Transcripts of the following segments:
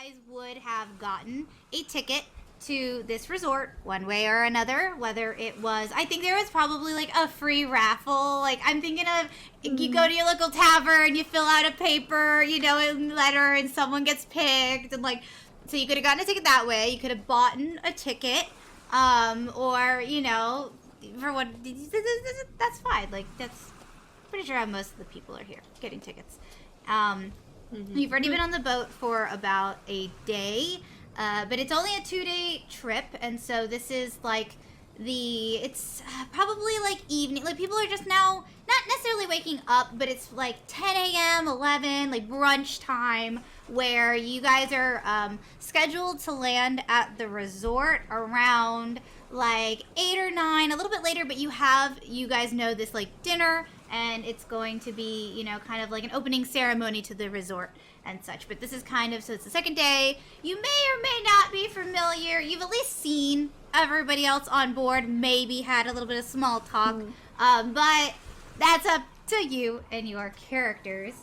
guys would have gotten a ticket to this resort one way or another, whether it was, I think there was probably like a free raffle. Like, I'm thinking of you go to your local tavern, you fill out a paper, you know, a letter, and someone gets picked, and like, so you could have gotten a ticket that way. You could have bought a ticket, or, you know, for what, that's fine. Like, that's pretty sure how most of the people are here getting tickets. You've already been on the boat for about a day, but it's only a 2-day trip, and so this is like it's probably like evening, like people are just now not necessarily waking up, but it's like 10 a.m., 11, like brunch time, where you guys are scheduled to land at the resort around like 8 or 9, a little bit later, but you guys know this like dinner, and it's going to be, you know, kind of like an opening ceremony to the resort and such. But this is kind of, so it's the second day. You may or may not be familiar. You've at least seen everybody else on board, maybe had a little bit of small talk, but that's up to you and your characters.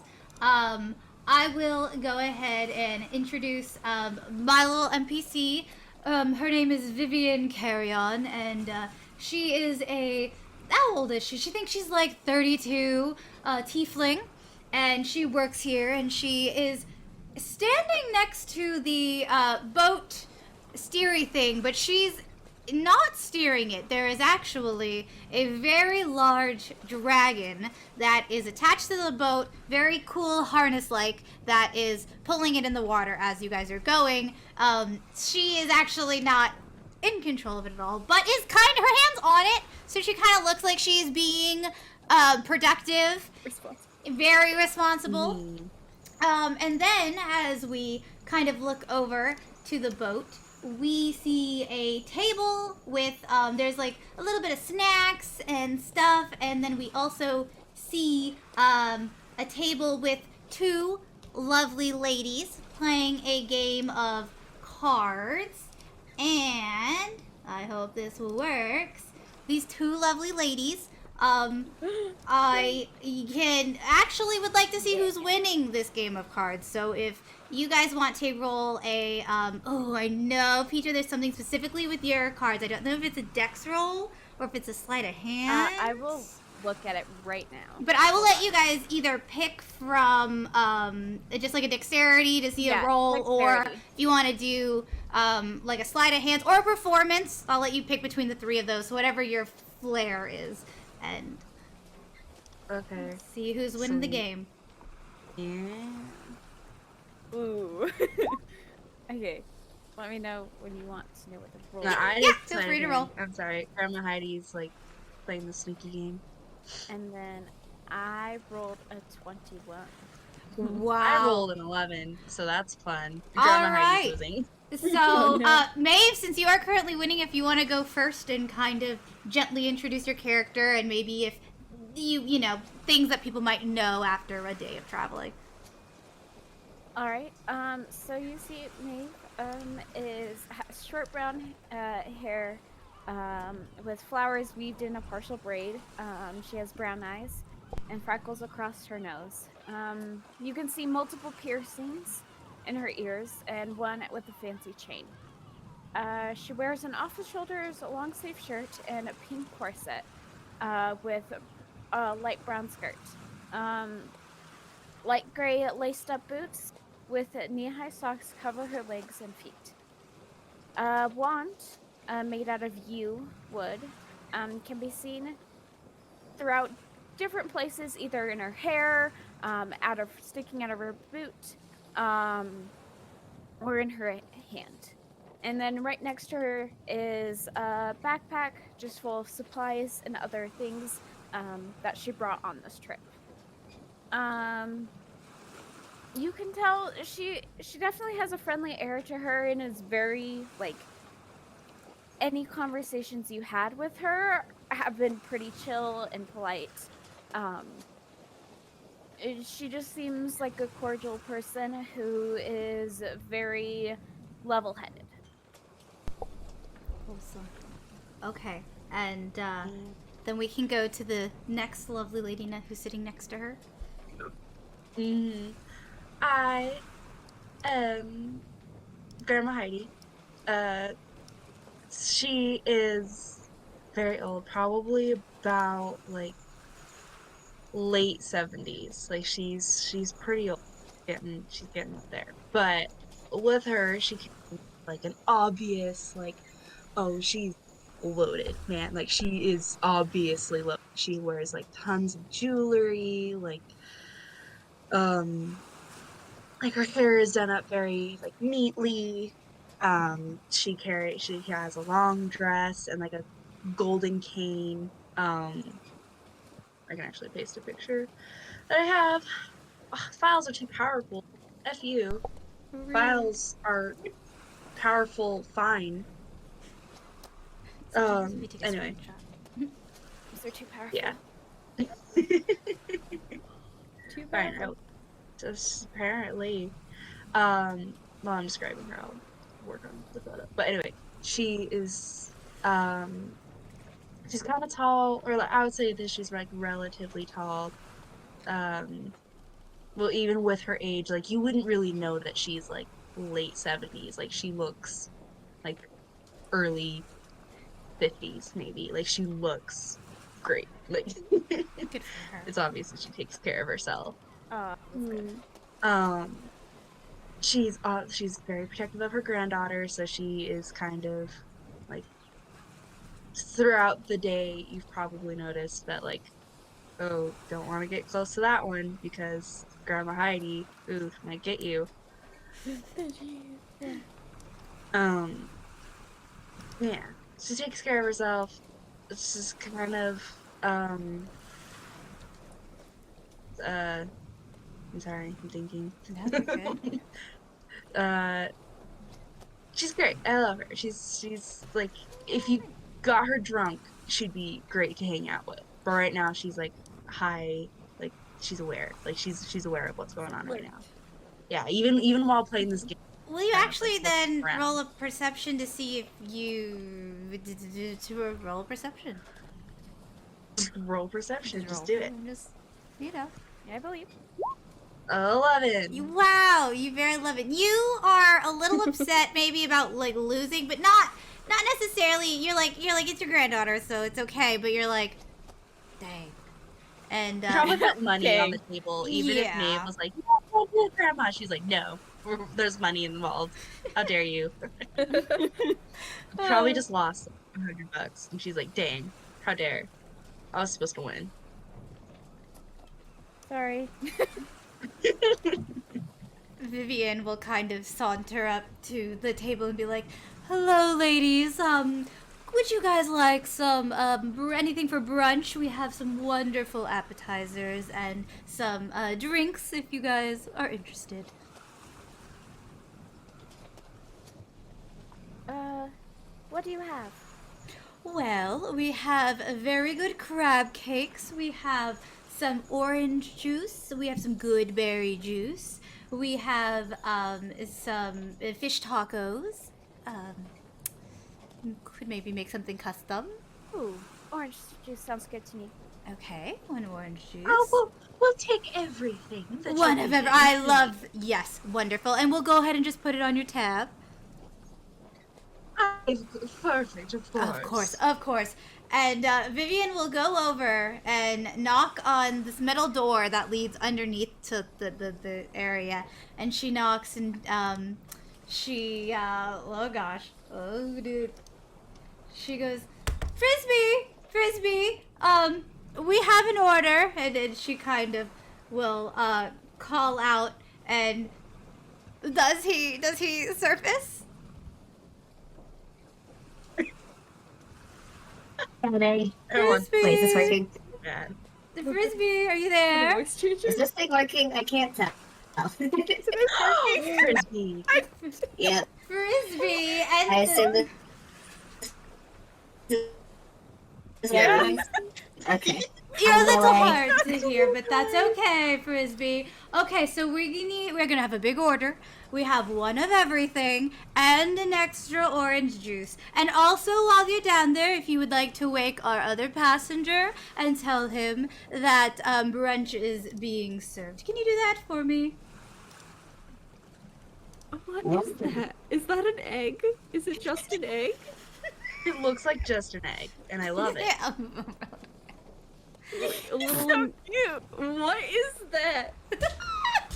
I will go ahead and introduce my little NPC. Her name is Vivian Carrion, and she is how old is she? She thinks she's like 32, tiefling, and she works here, and she is standing next to the boat steery thing, but she's not steering it. There is actually a very large dragon that is attached to the boat, very cool harness-like, that is pulling it in the water as you guys are going. She is actually not in control of it at all, but is kind of, her hands on it, so she kind of looks like she's being productive, very responsible. And then as we kind of look over to the boat, we see a table with there's like a little bit of snacks and stuff, and then we also see a table with two lovely ladies playing a game of cards. And I hope this works. These two lovely ladies, I would like to see who's winning this game of cards. So if you guys want to roll a, I know, Peter, there's something specifically with your cards. I don't know if it's a dex roll or if it's a sleight of hand. I will look at it right now. But I will let you guys either pick from just like a dexterity to see a roll, dexterity. Or if you want to do like a sleight of hands or a performance, I'll let you pick between the three of those. So whatever your flair is, and see who's winning the game. Yeah. Ooh. Okay. Let me know when you want to know what the roll is. Yeah, feel free to roll. I'm sorry. Grandma Heidi's like playing the sneaky game. And then I rolled a 21. Wow. I rolled an 11, so that's fun. Grandma Heidi's losing. So, Maeve, since you are currently winning, if you want to go first and kind of gently introduce your character, and maybe if you know, things that people might know after a day of traveling. Alright, so you see Maeve has short brown hair with flowers weaved in a partial braid. She has brown eyes and freckles across her nose. You can see multiple piercings in her ears and one with a fancy chain. She wears an off-the-shoulders long-sleeve shirt and a pink corset with a light brown skirt. Light gray laced-up boots with knee-high socks cover her legs and feet. A wand made out of yew wood can be seen throughout different places, either in her hair, sticking out of her boot, or in her hand. And then right next to her is a backpack just full of supplies and other things that she brought on this trip. You can tell she definitely has a friendly air to her and is very, like, any conversations you had with her have been pretty chill and polite. She just seems like a cordial person who is very level-headed. Awesome. Okay, and then we can go to the next lovely lady who's sitting next to her. I am Grandma Heidi. She is very old, probably about like late 70s. Like she's pretty old. She's getting up there. But with her, she can like an obvious like, oh, she's loaded, man. Like she is obviously loaded. She wears like tons of jewelry, um like her hair is done up very like neatly. She has a long dress and like a golden cane. I can actually paste a picture that I have. Ugh, files are too powerful. F you. Really? Files are powerful fine. Sometimes we take a Anyway. screenshot. They're too powerful. Yeah. Too Fine, powerful. just apparently. Well, I'm describing her. I'll work on the photo. But anyway, she is she's kind of tall, or like I would say that she's like relatively tall. Well, even with her age, like you wouldn't really know that she's like late 70s. Like she looks like early 50s, maybe. Like she looks great. Like Good for her. it's obvious that she takes care of herself. That's good. She's very protective of her granddaughter, so she is kind of like throughout the day you've probably noticed that like, oh, don't want to get close to that one because Grandma Heidi, ooh, might get you. Yeah, she takes care of herself. It's just kind of I'm sorry, I'm thinking. No, you're good. She's great. I love her. She's like, if you got her drunk, she'd be great to hang out with. But right now, she's like high, like she's aware, like she's aware of what's going on right now. Yeah, even while playing this game. Will you actually then around. roll a perception to see if you to roll a perception? Roll perception. Just do it. Just, you know. Yeah, I believe. 11. Wow, you very love it. You are a little upset maybe about like losing, but not necessarily. You're like it's your granddaughter, so it's okay. But you're like, dang. And Probably put money on the table, even if Yeah. Maeve was like, "Yeah, yeah, Grandma." She's like, "No, there's money involved. How dare you?" Probably just lost $100, and she's like, "Dang, how dare! I was supposed to win." Sorry. Vivian will kind of saunter up to the table and be like, "Hello, ladies. Would you guys like some anything for brunch? We have some wonderful appetizers and some drinks if you guys are interested." What do you have? Well, we have a very good crab cakes. We have some orange juice. We have some good berry juice. We have some fish tacos. Could maybe make something custom. Ooh, orange juice sounds good to me. Okay, one orange juice. Oh, we'll take everything. that One you're of every. eating. I love. Yes, wonderful. And we'll go ahead and just put it on your tab. Perfect, of course. Of course. And Vivian will go over and knock on this metal door that leads underneath to the area. And she knocks and oh gosh. Oh dude. She goes, Frisbee, we have an order. And then she kind of will call out and does he surface? Saturday. Frisbee! Wait, is this working? Bad. The Frisbee, are you there? Is this thing working? I can't tell. Frisbee. Yep. Frisbee, I and assume this is Yeah. working. Okay. you're a On my little way. hard to hear, but that's okay, Frisbee. Okay, so we're gonna have a big order. We have one of everything and an extra orange juice. And also, while you're down there, if you would like to wake our other passenger and tell him that brunch is being served, can you do that for me? What is that? Is that an egg? Is it just an egg? It looks like just an egg, and I love it. A little. So cute. What is that?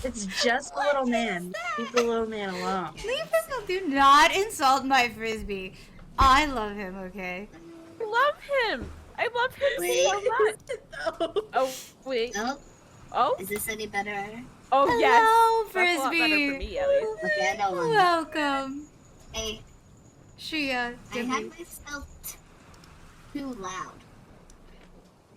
It's just a little man. Leave the little man alone. Leave him. Do not insult my frisbee. I love him. Okay. I love him. I love him Wait. so much. No. Oh wait. Oh, Oh. is this any better? Oh yes. Hello, That's a lot better frisbee. for me, at least. Okay, I know one. Welcome, Hey, Shia. I had myself too loud.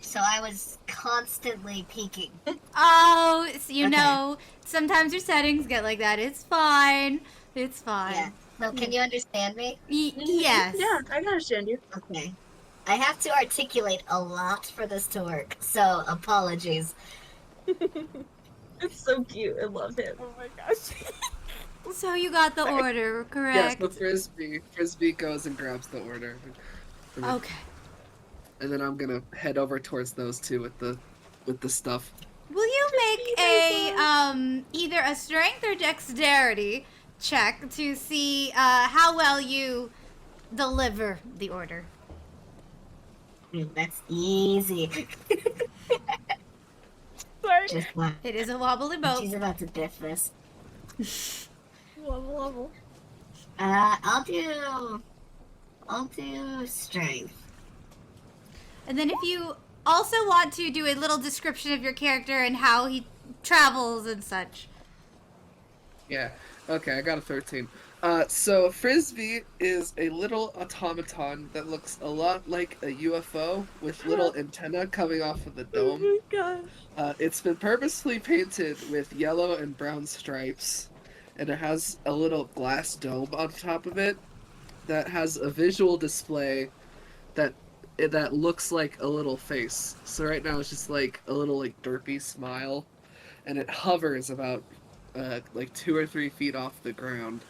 So I was constantly peeking. Oh, so you Okay. know, sometimes your settings get like that. It's fine. It's fine. Yeah. So can you understand me? Yes. Yeah, I can understand you. Okay. I have to articulate a lot for this to work, so apologies. It's so cute. I love him. Oh my gosh. So you got the order, Yes, correct? the frisbee goes and grabs the order. Okay. And then I'm gonna head over towards those two with the stuff. Will you make a either a strength or dexterity check to see how well you deliver the order? That's easy. Sorry. Just one. It is a wobbly boat. She's about to biff this. Level. I'll do strength. And then if you also want to do a little description of your character and how he travels and such. Yeah. Okay, I got a 13. So Frisbee is a little automaton that looks a lot like a UFO with little antenna coming off of the Oh dome. my gosh. It's been purposely painted with yellow and brown stripes, and it has a little glass dome on top of it that has a visual display that looks like a little face. So right now it's just like a little like derpy smile, and it hovers about like 2 or 3 feet off the ground,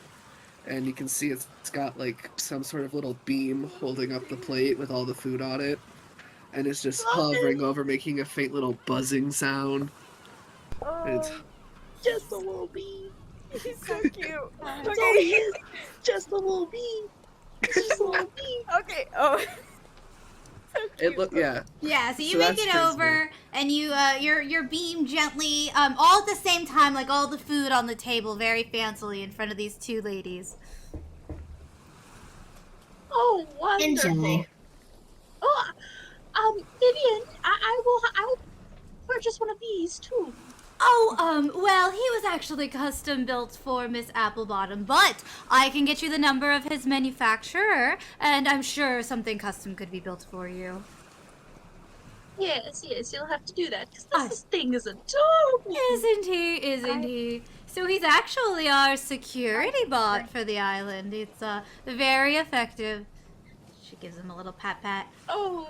and you can see it's got like some sort of little beam holding up the plate with all the food on it, and it's just hovering over, making a faint little buzzing sound. And it's Just a little bee. He's so cute. That's all he is. Just a little bee. Just a little bee. Okay. Oh. So it cute. look yeah. Yeah, so you So make that's it Frisbee. over and you your beam gently all at the same time, like all the food on the table very fancily in front of these two ladies. Oh, wonderful. Enjoy. Oh, Vivian, I will purchase one of these too. Oh, well, he was actually custom built for Miss Applebottom, but I can get you the number of his manufacturer, and I'm sure something custom could be built for you. Yes, you'll have to do that because I- this thing is adorable. Isn't he? Isn't he? So he's actually our security bot for the island. It's very effective. She gives him a little pat pat. Oh,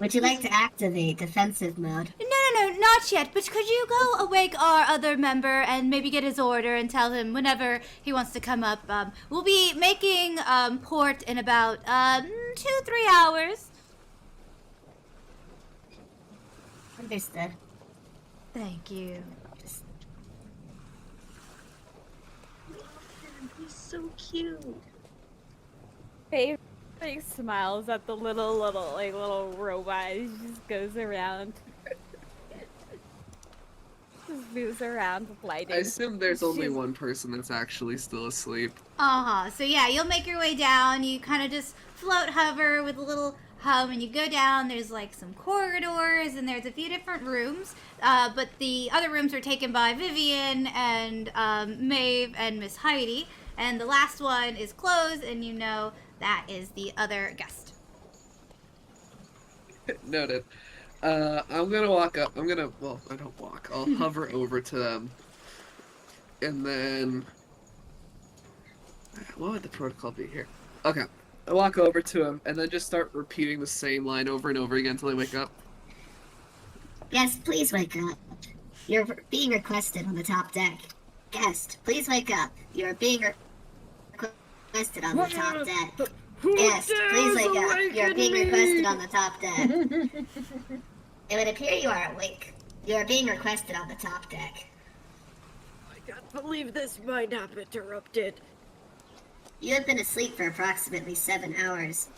Would you like to activate defensive mode? No, not yet. But could you go awake our other member and maybe get his order and tell him whenever he wants to come up? We'll be making port in about 2-3 hours. Understood. Thank you. Just he's so cute. Faye like smiles at the little robot. He just goes around. Just moves around lighting. I assume there's only She's- one person that's actually still asleep. So yeah, you'll make your way down. You kind of just float hover with a little hum, and you go down. There's like some corridors, and there's a few different rooms. But the other rooms are taken by Vivian and Maeve and Miss Heidi. And the last one is closed, and you know that is the other guest. Noted. I'm gonna walk up. Well, I don't walk. I'll hover over to them. And then... What would the protocol be here? Okay. I walk over to him, and then just start repeating the same line over and over again until they wake up. yes, please wake up. You're being requested on the top deck. Guest, please wake up. You're being requested on the top deck. Guest, please wake up. You're being requested on the top deck. It would appear you are awake. You are being requested on the top deck. I got believe this might have interrupted. You have been asleep for approximately 7 hours.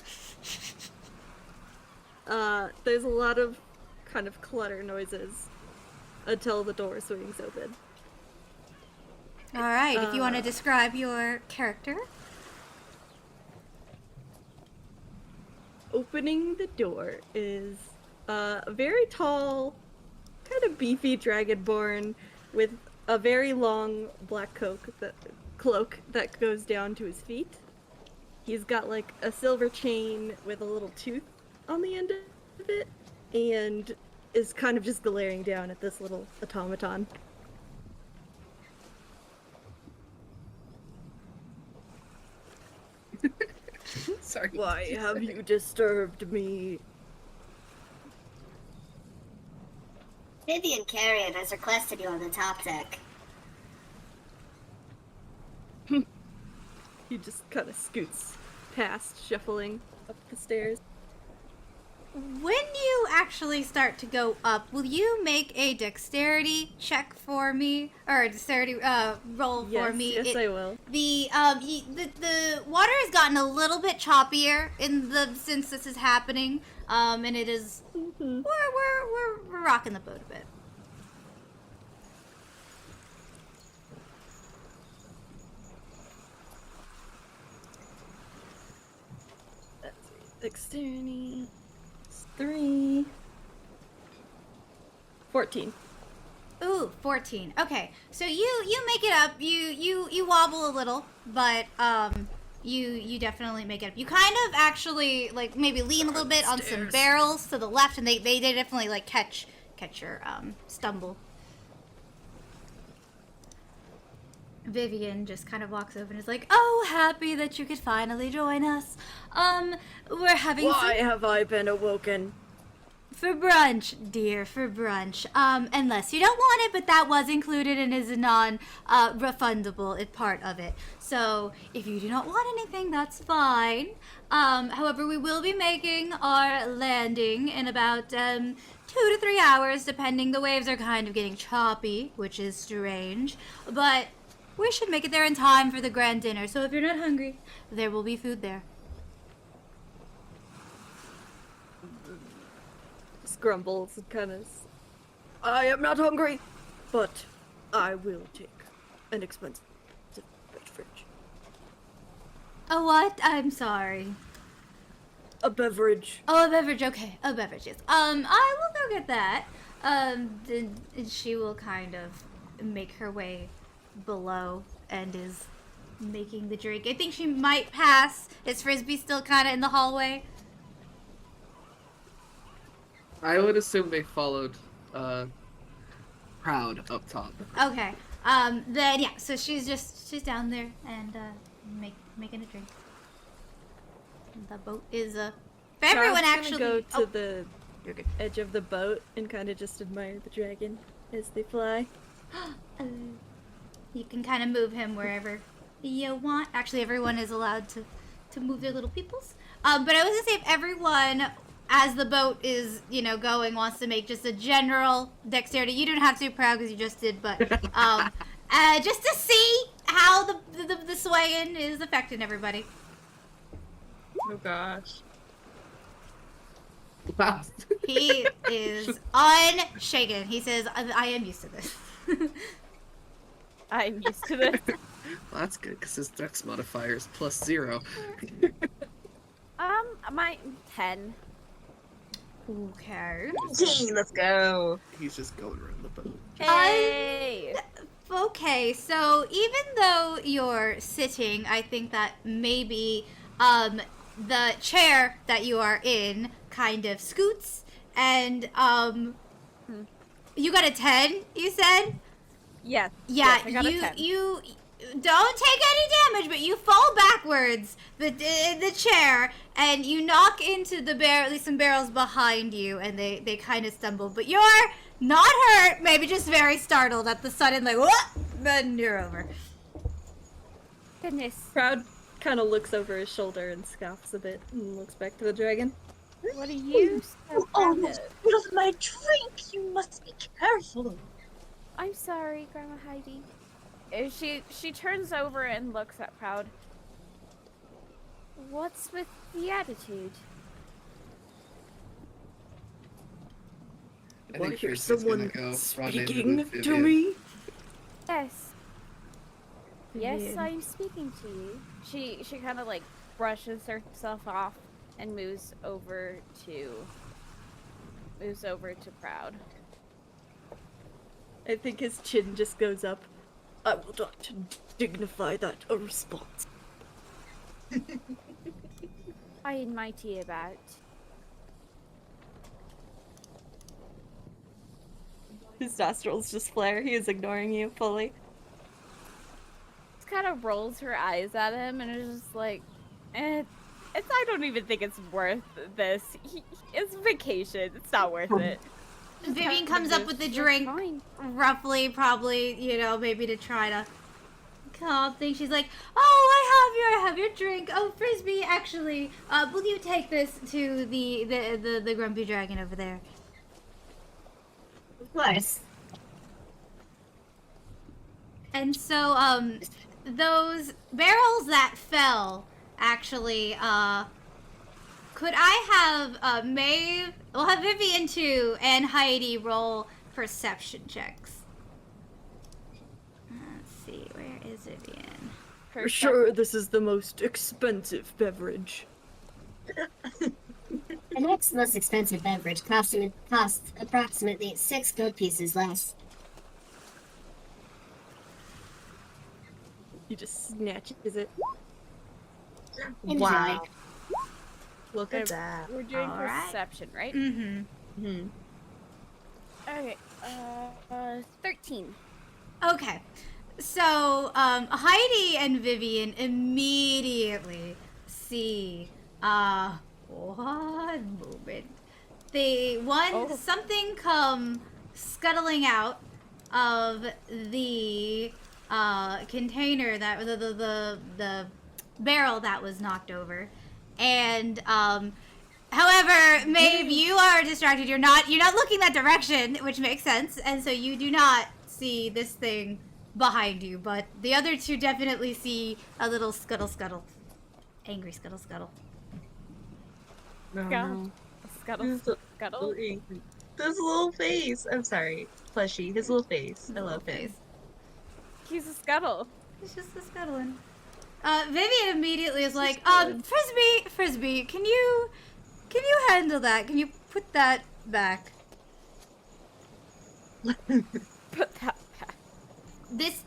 There's a lot of kind of clutter noises until the door swings open. All right, if you want to describe your character. Opening the door is a very tall, kind of beefy dragonborn with a very long black cloak that goes down to his feet. He's got like a silver chain with a little tooth on the end of it, and is kind of just glaring down at this little automaton. Sorry. Why have you disturbed me? Vivian Carrion has requested you on the top deck. He just kind of scoots past, shuffling up the stairs. When you actually start to go up, will you make a dexterity check for me, or a dexterity roll for me? Yes, I will. The water has gotten a little bit choppier since this is happening, and it is we're rocking the boat a bit. Let's see. Dexterity. 3. 14. Ooh, 14. Okay, so you make it up. You wobble a little, but you definitely make it up. You kind of actually like maybe lean a little bit on some barrels to the left, and they definitely like catch your stumble. Vivian just kind of walks over and is like, "Oh, happy that you could finally join us. We're having Why have I been awoken? For brunch, dear, for brunch. Unless you don't want it, but that was included and is a non-refundable part of it. So, if you do not want anything, that's fine. However, we will be making our landing in about 2 to 3 hours, depending. The waves are kind of getting choppy, which is strange. But we should make it there in time for the grand dinner. So if you're not hungry, there will be food there." Grumbles and kind of. I am not hungry, but I will take an expensive beverage. A what? I'm sorry. A beverage. Oh, a beverage. Okay, a beverage. Yes. I will go get that. Then she will kind of make her way below and is making the drink. I think she might pass. Is Frisbee still kind of in the hallway? I would assume they followed Proud up top. Okay. Then yeah. So she's down there and making a drink. The boat is for everyone Proud's actually. gonna go to the You're good. edge of the boat and kind of just admire the dragon as they fly. You can kind of move him wherever you want. Actually, everyone is allowed to move their little peoples. But I was gonna say, if everyone, as the boat is, going, wants to make just a general dexterity, you don't have to be proud because you just did, but just to see how the swaying is affecting everybody. Oh gosh. Wow. He is unshaken. He says, I am used to this. I'm used to this. Well, that's good because his dex modifier is +0. My 10. Okay. Let's go. He's just going around the boat. Hey! Okay, so even though you're sitting, I think that maybe the chair that you are in kind of scoots, and you got a 10, you said? Yes. Yeah, yes, I got a 10. you don't take any damage, but you fall backwards in the chair, and you knock into some barrels behind you, and they kind of stumble. But you're not hurt, maybe just very startled at the sudden, like, what? Then you're over. Goodness. Proud kind of looks over his shoulder and scoffs a bit and looks back to the dragon. What are you so You proud almost of? spilled my drink. You must be careful. I'm sorry, Grandma Heidi. She turns over and looks at Proud. What's with the attitude? I Well, think here's Frisbee's gonna someone go run in speaking with to Vivian. me. Yes. Yes, Vivian. I'm speaking to you. She kind of like brushes herself off and moves over to Proud. I think his chin just goes up. I will not dignify that a response. I and mighty about. His nostrils just flare. He is ignoring you fully. Just kind of rolls her eyes at him and is just like, I don't even think it's worth this. It's vacation. It's not worth it. Vivian comes up with the drink, Fine. roughly, probably, maybe to try to calm things. She's like, "Oh, I have your drink. Oh, Frisbee, actually, will you take this to the grumpy dragon over there?" Of course. And so, those barrels that fell, actually, could I have Maeve? We'll have Vivian too, and Heidi roll perception checks. Let's see, where is Vivian? For sure, this is the most expensive beverage. The next most expensive beverage cost approximately 6 gold pieces less. He just snatches it. Enjoy. Wow. Look Okay, at that. We're doing All right. perception, right? Mm-hmm. Hmm. Okay. 13. Okay. So, Heidi and Vivian immediately see, one moment. Something come scuttling out of the, container that, the barrel that was knocked over. And, however, Maeve, you are distracted. You're not looking that direction, which makes sense. And so you do not see this thing behind you, but the other two definitely see a little scuttle. Angry scuttle. No, Go. no. Scuttle. He's so Scuttle. angry. His little face. I'm sorry. Plushy. His little face. I love him. Face. He's a scuttle. It's just the scuttling. Vivian immediately is like, good. Frisbee, can you handle that? Can you put that back? Put that back.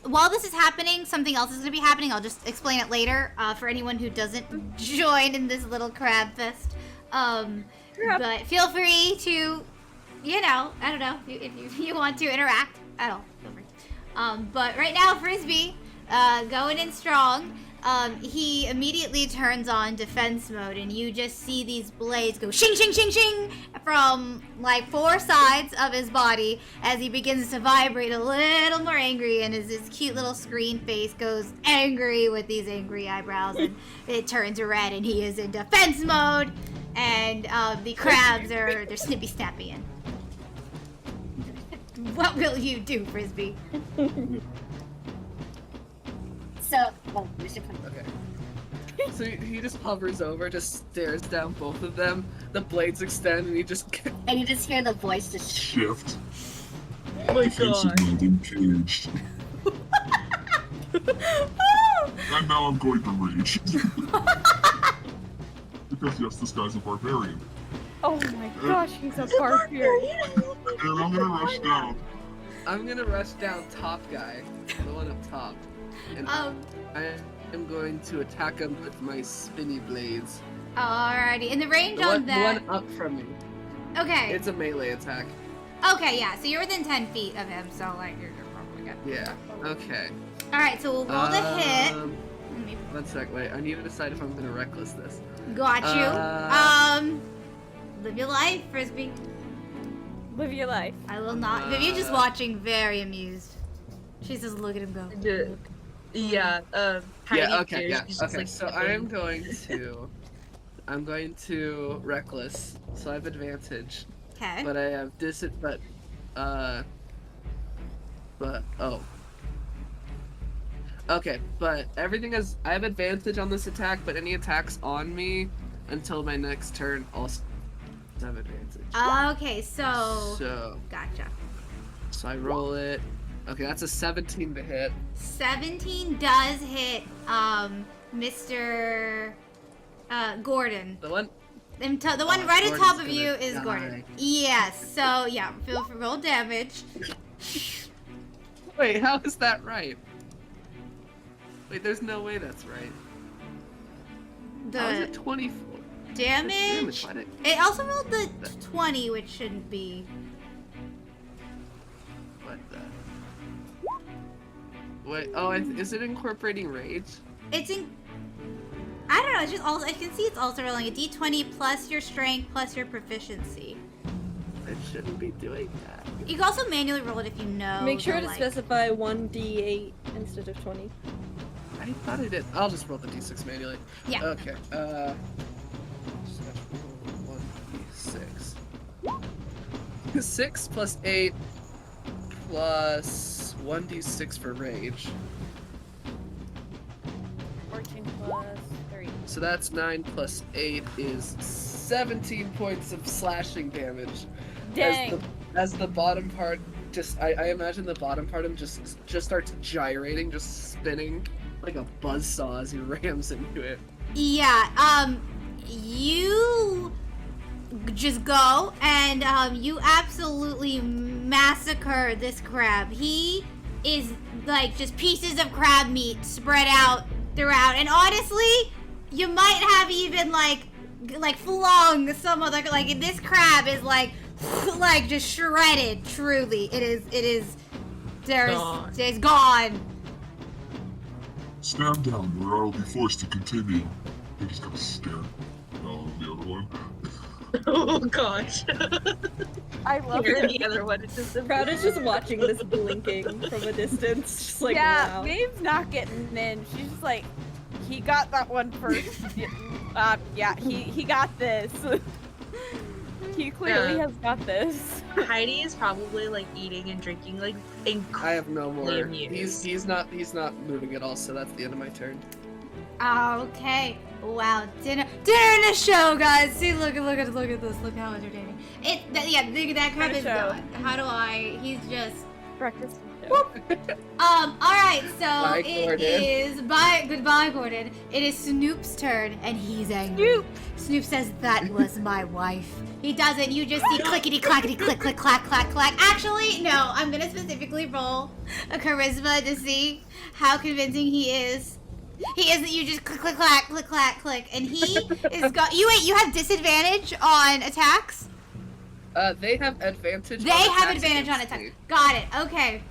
While this is happening, something else is going to be happening. I'll just explain it later for anyone who doesn't join in this little crab fest. But feel free to, I don't know, if you want to interact at all, feel free. But right now, Frisbee, going in strong. He immediately turns on defense mode, and you just see these blades go shing, shing, shing, shing from like 4 sides of his body as he begins to vibrate a little more angry, and his cute little screen face goes angry with these angry eyebrows, and it turns red, and he is in defense mode, and the crabs they're snippy snapping. What will you do, Frisbee? So, we should come. Okay. So he just hovers over, just stares down both of them. The blades extend, and he just. And you just hear the voice just Shift. Oh my Defensive god. mode engaged. And now I'm going to rage. Because yes, this guy's a barbarian. Oh my gosh, he's a barbarian. And I'm gonna rush down. I'm gonna rush down top guy, the one up top, and I am going to attack him with my spinny blades. Alrighty, in the range The on that. one up from me. Okay. It's a melee attack. Okay, yeah. So you're within 10 feet of him, so like you're probably good. Yeah. Okay. All right, so we'll roll the hit. Let me One sec. Wait. I need to decide if I'm gonna reckless this. got you. Live your life, Frisbee. Live your life. I will not. Vivian's just watching, very amused. She's just looking at him go. Yeah. Heidi Yeah. Okay. appears. Yeah. She's just, Okay. like, So stepping. I'm going to reckless. So I have advantage, Okay. but I have Okay, but everything is. I have advantage on this attack, but any attacks on me until my next turn also have advantage. Okay, so gotcha. So I roll it. Okay, that's a 17 to hit. 17 does hit Mr. Gordon. The one. The one right on top of Gordon's you gonna is die. Gordon. Yes. So yeah, feel free roll damage. Wait, how is that right? Wait, there's no way that's right. How is The it 24? damage. Why did- It also rolled the 20, which shouldn't be. What the? Wait, oh, is it incorporating rage? It's in. I don't know. It's just also. I can see it's also rolling a d20 plus your strength plus your proficiency. It shouldn't be doing that. You can also manually roll it if you know. Make sure the, to like- specify 1d8 instead of 20. I thought I did. I'll just roll the d6 manually. Yeah. Okay. 1d6. 6 plus 8 plus 1d6 for rage. 14 plus 3. So that's 9 plus 8 is 17 points of slashing damage. Dang. As the bottom part just, I imagine the bottom part of him just starts gyrating, just spinning like a buzzsaw as he rams into it. Yeah. You just go and you absolutely massacre this crab. He is like just pieces of crab meat spread out throughout, and honestly, you might have even like flung some other, like this crab is like just shredded. Truly, it is. It's gone. Stand down, or I will be forced to continue. They're just gonna stare down the other one. Oh gosh. I love Hear it. the other one. It's just Proud is just watching this blinking from a distance, just like, Yeah, wow. Maeve's not getting in. She's just like, he got that one first. Yeah, he got this. He clearly Yeah. has got this. Heidi is probably like eating and drinking like I have no more. amused. He's not moving at all. So that's the end of my turn. Okay. Wow. Dinner in a show, guys. See, look at this. Look how entertaining. That crab is Show. done. How do I? He's just. Breakfast. All right. So Bye, it Gordon. is goodbye, Gordon. It is Snoop's turn, and he's angry. Snoop says that was my wife. He doesn't. You just see clickety clackety click click clack clack clack. Actually, no. I'm gonna specifically roll a charisma to see how convincing he is. He isn't. You just click click clack, and he is got. You have disadvantage on attacks. They have advantage. They on have attacks advantage on against attacks. me. Got it. Okay.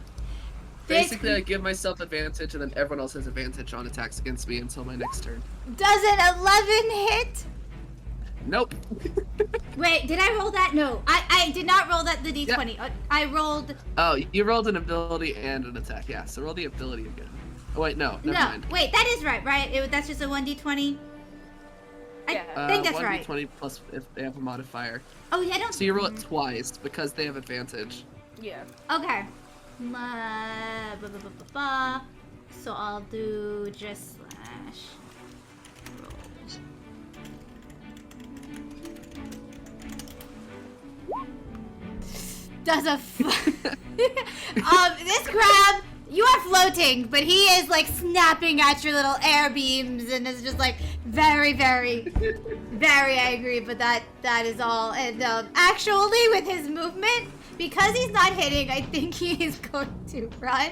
Basically, I give myself advantage, and then everyone else has advantage on attacks against me until my next turn. Does an 11 hit? Nope. Wait, did I roll that? No, I did not roll that. The d20. I rolled. Oh, you rolled an ability and an attack. Yeah. So roll the ability again. Oh wait, no. Never mind. Wait, that is right. That's just a 1d20. I Yeah. think that's right. 1d20 plus if they have a modifier. Oh yeah, I don't. So you roll it twice because they have advantage. Yeah. Okay. So I'll do just slash rolls. Does a this crab, you are floating, but he is like snapping at your little air beams and is just like very, very, very angry. But that is all. And actually, with his movement, because he's not hitting, I think he is going to run,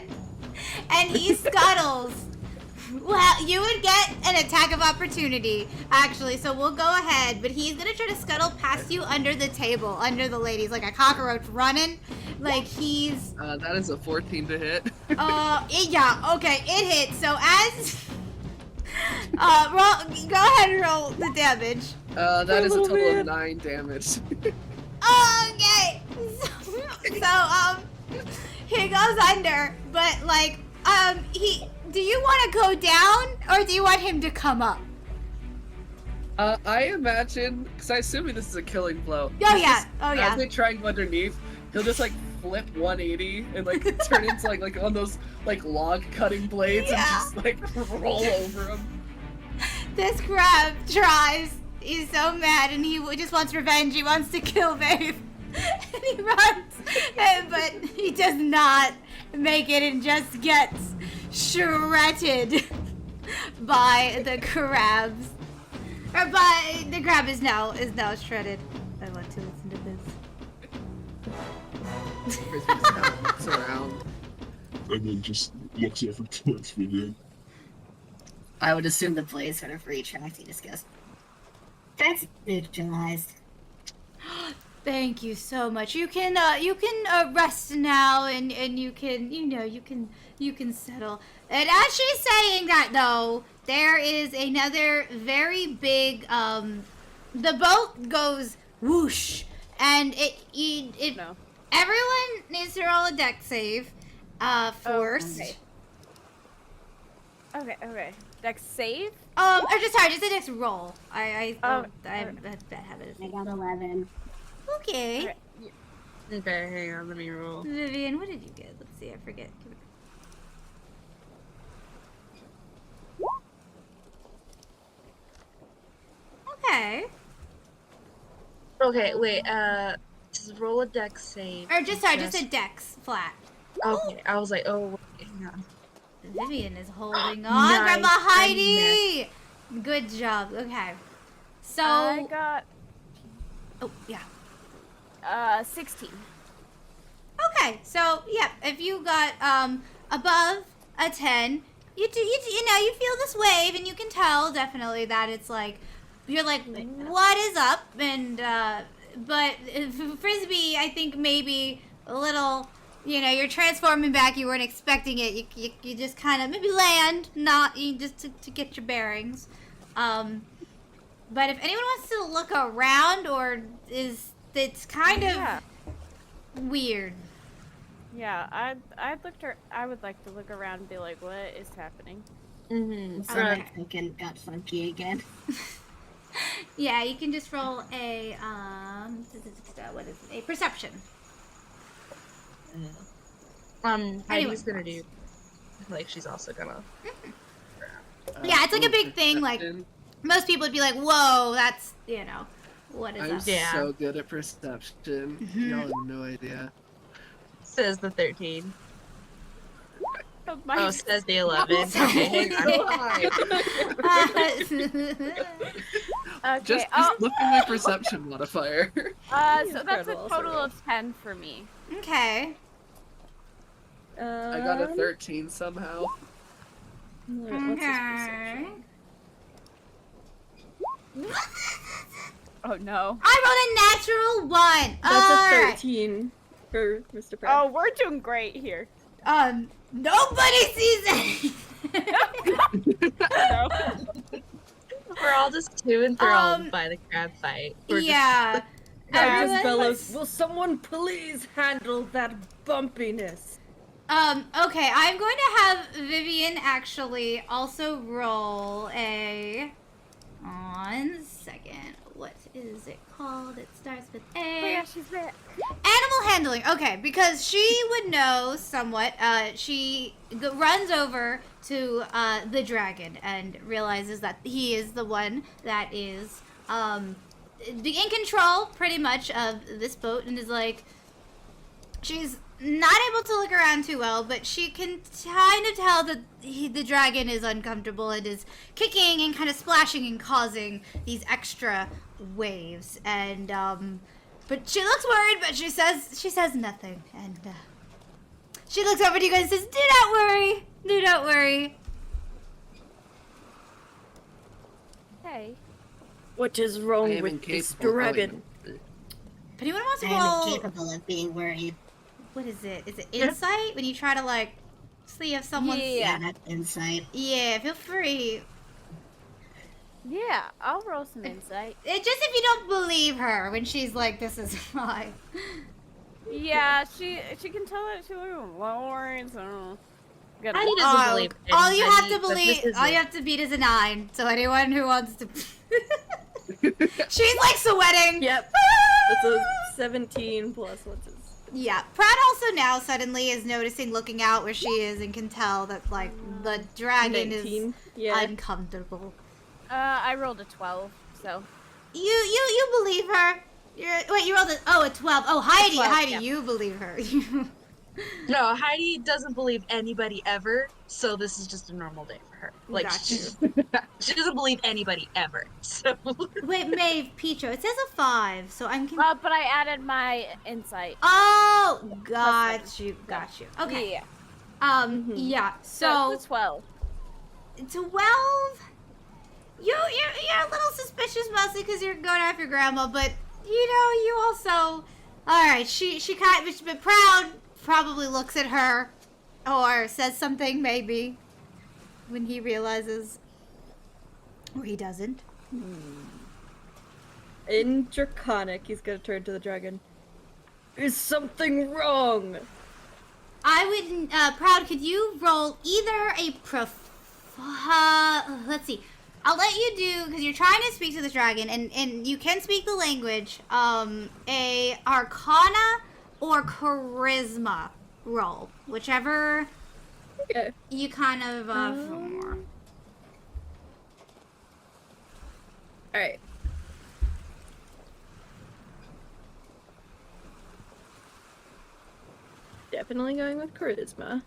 and he scuttles. Well, you would get an attack of opportunity, actually, so we'll go ahead, but he's gonna try to scuttle past you under the table, under the ladies, like a cockroach running, like he's... That is a 14 to hit. Yeah, okay, it hits, so as... go ahead and roll the damage. That is a Oh, total man. of 9 damage. Okay, so, he goes under, but, like, do you want to go down, or do you want him to come up? I imagine, because I assume this is a killing blow. Oh, yeah. Oh, yeah. As they try and go underneath, he'll just like flip 180 and like turn into like on those like log cutting blades and just like roll over them. This crab tries. He's so mad and he just wants revenge. He wants to kill Maeve. And he runs. But he does not make it and just gets shredded by the crabs. Or by the crab is now shredded. I want to listen to this. Frisbee just kind of looks around. And then just looks over towards Vivian. I would assume the blades sort of retracting disgust. That's neutralized. Thank you so much. You can rest now and you can settle. And as she's saying that though, there is another very big the boat goes whoosh and it No. everyone needs to roll a deck save first. Okay. Dex save? Or just a dex roll. I have a bad habit. I got 11. Okay. Okay. Okay, hang on, let me roll. Vivian, what did you get? Let's see, I forget. Okay. Okay, wait, just roll a deck save. Or just a dex flat. Okay, I was like, oh, wait, hang on. Vivian is holding on. Nice, Grandma Heidi! Good job. Okay. So. I got Oh, yeah. 16. Okay, so yeah, if you got above a 10, you feel this wave and you can tell definitely that it's like you're like what is up and but Frisbee I think maybe a little you're transforming back, you weren't expecting it. You just kind of maybe land not you just to get your bearings. But if anyone wants to look around or it's kind of weird. Yeah, I would like to look around and be like, what is happening? Mm-hmm. Okay. Fucking got funky again. Yeah, you can just roll a what is it? A perception. Heidi's gonna do like she's also gonna Yeah, it's like a big thing. Like most people would be like, "Whoa, that's what is I'm that?" Yeah. so good at perception. Y'all have no idea. says the 13. My- Oh, says the 11. Okay, hang on. Okay, Just look at my perception modifier. so that's a Incredible, total sorry. of 10 for me. Okay. I got a 13 somehow. What's his Okay. Oh no. I rolled a natural 1. That's a Alright. 13 for Mr. Pratt. Oh, we're doing great here. Nobody sees anything. No. We're all just to and fro by the crab fight. We're Yeah. I just Everyone bellows, was- will someone please handle that bumpiness? Okay, I'm going to have Vivian actually also roll a. 1 second. What is it called? It starts with A. Oh yeah, she's back. Animal handling. Okay, because she would know somewhat. She runs over to the dragon and realizes that he is the one that is in control, pretty much, of this boat, and is like, she's not able to look around too well, but she can kind of tell that the dragon is uncomfortable and is kicking and kind of splashing and causing these extra waves. And but she looks worried, but she says nothing. And she looks over to you guys and says, "Do not worry. Do not worry." Hey. What is I wrong am with this incapable. dragon? If anyone wants to I am roll, incapable of being worried. what is it? Is it insight when you try to like see if someone's Yeah, that's insight. Yeah, feel free. Yeah, I'll roll some insight. It just if you don't believe her when she's like, "This is fine." Yeah, she can tell that she lowering, so gotta Heidi doesn't all, believe in all you have Heidi, to but this believe, is all it. you have to beat is a 9. So anyone who wants to, she's like sweating. Yep. That's a 17 plus what's his Yeah, Pratt also now suddenly is noticing, looking out where she is, and can tell that, like, the dragon 19. is Yeah. uncomfortable. I rolled a 12, so. You believe her. Wait, you rolled a 12. Oh, Heidi, 12, Heidi, yeah. you believe her. No, Heidi doesn't believe anybody ever, so this is just a normal day for her. Like, Got she, you. she doesn't believe anybody ever. So Wait, Maeve, Peacho, it says a 5, so I'm But I added my insight. Oh, Plus got 7. you, got you. Okay. Yeah. Yeah, So so it's a 12. 12? You're a little suspicious, mostly because you're going after grandma, but you also. All right, she kind of, but Proud probably looks at her, or says something maybe, when he realizes, or he doesn't. In Draconic, he's gonna turn to the dragon. Is something wrong? I would, Proud, could you roll either a let's see. I'll let you do, because you're trying to speak to the dragon, and you can speak the language, a Arcana or Charisma roll. Whichever Okay. you kind of, feel more. Alright. Definitely going with charisma.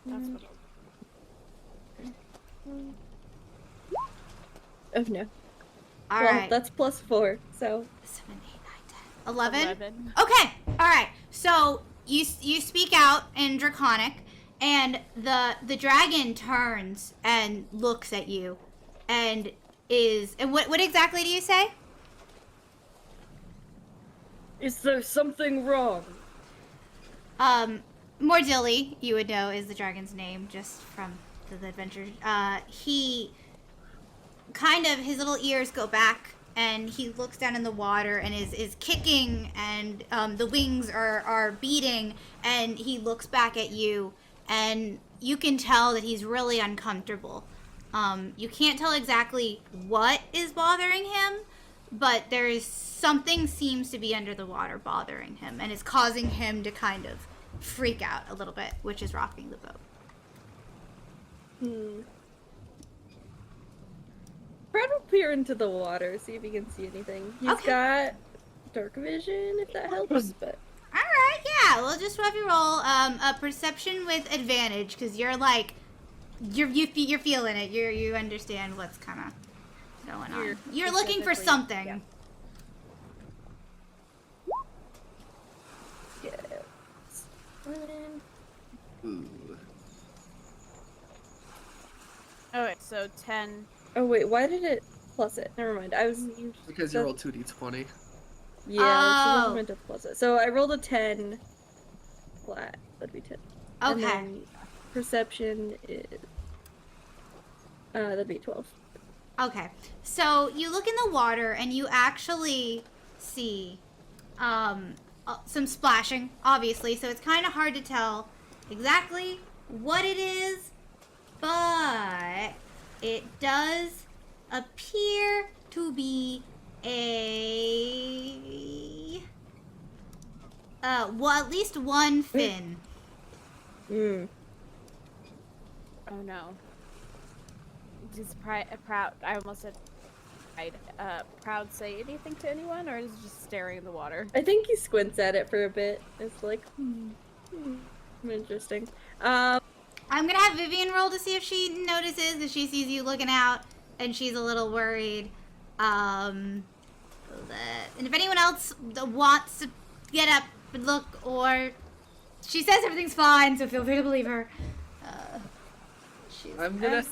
That's what Oh no. All Well, right. that's +4, so 7, 8, 9, 10. 11? 11. Okay. All right. So you speak out in Draconic, and the dragon turns and looks at you, and what exactly do you say? is there something wrong? Mordilli, you would know, is the dragon's name just from the adventure. He kind of, his little ears go back, and he looks down in the water and is kicking, and the wings are beating, and he looks back at you, and you can tell that he's really uncomfortable. You can't tell exactly what is bothering him, but something seems to be under the water bothering him, and it's causing him to kind of freak out a little bit, which is rocking the boat. Brad will peer into the water, see if he can see anything. He's Okay. got dark vision, if that helps, but... Alright, yeah, we'll just have you roll a perception with advantage, because you're like, you're feeling it, you understand what's kind of going on. You're looking for specifically- something. yeah. Ooh. Okay, so 10. Oh wait, why did it plus it? Never mind, I was... Because you rolled 2d20. Yeah, Oh. it wasn't meant to plus it. So I rolled a 10 flat. That'd be 10. And Okay. then perception is... that'd be 12. Okay, so you look in the water and you actually see some splashing, obviously, so it's kind of hard to tell exactly what it is, but it does appear to be at least one fin. Mm. Oh no. Does Proud, I almost said Pride, Proud say anything to anyone, or is he just staring in the water? I think he squints at it for a bit. It's like, interesting. I'm gonna have Vivian roll to see if she notices, if she sees you looking out, and she's a little worried. And if anyone else wants to get up and look, or she says everything's fine, so feel free to believe her. I'm gonna.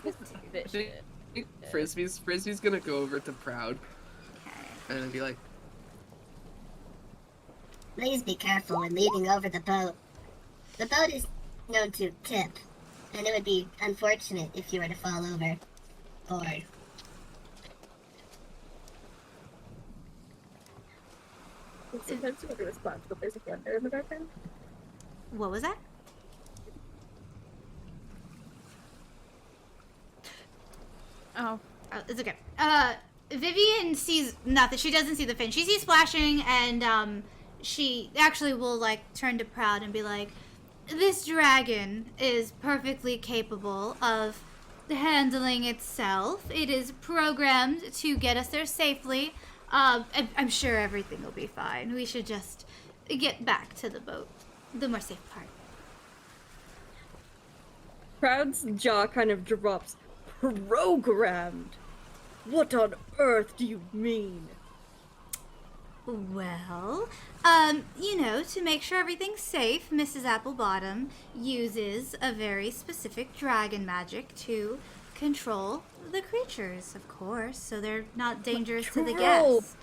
Bit shit. Frisbee's gonna go over to Proud Okay. and be like, Please be careful when leaning over the boat. The boat is known to tip, and it would be unfortunate if you were to fall overboard. Sometimes you get a response, but there's a thunder in the background. What was that? Oh. It's okay. Vivian sees nothing. She doesn't see the fin. She sees splashing, and she actually will like turn to Proud and be like, "This dragon is perfectly capable of handling itself. It is programmed to get us there safely. I'm sure everything will be fine. We should just get back to the boat, the more safe part." Proud's jaw kind of drops. Programmed? What on earth do you mean? Well, to make sure everything's safe, Mrs. Applebottom uses a very specific dragon magic to control the creatures, of course, so they're not dangerous to the Control? guest.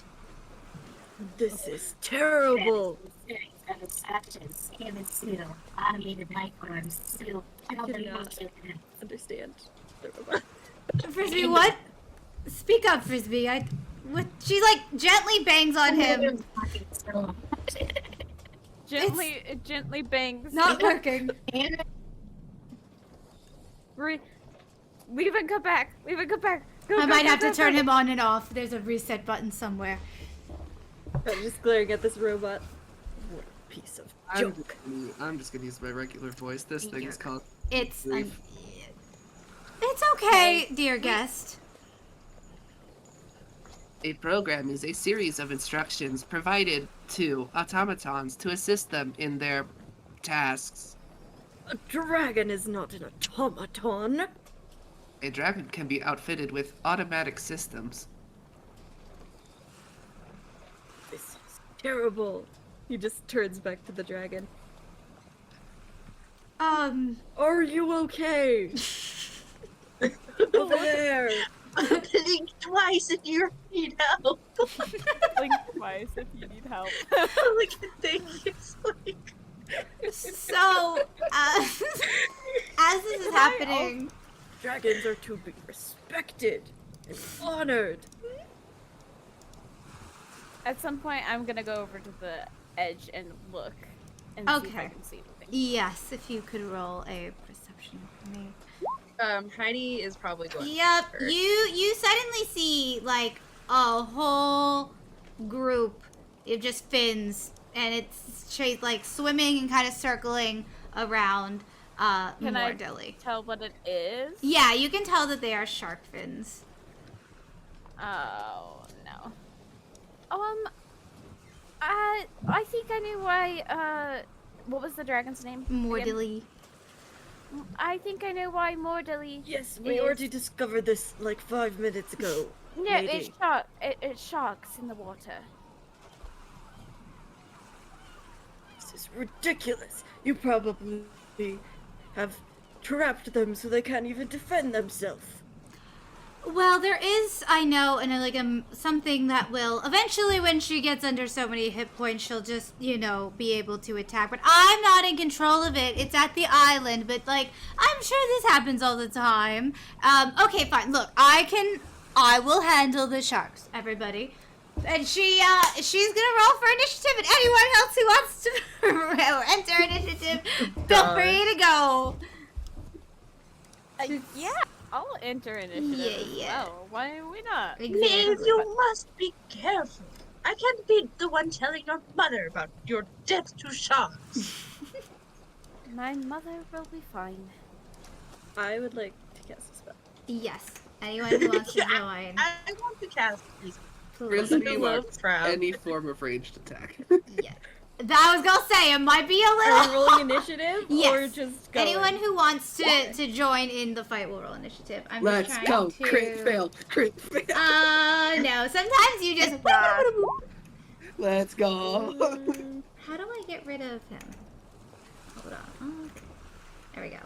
This is terrible. Actions, human seal, automated life forms, seal, I cannot understand. Frisbee, what? Speak up, Frisbee. What? She like gently bangs on him. Gently bangs. Not working. Leave and come back. Leave and come back. Go, I go, might go, have to go, turn go. him on and off. There's a reset button somewhere. I'm just glaring at this robot. What a piece of junk. I'm just gonna use my regular voice. This thing is called. It's Brief. it's okay, dear guest. A program is a series of instructions provided to automatons to assist them in their tasks. A dragon is not an automaton. A dragon can be outfitted with automatic systems. This is terrible. He just turns back to the dragon. Are you okay? Over there. Blink twice if you need help. Blink twice if you need help. Look at things. It's like... So, as this is happening, Dragons are to be respected and honored. At some point, I'm gonna go over to the edge and look and see if I Okay. can see anything. yes, if you could roll a perception for me. Heidi is probably going. Yep, first. you suddenly see like a whole group of just fins, and it's like swimming and kind of circling around Can I Mordelli. tell what it is? Yeah, you can tell that they are shark fins. Oh no. I think I knew why. What was the dragon's name? again? Mordelli. I think I know why Mordelli. Yes, we is- already discovered this like 5 minutes ago. No, lady. it's sharks in the water. This is ridiculous. You probably have trapped them so they can't even defend themselves. Well, there is, I know, and something that will eventually, when she gets under so many hit points, she'll just, be able to attack. But I'm not in control of it. It's at the island, but I'm sure this happens all the time. Okay, fine. Look, I will handle the sharks, everybody. And she's gonna roll for initiative. And anyone else who wants to enter initiative, feel free to go. Yeah, I'll enter initiative as Yeah. well. Why we not? Maeve, you must be careful. I can't be the one telling your mother about your death to sharks. My mother will be fine. I would like to cast a spell. Yes. Anyone who wants to Yeah, join, I want to cast these. please. Frisbee love wants Proud. any form of ranged attack. Yeah. That was gonna say, it might be a Are we little... rolling initiative Yes. or just going? Anyone who wants to join in the fight will roll initiative. I'm Let's just go. trying to... Crit fail. Crit fail. No. Sometimes you just... Let's go. How do I get rid of him? Hold on. Okay. There we go.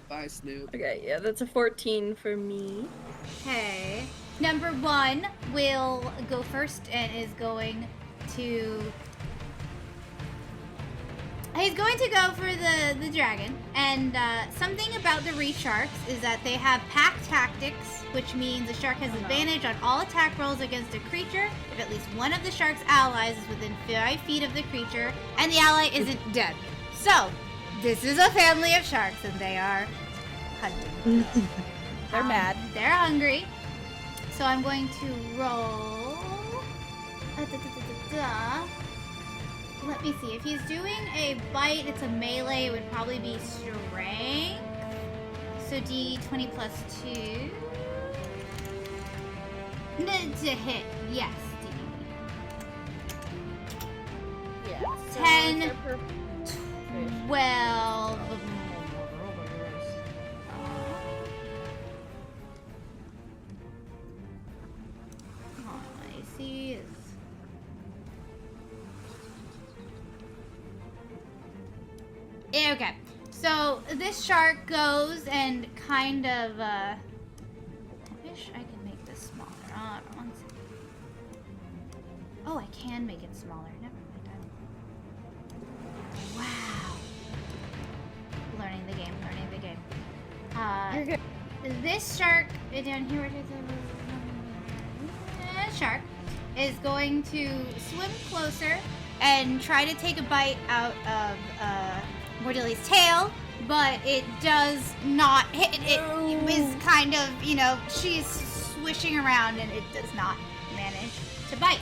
Bye, Snoop. Okay, yeah, that's a 14 for me. Okay. Number 1 will go first and is going to... He's going to go for the dragon, and something about the reef sharks is that they have pack tactics, which means the shark has advantage on all attack rolls against a creature if at least one of the shark's allies is within 5 feet of the creature, and the ally isn't dead. So, this is a family of sharks, and they are hunting. They're mad. They're hungry. So I'm going to roll. Let me see. If he's doing a bite, it's a melee. It would probably be strength. So D20 plus 2. To hit. Yes, D. Yeah. So 10, they're per- 12. AC is. Okay, so this shark goes and kind of, I wish I could make this smaller. Hold on one second. Oh, I can make it smaller. Never mind. Wow. Learning the game, You're good. This shark, down here, it is a shark, is going to swim closer and try to take a bite out of, Mordeli's tail, but it does not hit. It is kind of, you know, she's swishing around and it does not manage to bite.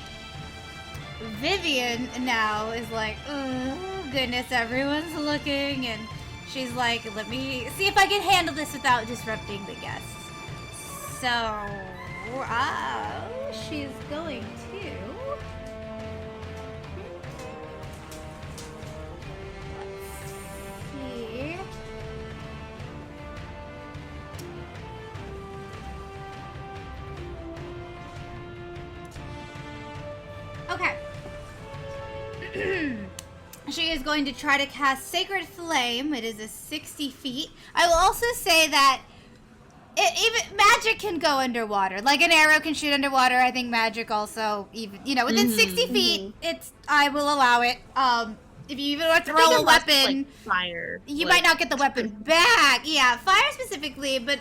Vivian now is like, oh goodness, everyone's looking, and she's like, let me see if I can handle this without disrupting the guests. So, she's going to. Okay. She is going to try to cast Sacred Flame. It is a 60 feet. I will also say that even magic can go underwater. Like an arrow can shoot underwater. I think magic also, even within 60 feet, I will allow it. If you even throw a weapon, like fire. You might not get the weapon back. Yeah, fire specifically, but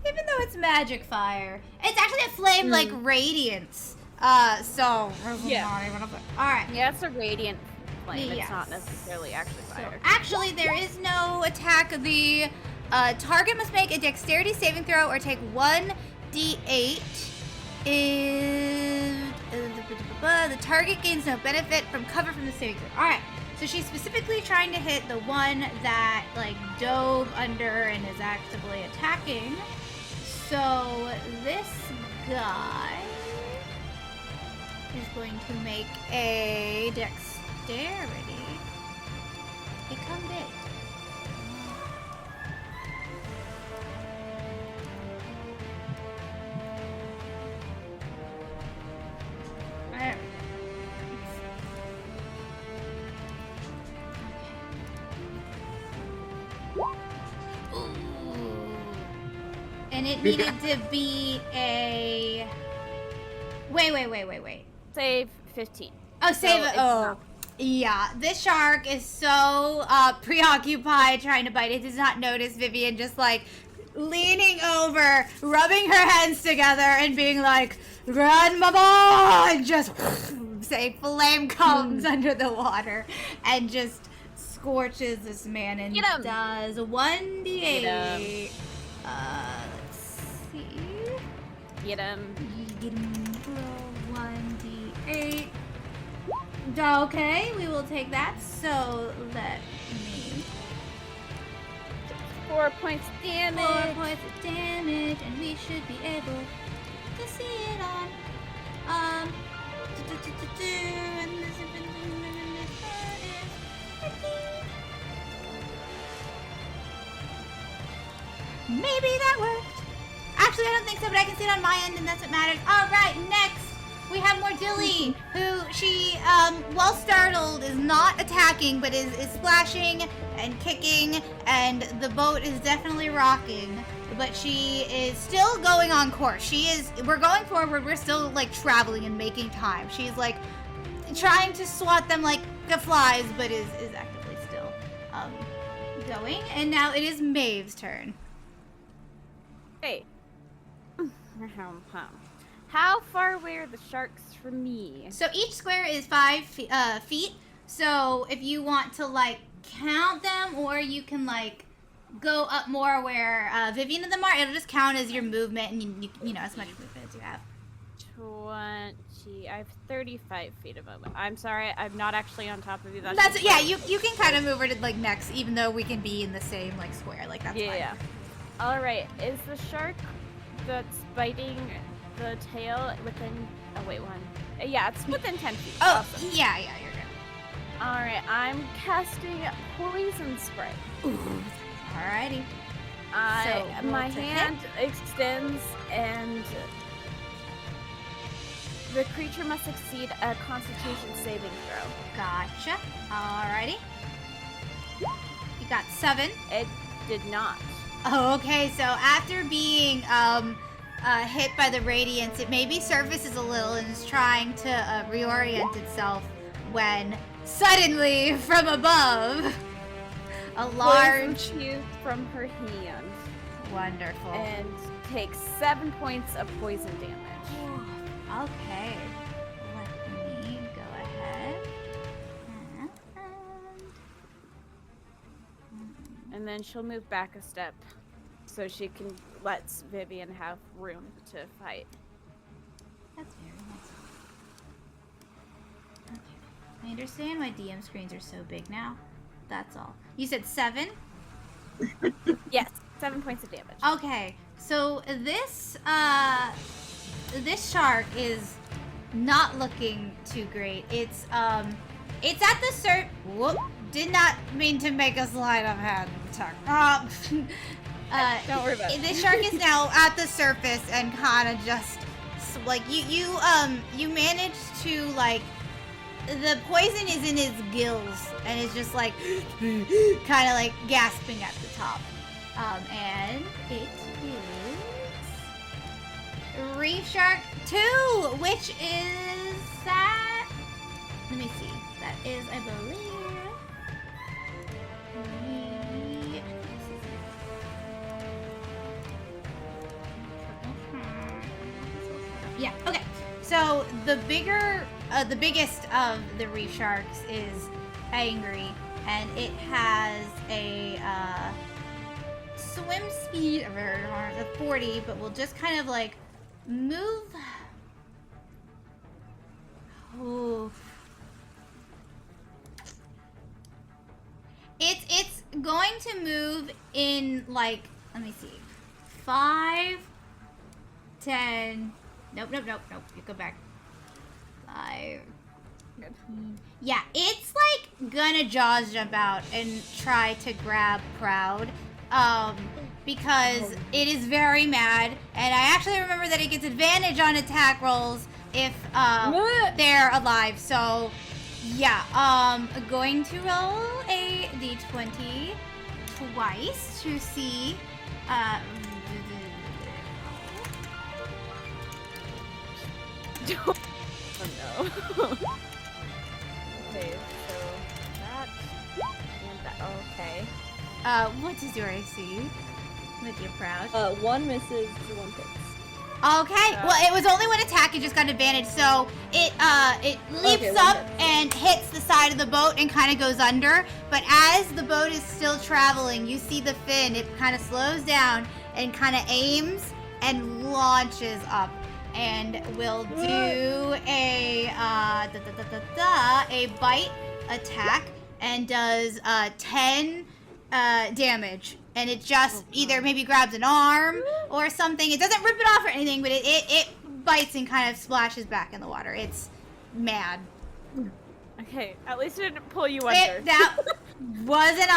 even though it's magic fire, it's actually a flame like radiance. So Yeah. not even up there. All right. Yeah, it's a radiant flame. Yes. It's not necessarily actually So fire. actually, there is no attack. The target must make a dexterity saving throw or take 1d8. The target gains no benefit from cover from the saving throw. All right. So she's specifically trying to hit the one that like dove under and is actively attacking. So this guy is going to make a dexterity. Become big. Alright. And it needed to be a. Wait. Save 15. Oh, save it. it's Oh. not- Yeah, this shark is so preoccupied trying to bite. It does not notice Vivian just like leaning over, rubbing her hands together, and being like, "Grandmama!" and just say flame comes under the water and just scorches this man and Get 'em. does 1d8. Get 'em. Let's see. Get him. Get him, roll 1d8. Okay, we will take that. So let me 4 points damage. 4 points of damage, and we should be able to see it on. And this is maybe that worked. Actually, I don't think so, but I can see it on my end, and that's what matters. All right, next. We have Mordilli, who she, while startled, is not attacking, but is splashing and kicking, and the boat is definitely rocking. But she is still going on course. We're going forward, we're still, like, traveling and making time. She's, like, trying to swat them like the flies, but is actively still, going. And now it is Maeve's turn. Hey. How far away are the sharks from me? So each square is 5 feet. So if you want to like count them, or you can like go up more where Vivian and them are, it'll just count as your movement, and you know as much movement as you have. 20. I have 35 feet of movement. I'm sorry, I'm not actually on top of you. That's just yeah. like- You can kind of move her to like next, even though we can be in the same like square. Like that's fine. Yeah. All right. Is the shark that's biting the tail within? Oh wait, one. Yeah, it's within 10 feet. Oh Awesome. yeah, you're good. All right. I'm casting poison spray. Alrighty. So, roll My to hand extends and the creature must succeed a Constitution saving throw. Gotcha. Alrighty. You got 7. It did not. Oh, okay. So after being hit by the radiance, it maybe surfaces a little and is trying to reorient itself when suddenly from above a large. Poison spewed from her hand Wonderful. and takes 7 points of poison damage. Okay. Let me go ahead. And then she'll move back a step so she can let Vivian have room to fight. That's very nice. Okay. I understand why DM screens are so big now. That's all. You said 7? Yes, 7 points of damage. Okay. So this shark is not looking too great. It's at the Whoop! Did not mean to make a slide of hand attack. Don't worry about it. This shark is now at the surface and kind of just like you managed to like the poison is in his gills and is just like kind of like gasping at the top. And it is Reef Shark 2, which is that. Let me see. That is, I believe. Yeah. Okay. So the biggest of the reef sharks is angry, and it has a swim speed of 40, but will just kind of like move. Oh. It's going to move in like, let me see, 5, 10. Nope. You go back. 5. Good. Yeah, it's like gonna jaws jump out and try to grab Proud. Because it is very mad, and I actually remember that it gets advantage on attack rolls if they're alive. So yeah, going to roll a d20 twice to see. Oh no. Okay, so that and that. Okay. What is your AC with your Proud? 1 misses, 1 hits. Okay, well, it was only one attack. It just got advantage, so it leaps Okay, up one hit. and hits the side of the boat and kind of goes under. But as the boat is still traveling, you see the fin. It kind of slows down and kind of aims and launches up, and will do a bite attack and does 10 damage. And it just either maybe grabs an arm or something. It doesn't rip it off or anything, but it bites and kind of splashes back in the water. It's mad. Okay, at least it didn't pull you under. That wasn't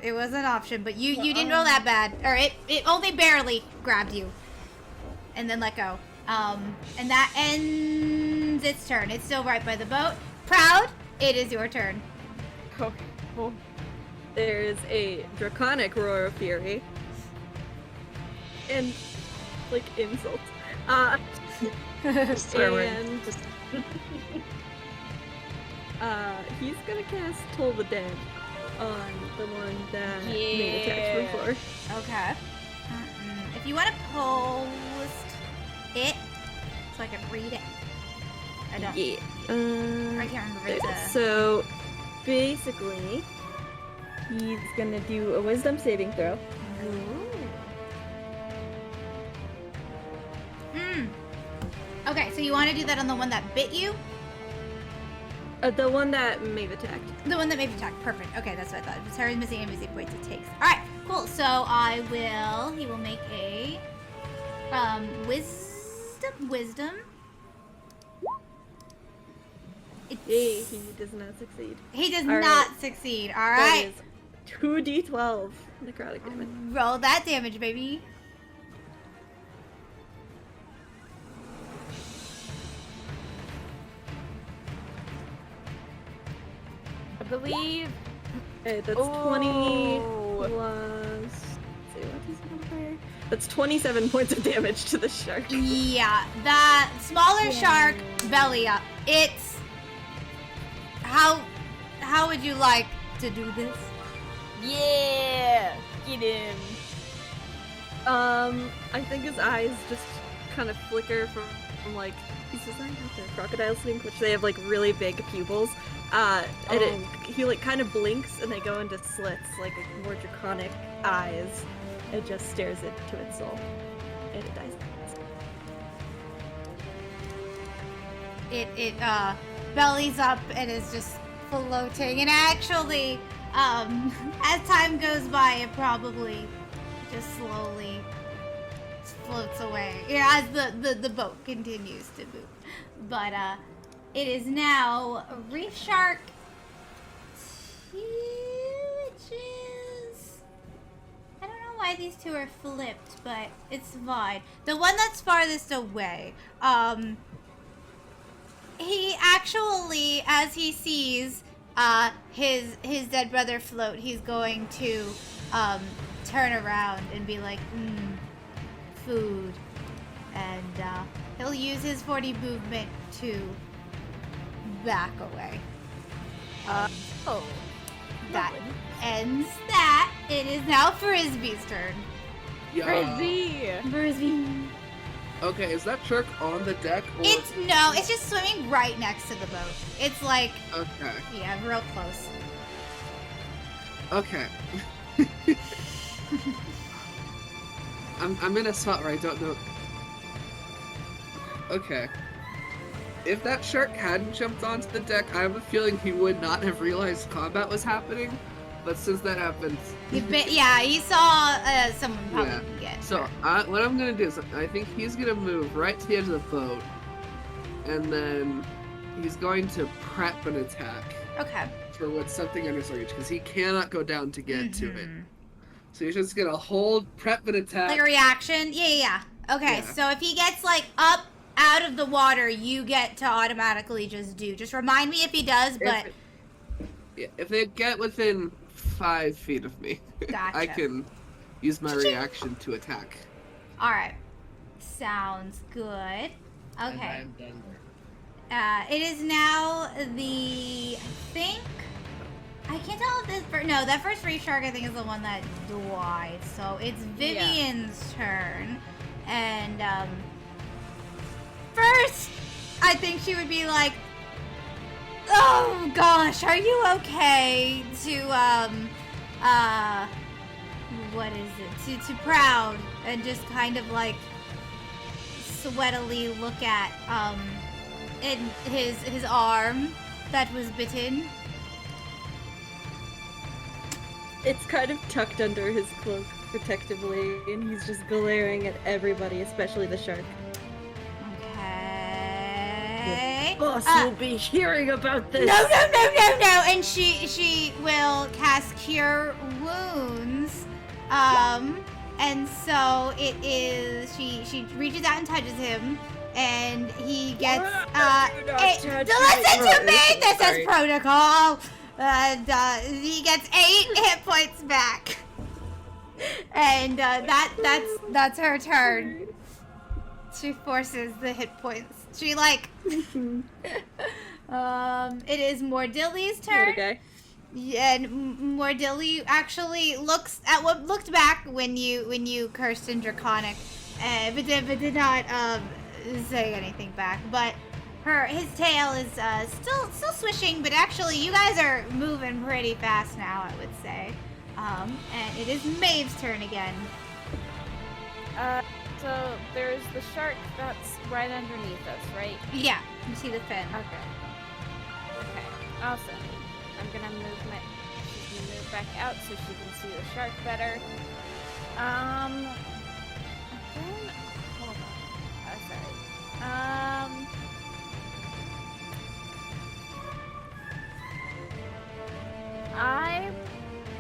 it was an option, but you didn't roll that bad, or it only barely grabbed you, and then let go. And that ends its turn. It's still right by the boat. Proud, it is your turn. Okay. Cool. There's a draconic roar of fury. And, like, insult. Swear word. And he's gonna cast Toll the Dead on the one that made attacks before. Okay. If you want to post it, so I can read it. I don't. Yeah. I can't remember if it's a. So, basically, he's gonna do a wisdom saving throw. Okay, so you want to do that on the one that bit you? The one that Maeve attacked. The one that made you attack. Perfect. Okay, that's what I thought. If it's her missing NPC points, it takes. All right, cool. So he will make a wisdom. He does not succeed. He does All not right. succeed. All That right. is 2d12 necrotic damage. Roll that damage, baby. I believe. Okay, that's 20 Oh. plus. Let's see, what is the modifier? That's 27 points of damage to the shark. Yeah, that smaller shark belly up. It's how would you like to do this? Yeah! Get him! I think his eyes just kind of flicker from like, he's designed after a crocodile skink, which they have like really big pupils. And he like kind of blinks and they go into slits, like more draconic eyes. It just stares into its soul. And it dies. It bellies up and is just floating. And actually, as time goes by, it probably just slowly floats away. Yeah, as the boat continues to move. But it is now Reef Shark which is, I don't know why these two are flipped, but it's fine. The one that's farthest away, he actually, as he sees his dead brother float, he's going to turn around and be like, food. And he'll use his 40 movement to back away. That ends that. It is now Frisbee's turn. Yeah. Frizzy! Okay, is that shark on the deck? Or... It's just swimming right next to the boat. It's like, Okay. yeah, real close. Okay. I'm in a spot where I don't know. Okay. If that shark hadn't jumped onto the deck, I have a feeling he would not have realized combat was happening. But since that happened, He saw someone probably get. So what I'm gonna do is I think he's gonna move right to the edge of the boat, and then he's going to prep an attack Okay. for what's something under his reach because he cannot go down to get to it. So he's just gonna hold, prep an attack. Like a reaction? Yeah. Okay, Yeah. so if he gets like up out of the water, you get to automatically just do. Just remind me if he does, but If they get within 5 feet of me, Gotcha. I can use my reaction to attack. all right. Sounds good. And Okay. I'm done there. It is now I can't tell if this that first reef shark I think is the one that died. So it's Vivian's turn. And first I think she would be like, oh gosh, are you okay? To what is it? To Proud and just kind of like sweatily look at in his arm that was bitten. It's kind of tucked under his cloak protectively, and he's just glaring at everybody, especially the shark. Okay. Boss will be hearing about this. No. And she will cast Cure Wounds. And so it is she reaches out and touches him, and he gets listen to me. This is protocol. And he gets 8 hit points back. And that's her turn. She forces the hit points. She like it is Mordilly's turn. Okay. Yeah, and Mordilly actually looks at what looked back when you cursed in Draconic, but did not say anything back. But his tail is still swishing, but actually you guys are moving pretty fast now, I would say. And it is Maeve's turn again. So there's the shark that's right underneath us, right? Yeah, you see the fin. Okay. Okay, awesome. I'm gonna she's gonna move back out so she can see the shark better. Again, hold on. Oh, sorry.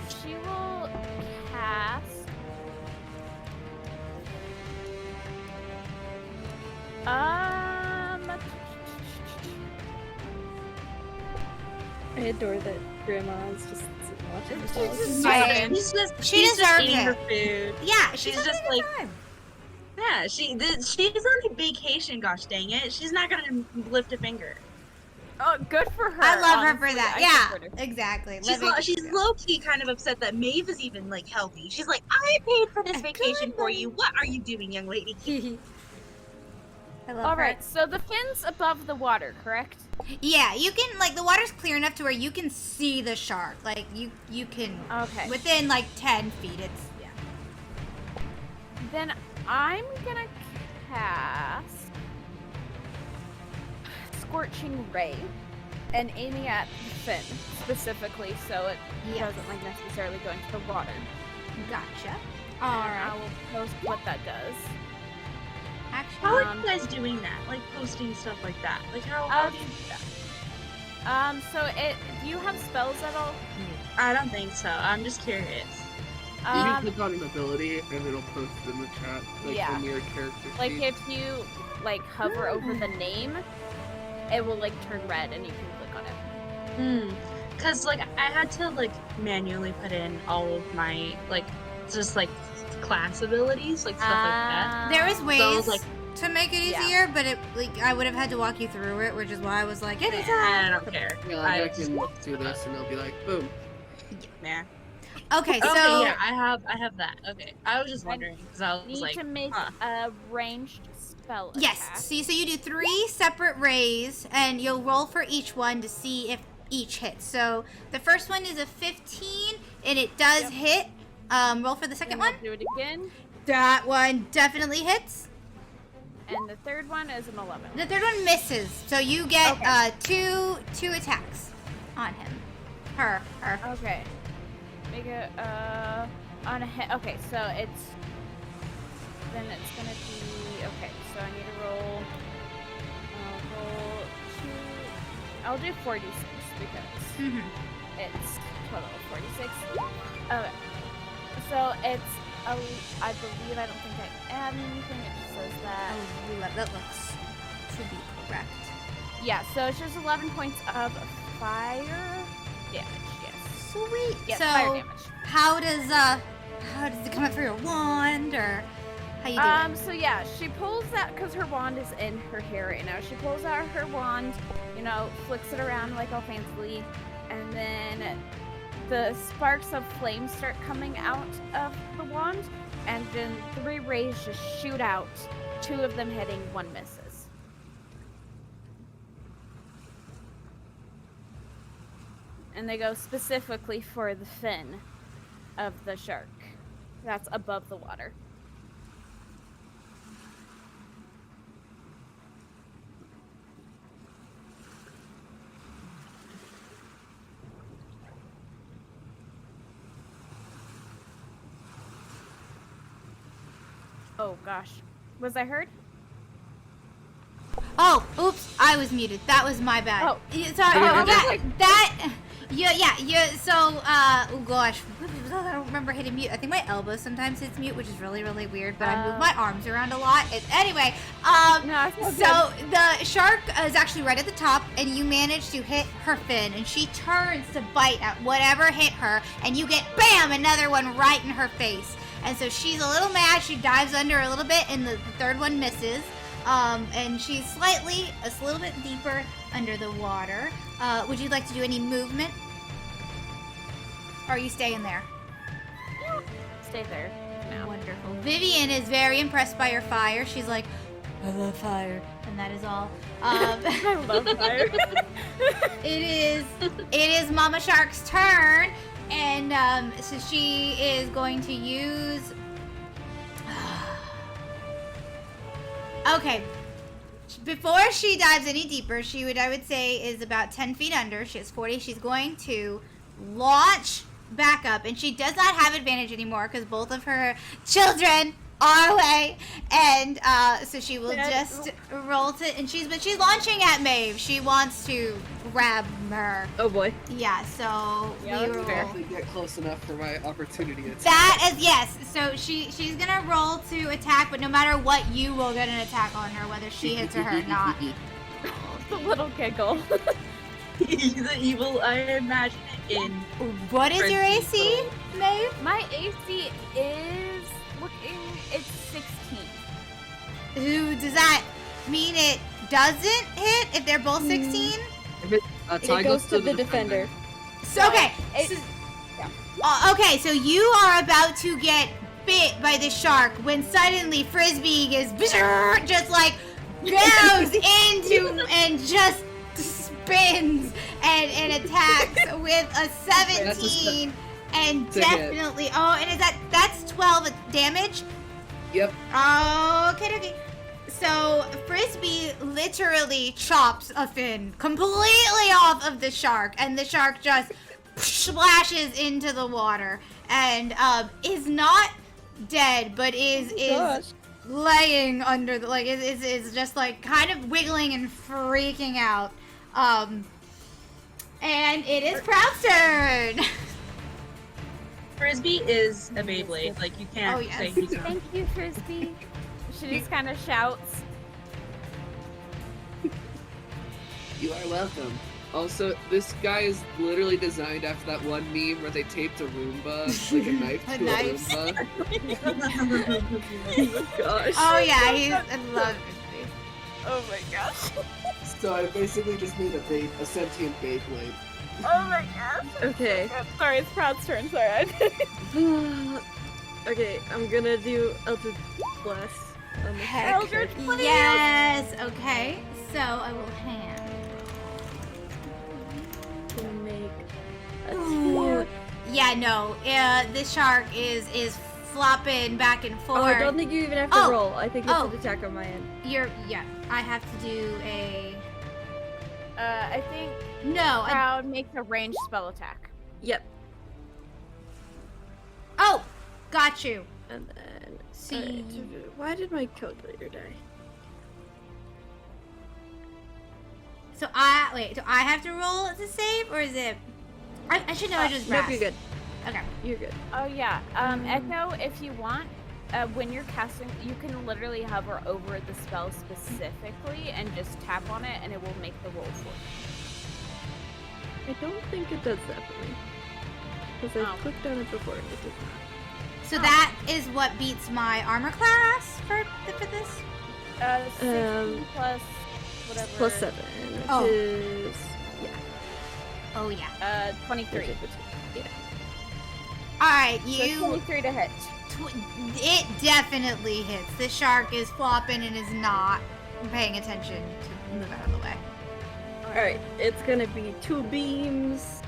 She will cast. I adore that Grandma is just watching the show. Same. She deserves eating her it. food. Yeah, She's having just a good like- time. Yeah, she's on vacation. Gosh dang it, she's not gonna lift a finger. Oh, good for her. I love her for honestly. that. I Yeah, support her. exactly. She's low key kind of upset that Maeve is even like healthy. She's like, I paid for this vacation for you. What are you doing, young lady? I love All her. right, so the fin's above the water, correct? Yeah, you can like the water's clear enough to where you can see the shark. Like you can Okay. within like 10 feet. It's yeah. Then I'm gonna cast Scorching Ray and aiming at the fin specifically, so it Yeah. doesn't like necessarily go into the water. Gotcha. And All I right. will post what that does. Actually, How are you guys doing that? Like posting stuff like that? Like how do you do that? So do you have spells at all? I don't think so. I'm just curious. You can click on an ability and it'll post it in the chat, like Yeah. from your character Like sheet. if you like hover over the name, it will like turn red and you can click on it. Cause like I had to like manually put in all of my like just like class abilities, like stuff like that. there is So I ways was like, to make it Yeah. easier, but it like I would have had to walk you through it, which is why I was like, I anytime. don't care. Yeah, like I can look through this and it'll be like, boom. Nah. Okay, so Okay, yeah, I have that. Okay, I was just wondering because I was Need like, to make huh. a ranged spell yes, attack. see, so you do 3 separate rays, and you'll roll for each one to see if each hits. So the first one is a 15, and it does Yep. hit. Roll for the second Then one. we'll do it again. That one definitely hits. And the third one is an 11. The third one misses, so you get Okay. two attacks on him. Her. Okay. Make a on a hit. Okay, so then it's gonna be okay. So I need to roll. I'll roll 2. I'll do 46 because Mm-hmm. it's total of 46. Okay. So it's I believe I don't think I add anything. It just says that. That looks to be correct. Yeah. So it's just 11 points of fire damage. Yes. Sweet. Yes. So fire damage. how does it come up through your wand, or how you do it? So yeah, she pulls that because her wand is in her hair right now. She pulls out her wand, flicks it around like all fancily, and then the sparks of flame start coming out of the wand, and then 3 rays just shoot out, 2 of them hitting, 1 misses. And they go specifically for the fin of the shark. That's above the water. Oh gosh. Was I heard? Oh, oops, I was muted. That was my bad. Oh. Yeah, sorry. Oh, So, oh gosh, I don't remember hitting mute. I think my elbow sometimes hits mute, which is really, really weird. But I move my arms around a lot. Anyway, No, it's all so the shark is actually right at the top, and you manage to hit her fin, and she turns to bite at whatever hit her, and you get bam, another one right in her face. And so she's a little mad. She dives under a little bit, and the third one misses. And she's a little bit deeper under the water. Would you like to do any movement? Or are you staying there? Stay there. No. Wonderful. Vivian is very impressed by your fire. She's like, I love fire. And that is all. I love fire. It is Mama Shark's turn. And so she is going to use Okay. Before she dives any deeper, I would say, is about 10 feet under. She has 40. She's going to launch back up, and she does not have advantage anymore because both of her children are away, and so she will just roll to, but she's launching at Maeve. She wants to grab her. Oh boy. Yeah, so Yeah, we that's roll. fair. Definitely get close enough for my opportunity attack. That is, yes. So she's gonna roll to attack, but no matter what, you will get an attack on her, whether she hits her or not. The little giggle. The evil, I imagine it in. What is your Frisbee's AC, little- Maeve? My AC is looking. It's 16. Ooh, does that mean it doesn't hit if they're both 16? It goes to the defender. So, okay. It- Okay, so you are about to get bit by the shark when suddenly Frisbee is just like goes into and just spins and attacks with a 17 and To hit. definitely and that's 12 damage. Yep. Okay. So Frisbee literally chops a fin completely off of the shark, and the shark just splashes into the water and is not dead, but is laying under the is just like kind of wiggling and freaking out. And it is Proud's turn. Frisbee is a Beyblade. Like, you can't Oh, yes. say he's not. Thank you, Frisbee. She just kind of shouts. You are welcome. Also, this guy is literally designed after that one meme where they taped a Roomba, like a knife A to knife. a Roomba. Gosh. Oh yeah, I love Frisbee. Oh my gosh. So I basically just made a sentient Beyblade. Oh my gosh. Okay. Sorry, it's Proud's turn. Sorry. Okay, I'm gonna do Eldritch Blast. On the Eldritch Blast. Yes. Okay. So I will hand. to make a Ooh. 2. Yeah, no. The shark is flopping back and Oh, forth. I don't think you even have to Oh. roll. I think it's Oh. an attack on my end. I have to do a. I think No. Proud makes a ranged spell attack. Yep. Oh, got you. And then. See. Alright, why did my calculator die? So I have to roll to save, or is it? I should know. I just Nope, you're good. Okay. You're good. Oh yeah. Echo, if you want, when you're casting, you can literally hover over the spell specifically and just tap on it, and it will make the roll for you. I don't think it does that for me. Because I've Oh. clicked on it before and it does not. So that is what beats my armor class for this. 16 plus whatever. Plus 7, which Oh. is. Oh yeah. 23. Which is yeah. All right, So you. 23 to hit. It definitely hits. The shark is flopping and is not paying attention to move out of the way. Alright, it's gonna be 2 beams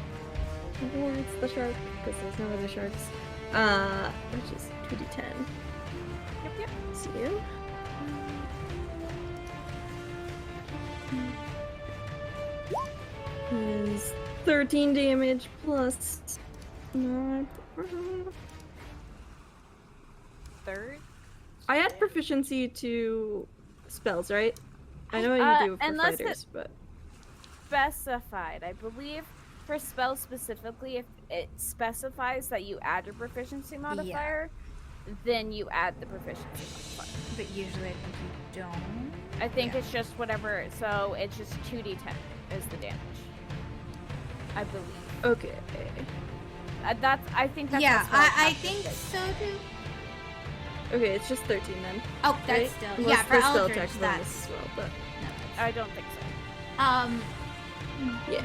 towards the shark, because there's no other sharks. Which is 2d10. Yep. See you. Is 13 damage plus 9. Third. I add proficiency to spells, right? I know you do for unless fighters, but Specified. I believe for spells specifically, if it specifies that you add your proficiency modifier, then you add the proficiency modifier. But usually I think you don't. I think it's just whatever. So it's just 2d10 is the damage. I believe. okay. I think that's Yeah, how spell I casting think is. so too. Okay, it's just 13 then. Oh, that's Right? still Unless yeah for the spell Eldritch. attack's bonus That's as well, but I don't think so. yeah.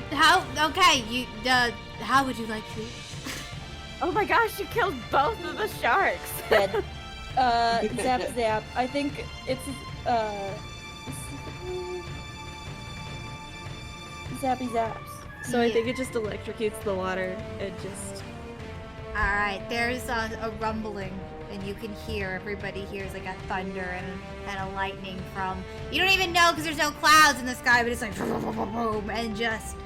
How would you like to? Oh my gosh, you killed both of the sharks. Dead. Zap zap. I think it's zappy zaps. So I Yeah. think it just electrocutes the water and just All right, there's a rumbling and you can hear, everybody hears like a thunder and a lightning from, you don't even know because there's no clouds in the sky, but it's like boom, and just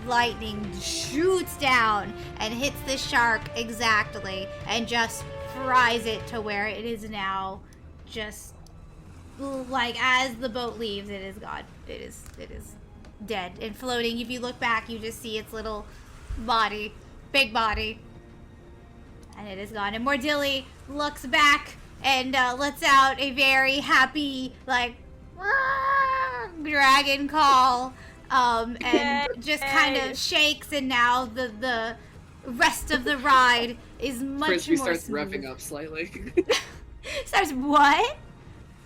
lightning shoots down and hits the shark exactly and just fries it to where it is now just like as the boat leaves, it is gone. It is dead and floating. If you look back, you just see its little body, big body, and it is gone. And Mordilli looks back and lets out a very happy, like, dragon call, and just kind of shakes. And now the rest of the ride is much Frisbee more starts smooth. revving up slightly. Starts what?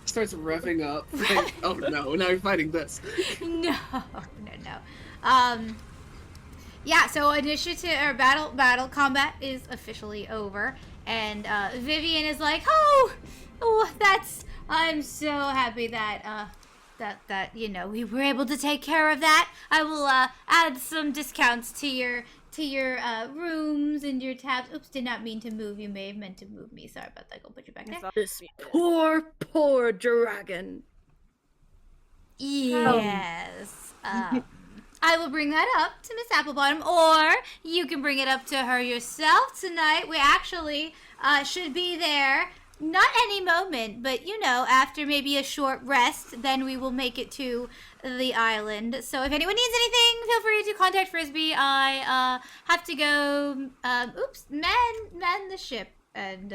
Starts revving up. Like, oh no, now you're fighting this. No. Yeah, so initiative or battle combat is officially over, and Vivian is like, oh, I'm so happy that that you know we were able to take care of that. I will add some discounts to your rooms and your tabs. Oops, did not mean to move. You may have meant to move me. Sorry about that. Go put you back there. This poor dragon. Yes. I will bring that up to Miss Applebottom, or you can bring it up to her yourself tonight. We actually should be there, not any moment, but you know, after maybe a short rest, then we will make it to the island. So if anyone needs anything, feel free to contact Frisbee. I have to go, man the ship, and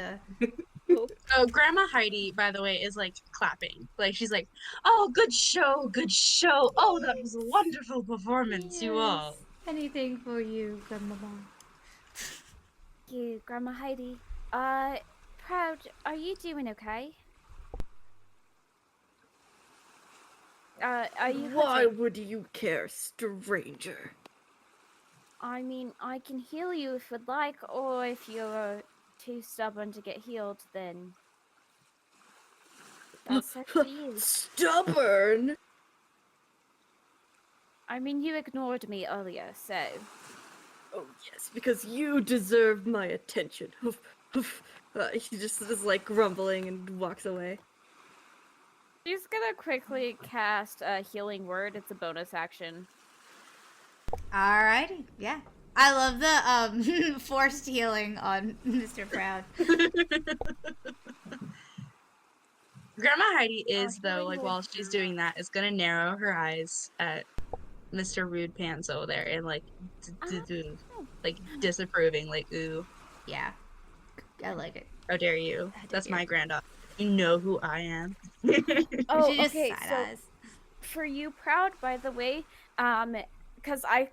Oh, Grandma Heidi, by the way, is like clapping. Like she's like, "Oh, good show, good show. Oh, that was a wonderful performance, you all." anything for you, Grandmama. Thank you, Grandma Heidi. Proud, are you doing okay? Are you Why hurting? would you care, stranger? I mean, I can heal you if you'd like, or if you're too stubborn to get healed, then that's up to you. Stubborn? I mean, you ignored me earlier, so Oh yes, because you deserve my attention. He just is like grumbling and walks away. she's gonna quickly cast a healing word. It's a bonus action. Alrighty, yeah. I love the forced healing on Mr. Proud. Grandma Heidi is healing though, like will- while she's doing that, is gonna narrow her eyes at Mr. Rude Pants over there and like, like disapproving, like, "Ooh, Yeah, I like it. how dare you? How dare That's you." my granddaughter. You know who I am." Oh, She just okay. side So eyes. for you, Proud, by the way, because I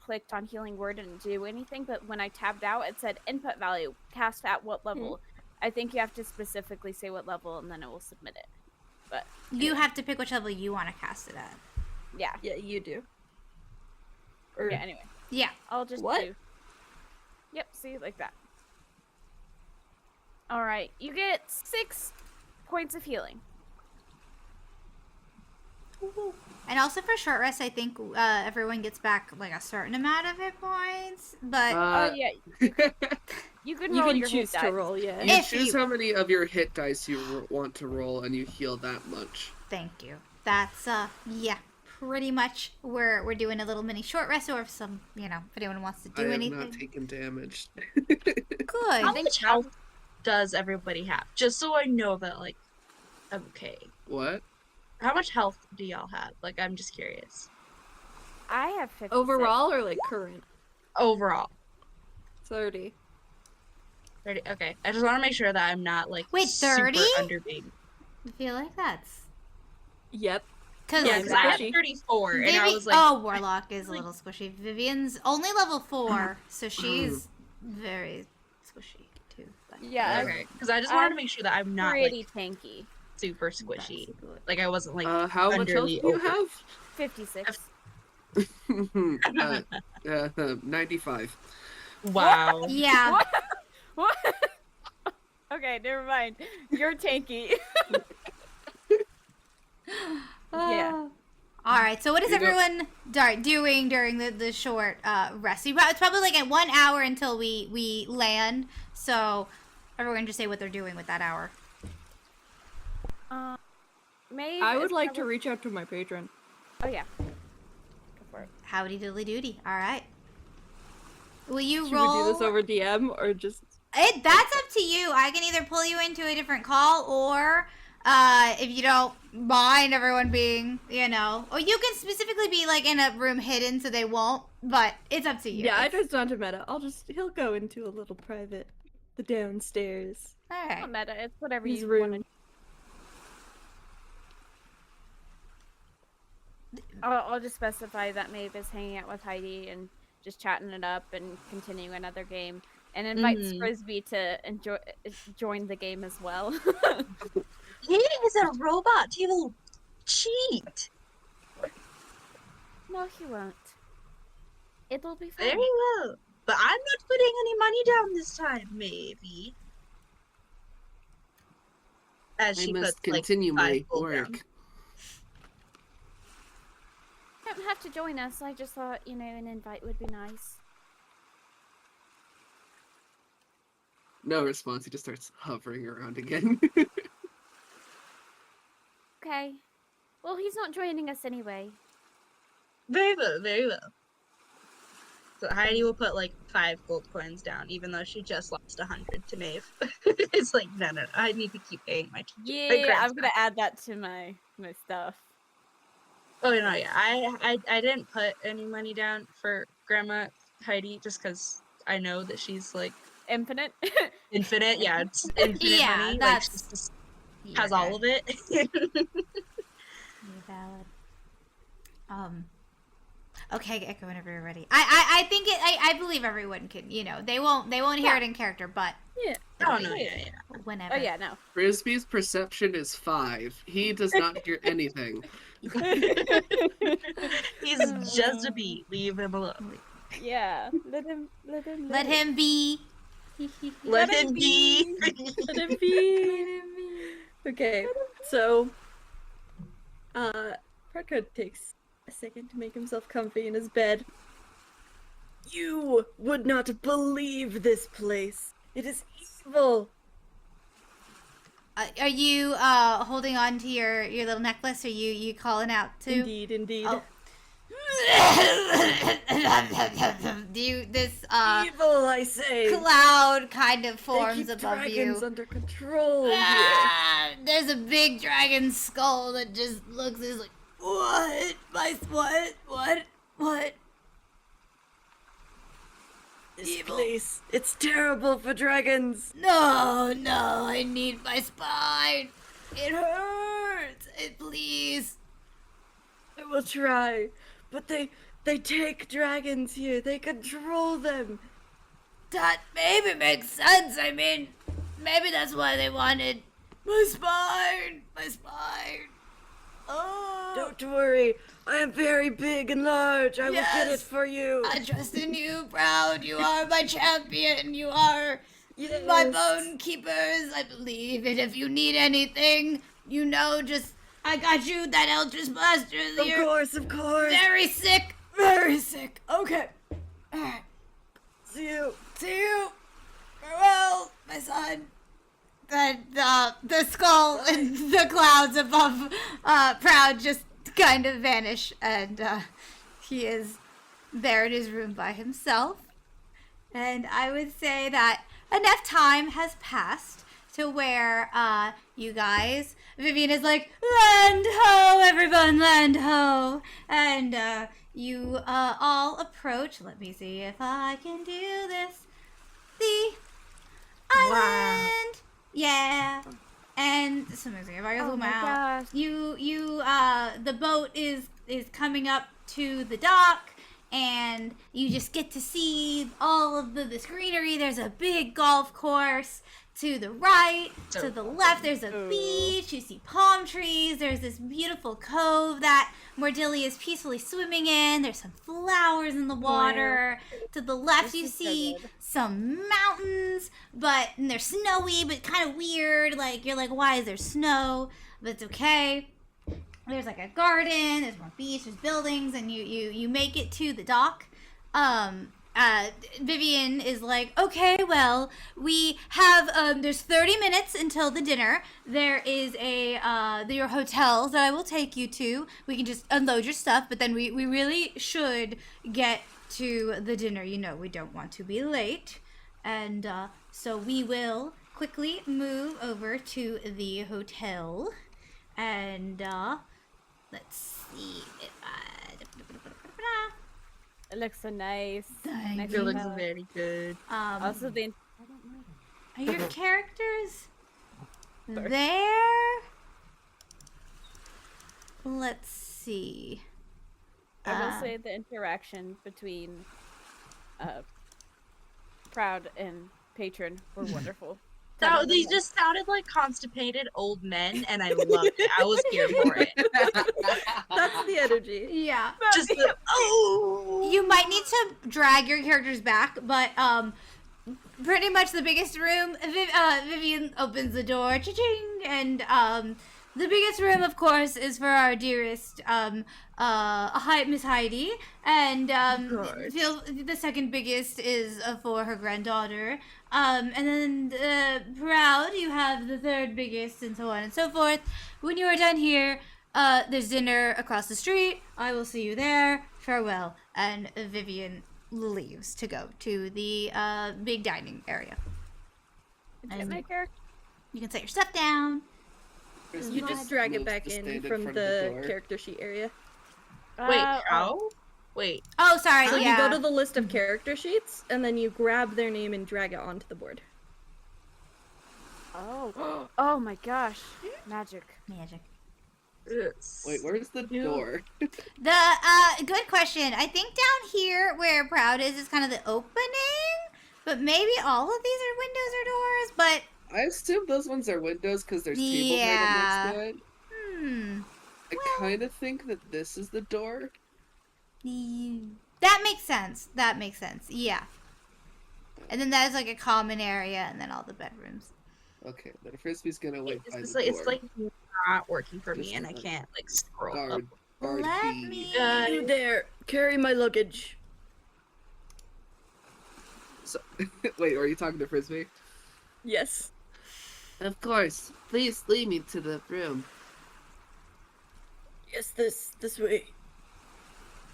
clicked on healing word and didn't do anything, but when I tabbed out, it said input value, cast at what level. I think you have to specifically say what level, and then it will submit it. But You have to pick which level you want to cast it at. yeah, Yeah, you do. Or yeah. Anyway, Yeah. I'll just What? do. Yep. See, like that. All right, you get 6 points of healing. And also for short rest, I think everyone gets back like a certain amount of hit points. But Oh yeah, you can you roll can your choose hit to dice. roll, yeah. You If choose you- how many of your hit dice you want to roll, and you heal that much. thank you. That's yeah, pretty much we're doing a little mini short rest, or if some if anyone wants to I do have anything. not taken damage. Good. How much health does everybody have? Just so I know that, like, I'm okay. What? How much health do y'all have? Like, I'm just curious. I have 56. Overall or like current? Overall. 30. 30. Okay. I just want to make sure that I'm not, like, Wait, 30? super underbeat. I feel like that's Yep. because Yeah, Like because I had squishy. 34, and I was like, oh, Warlock is a little squishy. Vivian's only level 4, so she's very squishy too. But Yeah, okay. Because I just wanted to I'm make sure that I'm not, pretty like, tanky. super squishy. that's good. Like, I wasn't, like, How much health do underly you over. have? 56. 95. Wow. Yeah. What? What? Okay, never mind. You're tanky. Yeah. All right. So what is You know- everyone doing during the short rest? It's probably like at 1 hour until we land. So Everyone just say what they're doing with that hour. Maeve I would is like to probably- reach out to my patron. Oh yeah. Go for it. Howdy diddly doody. All right. Will you Should roll? we do this over DM or just? That's up to you. I can either pull you into a different call, or if you don't mind everyone being, or you can specifically be like in a room hidden so they won't. But it's up to you. Yeah, I It's- just don't meta. He'll go into a little private, the downstairs. All Not right. meta. It's whatever His you room. want to. I'll just specify that Maeve is hanging out with Heidi and just chatting it up and continuing another game, and invites Frisbee to join the game as well. He is a robot. He will cheat. No, he won't. It'll be fine. Very well. But I'm not putting any money down this time, maybe. As I she must puts, like, continue my 5 gold down. work. You don't have to join us. I just thought, an invite would be nice. No response. He just starts hovering around again. Okay. Well, he's not joining us anyway. Very well, very well. So Heidi will put like 5 gold coins down, even though she just lost 100 to Maeve. It's like, no, I need to keep paying my Yeah, grandma. I'm gonna add that to my stuff. Oh no, yeah, I didn't put any money down for Grandma Heidi just because I know that she's like Infinite. infinite. Yeah, it's infinite Yeah, money. Like that's- she's just has all of it. You're valid. Okay, Echo, whenever you're ready. I think I believe everyone can. They won't hear it in character, but Yeah. Oh no, yeah. whenever. Oh yeah, no. Frisbee's perception is 5. He does not hear anything. He's just a bee. Leave him alone. Yeah. Let him Let live. him be. Let him be. Let it be. Okay, so Parka takes a second to make himself comfy in his bed. You would not believe this place. It is evil. Are you holding on to your little necklace? Are you calling out too? Indeed, indeed. Oh. Do you Evil, I say. cloud kind of They forms keep above dragons you? under control here. Ah, there's a big dragon skull that just looks is like, what? What? This Evil. place, it's terrible for dragons. No, I need my spine. It hurts. Please. I will try, but they take dragons here. They control them. That maybe makes sense. I mean, maybe that's why they wanted my spine. Oh. Don't worry, I am very big and large. I will get it Yes. for you. I trust in you, Proud. You are my champion. You are my Yes. bone keepers. I believe. And if you need anything, just I got you that Eldritch Blaster. Of course. Very sick. Very sick. Okay. All right. See you. See you. Farewell, my son. And the skull and the clouds above Proud just kind of vanish, and he is there in his room by himself. And I would say that enough time has passed to where you guys, Vivian is like, land ho, everyone, land ho. And you all approach. Let me see if I can do this. The island. Yeah. And so amazing. If I Oh zoom my out, gosh. the boat is coming up to the dock, and you just get to see all of this greenery. There's a big golf course to the right, to the left. There's a beach. You see palm trees. There's this beautiful cove that Mordilia is peacefully swimming in. There's some flowers in the water. To the left, you is so see good. some mountains, and they're snowy, but kind of weird. Like, you're like, why is there snow? But it's okay. There's like a garden, there's more beach, there's buildings, and you make it to the dock. Vivian is like, okay, well, we have, there's 30 minutes until the dinner. There is your hotels that I will take you to. We can just unload your stuff, but then we really should get to the dinner. You know, we don't want to be late. And, so we will quickly move over to the hotel. And, let's see if It looks so nice. Nice It looks hotel. very good. Also, the are your characters Sorry. there? Let's see. I will say the interaction between Proud and Patron were wonderful. So they just sounded like constipated old men, and I loved it. I was here for it. That's the energy. Yeah. Just the, oh. You might need to drag your characters back, but pretty much the biggest room. Vivian opens the door, cha-ching, and the biggest room, of course, is for our dearest Miss Heidi, and the second biggest is for her granddaughter. And then Proud, you have the third biggest, and so on and so forth. When you are done here, there's dinner across the street. I will see you there. Farewell. And Vivian leaves to go to the big dining area. Get my character. You can set your stuff down. You just drag it back to in stand from front of the door. character sheet area. Wait, how? Wait. Oh, sorry. So yeah. you go to the list of character sheets, and then you grab their name and drag it onto the board. Oh. Oh my gosh. Magic. Magic. Wait, where's the door? The good question. I think down here where Proud is kind of the opening, but maybe all of these are windows or doors. But I assume those ones are windows because there's tables Yeah. right up next to it. I kind of think that this is the door. that makes sense. That makes sense. Yeah. And then that is like a common area, and then all the bedrooms. Okay, then Frisbee's gonna wait by It's the like, door. it's like not working for me, Just and I a can't like scroll up. guard Let B. me. You there, carry my luggage. So, wait, are you talking to Frisbee? Yes. Of course. Please lead me to the room. Yes, this way.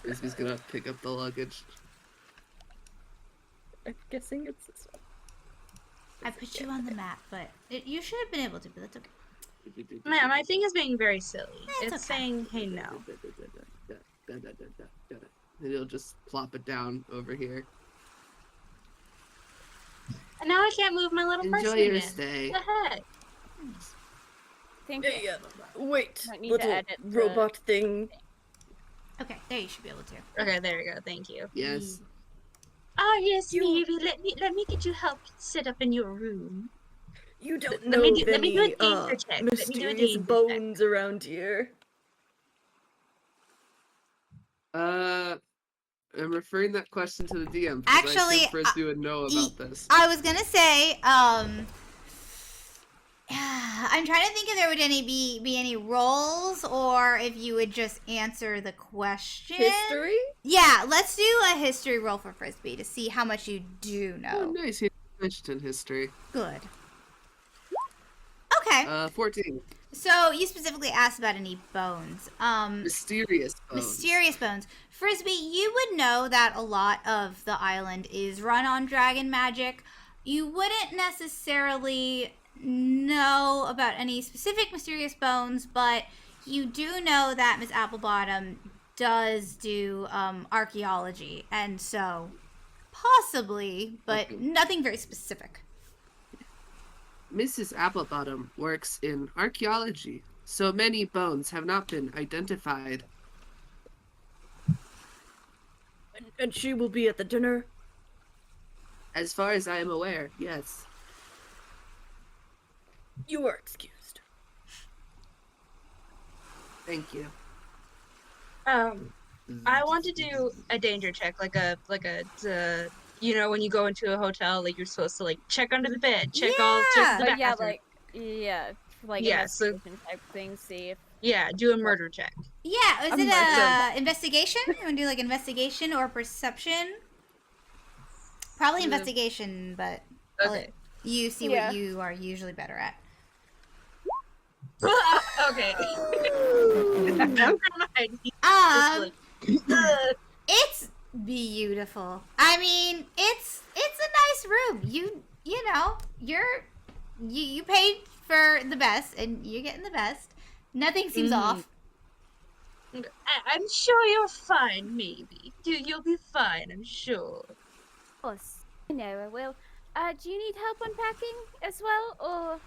Frisbee's gonna pick up the luggage. I'm guessing it's this one. I put you on the map, but you should have been able to, but that's okay. Man, my thing is being very silly. That's It's okay. saying, hey, no. And you'll just plop it down over here. And now I can't move my little person Enjoy your again. stay. What the heck? Think Hey, wait, Might need to little edit the- robot thing. Okay, there you should be able to. Okay, there you go. Thank you. Yes. Oh yes, maybe let me get you help set up in your room. You don't Let know me of do- let me do a any danger check. Let me do a mysterious danger check. bones around here. I'm referring that question to the DM. 'cause I Actually, assume Frisbee would know about this. I was gonna say, I'm trying to think if there would be any roles, or if you would just answer the question. History? Yeah, let's do a history roll for Frisbee to see how much you do Oh, know. nice. He finished in history. Good. Okay, 14. so you specifically asked about any bones. Mysterious bones. Mysterious bones. Frisbee, you would know that a lot of the island is run on dragon magic. You wouldn't necessarily know about any specific mysterious bones, but you do know that Miss Applebottom does do archaeology, and so possibly, but Okay. nothing very specific. Mrs. Applebottom works in archaeology, so many bones have not been identified. And she will be at the dinner? As far as I am aware, yes. You are excused. Thank you. I want to do a danger check, like a you know, when you go into a hotel, like you're supposed to like check under the bed, check all, check the But yeah, bathroom. yeah, so- investigation type thing. See if Yeah, do a murder check. Yeah, is I'm it like investigation? You want to do like investigation or perception? Probably Yeah. investigation, but I'll Okay. let you see Yeah. what you are usually better at. Okay. I'm from behind. It's beautiful. I mean, it's a nice room. You know, you paid for the best, and you're getting the best. Nothing seems off. I'm sure you're fine, maybe. You'll be fine, I'm sure. Of course. I know I will. Do you need help unpacking as well, or?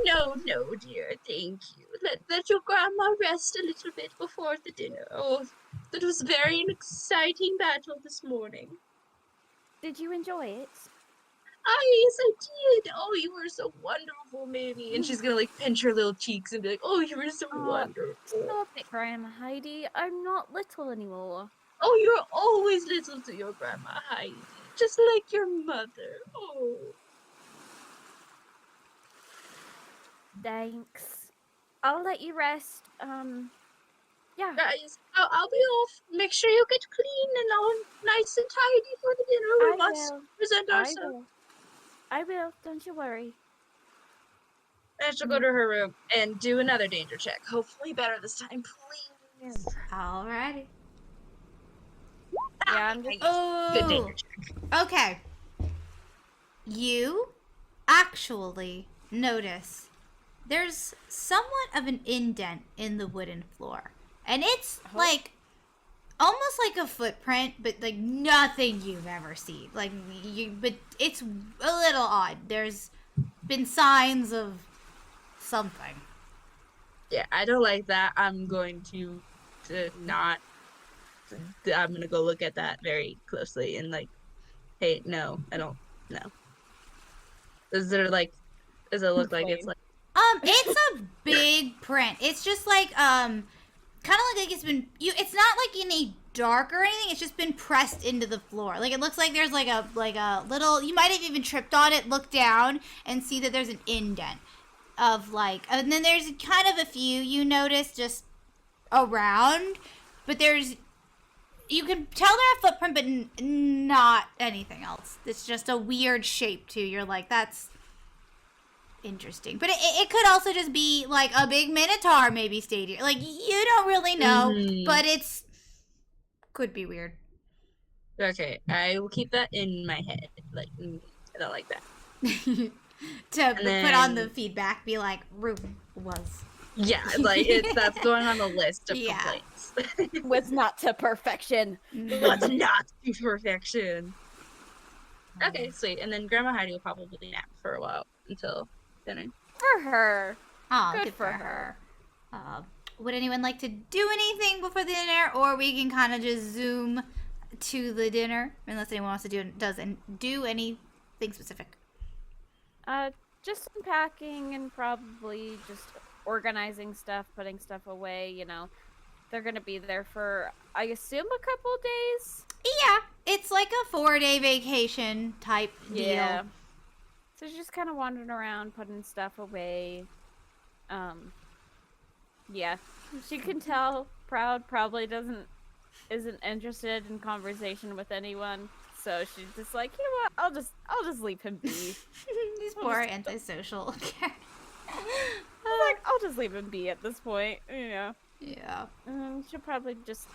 No, dear, thank you. Let your grandma rest a little bit before the dinner. Oh, that was very an exciting battle this morning. Did you enjoy it? Yes, I did. Oh, you were so wonderful, Mamie. And she's gonna like pinch her little cheeks and be like, "Oh, you were so wonderful. Stop it, Grandma Heidi. I'm not little anymore. Oh, you're always little to your grandma Heidi, just like your mother. Oh." Thanks. I'll let you rest. Yeah. Guys, I'll be off. Make sure you get clean and all nice and tidy for the dinner. We I must will. present I ourselves. will. I will. Don't you worry. And she'll go to her room and do another danger check. Hopefully better this time, please. Alrighty. Yeah, I'm just. Good danger Oh, check. okay. You actually notice there's somewhat of an indent in the wooden floor. And it's like almost like a footprint, but like nothing you've ever seen. But it's a little odd. There's been signs of something. Yeah, I don't like that. I'm going to not. I'm gonna go look at that very closely and like, hey, no, I don't. No. Does it look like it's like? It's a big print. It's just like kind of like it's been it's not like any dark or anything. It's just been pressed into the floor. Like it looks like there's like a little. You might have even tripped on it. Look down and see that there's an indent of like, and then there's kind of a few you notice just around, but there's. You can tell they're a footprint, but not anything else. It's just a weird shape too. You're like, that's interesting. But it could also just be like a big minotaur maybe stayed here. Like, you don't really know, but it's could be weird. Okay, I will keep that in my head. Like, I don't like that. To And put on the then- feedback, be like, room was. Yeah, like that's going on the list of Yeah. complaints. Was not to perfection. What's not to perfection? Okay, sweet. And then Grandma Heidi will probably nap for a while until dinner. For her. Oh, Good good for for her. Would anyone like to do anything before the dinner, or we can kind of just zoom to the dinner, unless anyone wants to do anything specific. Just unpacking and probably just organizing stuff, putting stuff away, you know. They're gonna be there for, I assume, a couple days. Yeah, it's like a 4-day vacation type deal. Yeah. So just kind of wandering around, putting stuff away. Yeah. She can tell Proud probably isn't interested in conversation with anyone. So she's just like, you know what? I'll just leave him be. He's poor antisocial. Like, I'll just leave him be at this point, you know. Yeah. She'll probably just,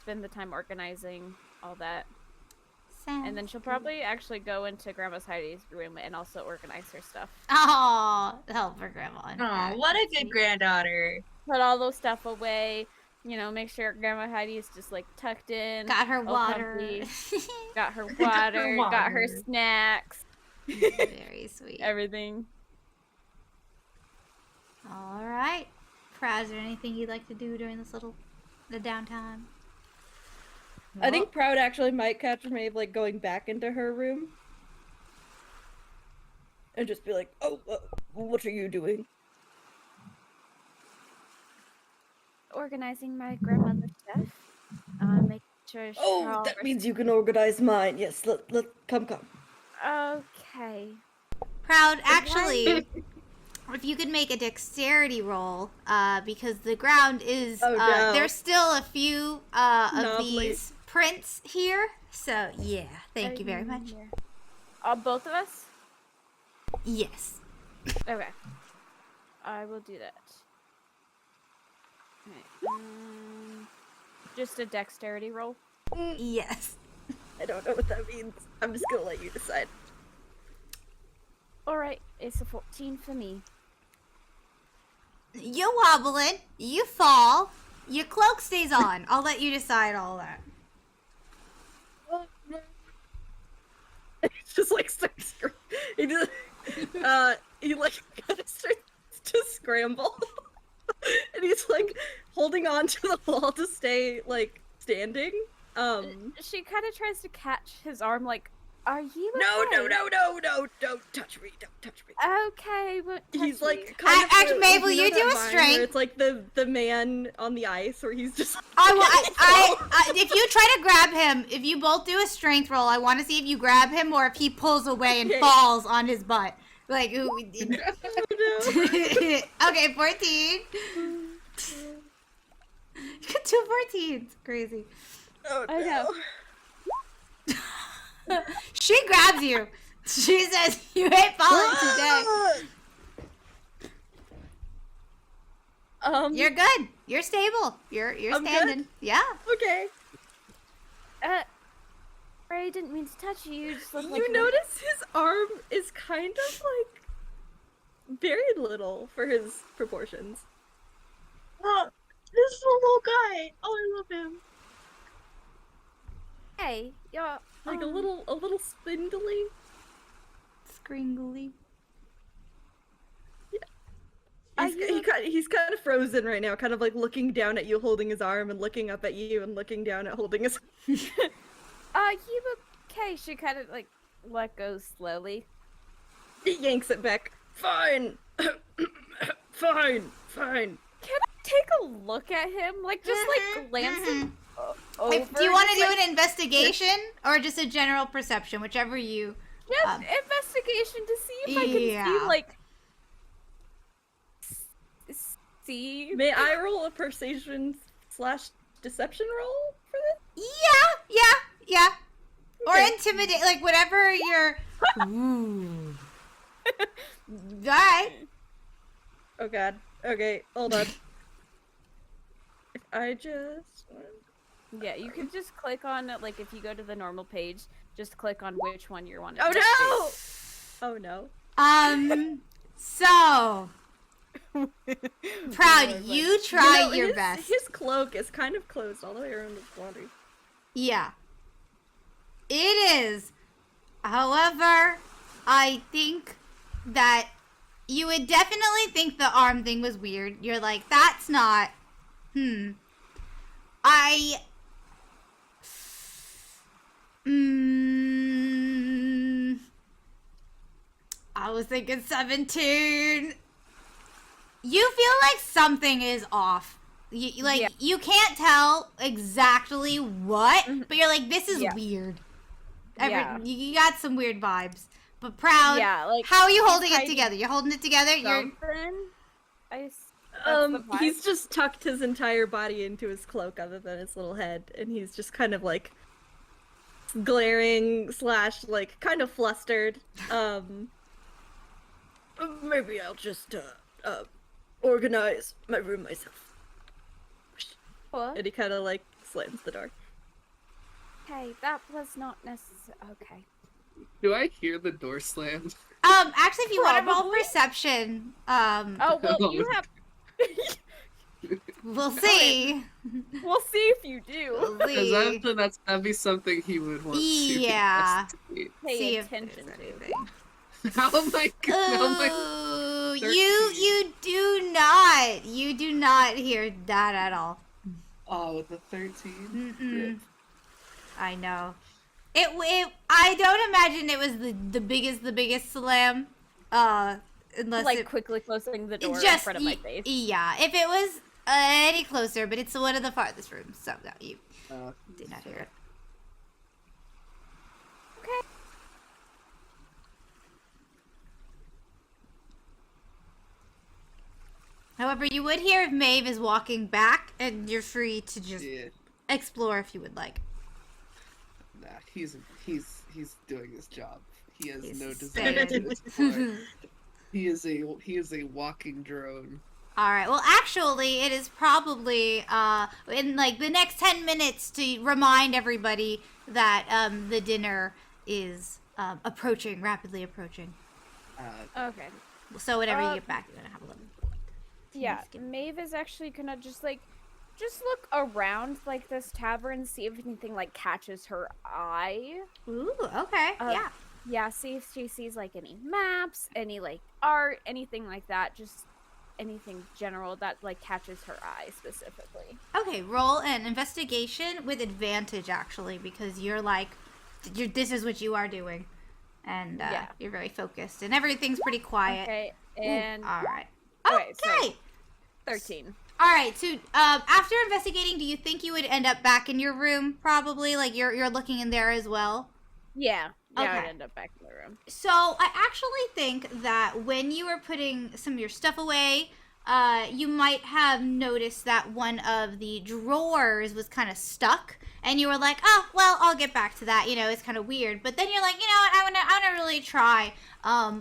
spend the time organizing all that. And then she'll probably actually go into Grandma's Heidi's room and also organize her stuff. Oh, help her grandma. Oh, what a good granddaughter. Put all those stuff away, you know, make sure Grandma Heidi is just like tucked in. Got her all water. comfy. Got her water, got her water. snacks, Very sweet. everything. All right. Proud, is there anything you'd like to do during the downtime? I think Proud actually might catch Maeve like going back into her room. And just be like, oh, what are you doing? Organizing my grandmother's stuff. Making sure she's Oh, all that means you can organize mine. Yes, come. Okay. Proud, actually, if you could make a dexterity roll, because the ground is, Oh, no. there's still a few of Lovely. these prints here, So, yeah, thank you very much. Both of us? Yes. Okay. I will do that. Alright, just a dexterity roll. Yes. I don't know what that means. I'm just gonna let you decide. Alright, it's a 14 for me. You're wobbling, you fall, your cloak stays on. I'll let you decide all that. It's just like starts. He just, he like kind of starts to scramble, and he's like holding on to the wall to stay like standing. She kind of tries to catch his arm, like, "Are you No, okay?" don't touch me, don't touch me. Okay, but He's like kind of Actually, the- Mabel, you know you do that a vine strength. where it's like the man on the ice where he's just. If you try to grab him, if you both do a strength roll, I want to see if you grab him or if he pulls away and Okay. falls on his butt. Like, ooh, Oh, no. okay, 14. You got 2 14s. Crazy. Oh, I know. She grabs you. She says, "You ain't falling today." You're good. You're stable. You're I'm good? standing. Yeah. Okay. I didn't mean to touch you. You just look like You notice his arm is kind of like very little for his proportions. Oh, this is a little guy. Oh, I love him. Hey, you're Like a little spindly. Scringly. He's kind of frozen right now, kind of like looking down at you, holding his arm, and looking up at you, and looking down at holding his. you okay? She kind of like let go slowly. He yanks it back. Fine, fine. Can I take a look at him? Like just like glance it over. Like, do you want to just, do like, an investigation or just a general perception, whichever you? just investigation to see if I can Yeah. see like see. May I roll a persuasion/deception roll for this? Yeah. Or Okay. intimidate, like whatever you're. Ooh. Alright. Oh god. Okay, hold on. If I just. Yeah, you can just click on like if you go to the normal page, just click on which one you want. Oh no! Oh no. So. Proud, you try your his, best. His cloak is kind of closed all the way around his body. Yeah. It is. However, I think that you would definitely think the arm thing was weird. You're like, that's not. I was thinking 17. You feel like something is off. You can't tell exactly what, but you're like, this is weird. Yeah. You got some weird vibes. But Proud, Yeah, like, how are you holding it hiding together? You're holding it together? You're He's just tucked his entire body into his cloak other than his little head, and he's just kind of like glaring / like kind of flustered. Maybe I'll just organize my room myself. What? And he kind of like slams the door. Okay, that was not necessary. Okay. Do I hear the door slam? actually, if you want to roll Probably. perception, Oh well, you have. we'll see. We'll see if you do. We'll Because see. that'd be something he would want Yeah. to investigate. Pay See if attention there's to. anything. How am I? Ooh, 13. you do not hear that at all. Oh, with the 13. Mm-mm. I know. I don't imagine it was the biggest slam. Unless Like it quickly closing the door in just front of my face. yeah. If it was any closer, but it's one of the farthest rooms, so no, you did not hear it. Okay. However, you would hear if Maeve is walking back, and you're free to just Yeah. explore if you would like. Nah, he's doing his job. He has He's no desire staying. to explore. He is a walking drone. All right. Well, actually, it is probably in like the next 10 minutes to remind everybody that the dinner is rapidly approaching. Okay. So whenever you get back, you're gonna have a look. Yeah, Maeve is actually gonna just look around like this tavern, see if anything like catches her eye. Ooh. Okay. Yeah. Yeah, see if she sees like any maps, any like art, anything like that. Just anything general that like catches her eye specifically. Okay. Roll an investigation with advantage, actually, because this is what you are doing, and you're very focused, and everything's pretty quiet. Okay. And all right. Okay. Okay. So 13. All right. So after investigating, do you think you would end up back in your room? Probably. Like you're looking in there as well. Yeah. Yeah, Okay. I'd end up back in the room. So I actually think that when you were putting some of your stuff away, you might have noticed that one of the drawers was kind of stuck, and you were like, "Oh, well, I'll get back to that." You know, it's kind of weird. But then you're like, "You know what? I wanna really try."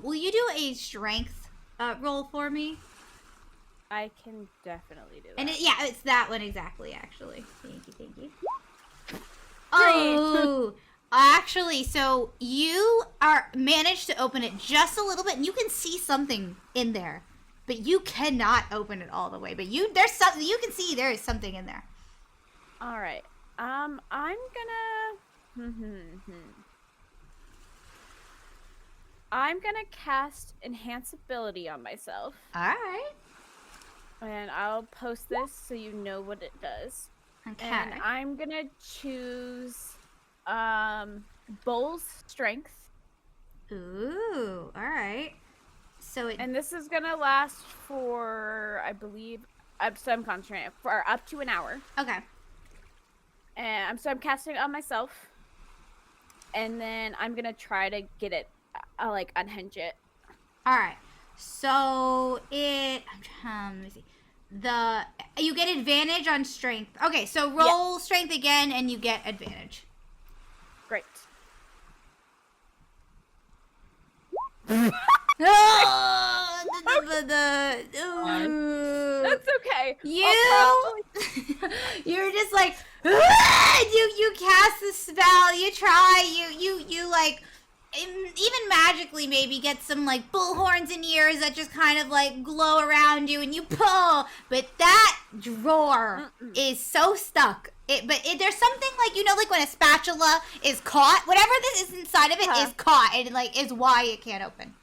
Will you do a strength roll for me? I can definitely do that. And it's that one exactly. Actually, thank you. Oh. Actually, so you managed to open it just a little bit, and you can see something in there, but you cannot open it all the way. But there's something you can see. There is something in there. All right. I'm gonna. I'm gonna cast enhance ability on myself, All right. and I'll post this so you know what it does. Okay. And I'm gonna choose Bull's strength, Ooh. All right. So and this is gonna last for, I believe, I'm concentrating for up to an hour. okay. And I'm casting it on myself, and then I'm gonna try to get it, like unhinge it. All right. So let me see. You get advantage on strength. Okay. So roll strength again, and you get advantage. Great. That's okay. You're just like you cast the spell. You try. You like even magically maybe get some like bullhorns and ears that just kind of like glow around you, and you pull. But that drawer is so stuck. There's something like like when a spatula is caught, whatever this is inside of it is caught, and like is why it can't open.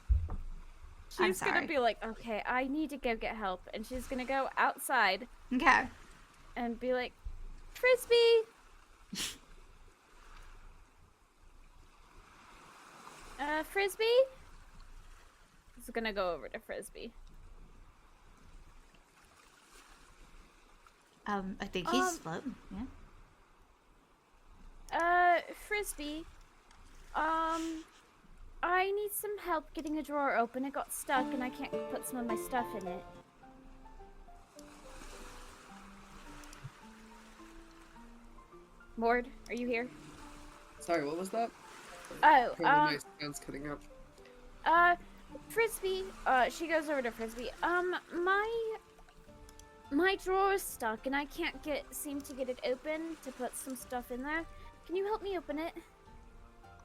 She's gonna be like, okay, I need to go get help, and she's gonna go outside. Okay. And be like, Frisbee. Frisbee. She's gonna go over to Frisbee. I think he's floating. Yeah. Frisbee. I need some help getting a drawer open. It got stuck, and I can't put some of my stuff in it. Mord, are you here? Sorry, what was that? Oh, My sound's cutting out. Frisbee, she goes over to Frisbee. My drawer is stuck, and I can't seem to get it open to put some stuff in there. Can you help me open it?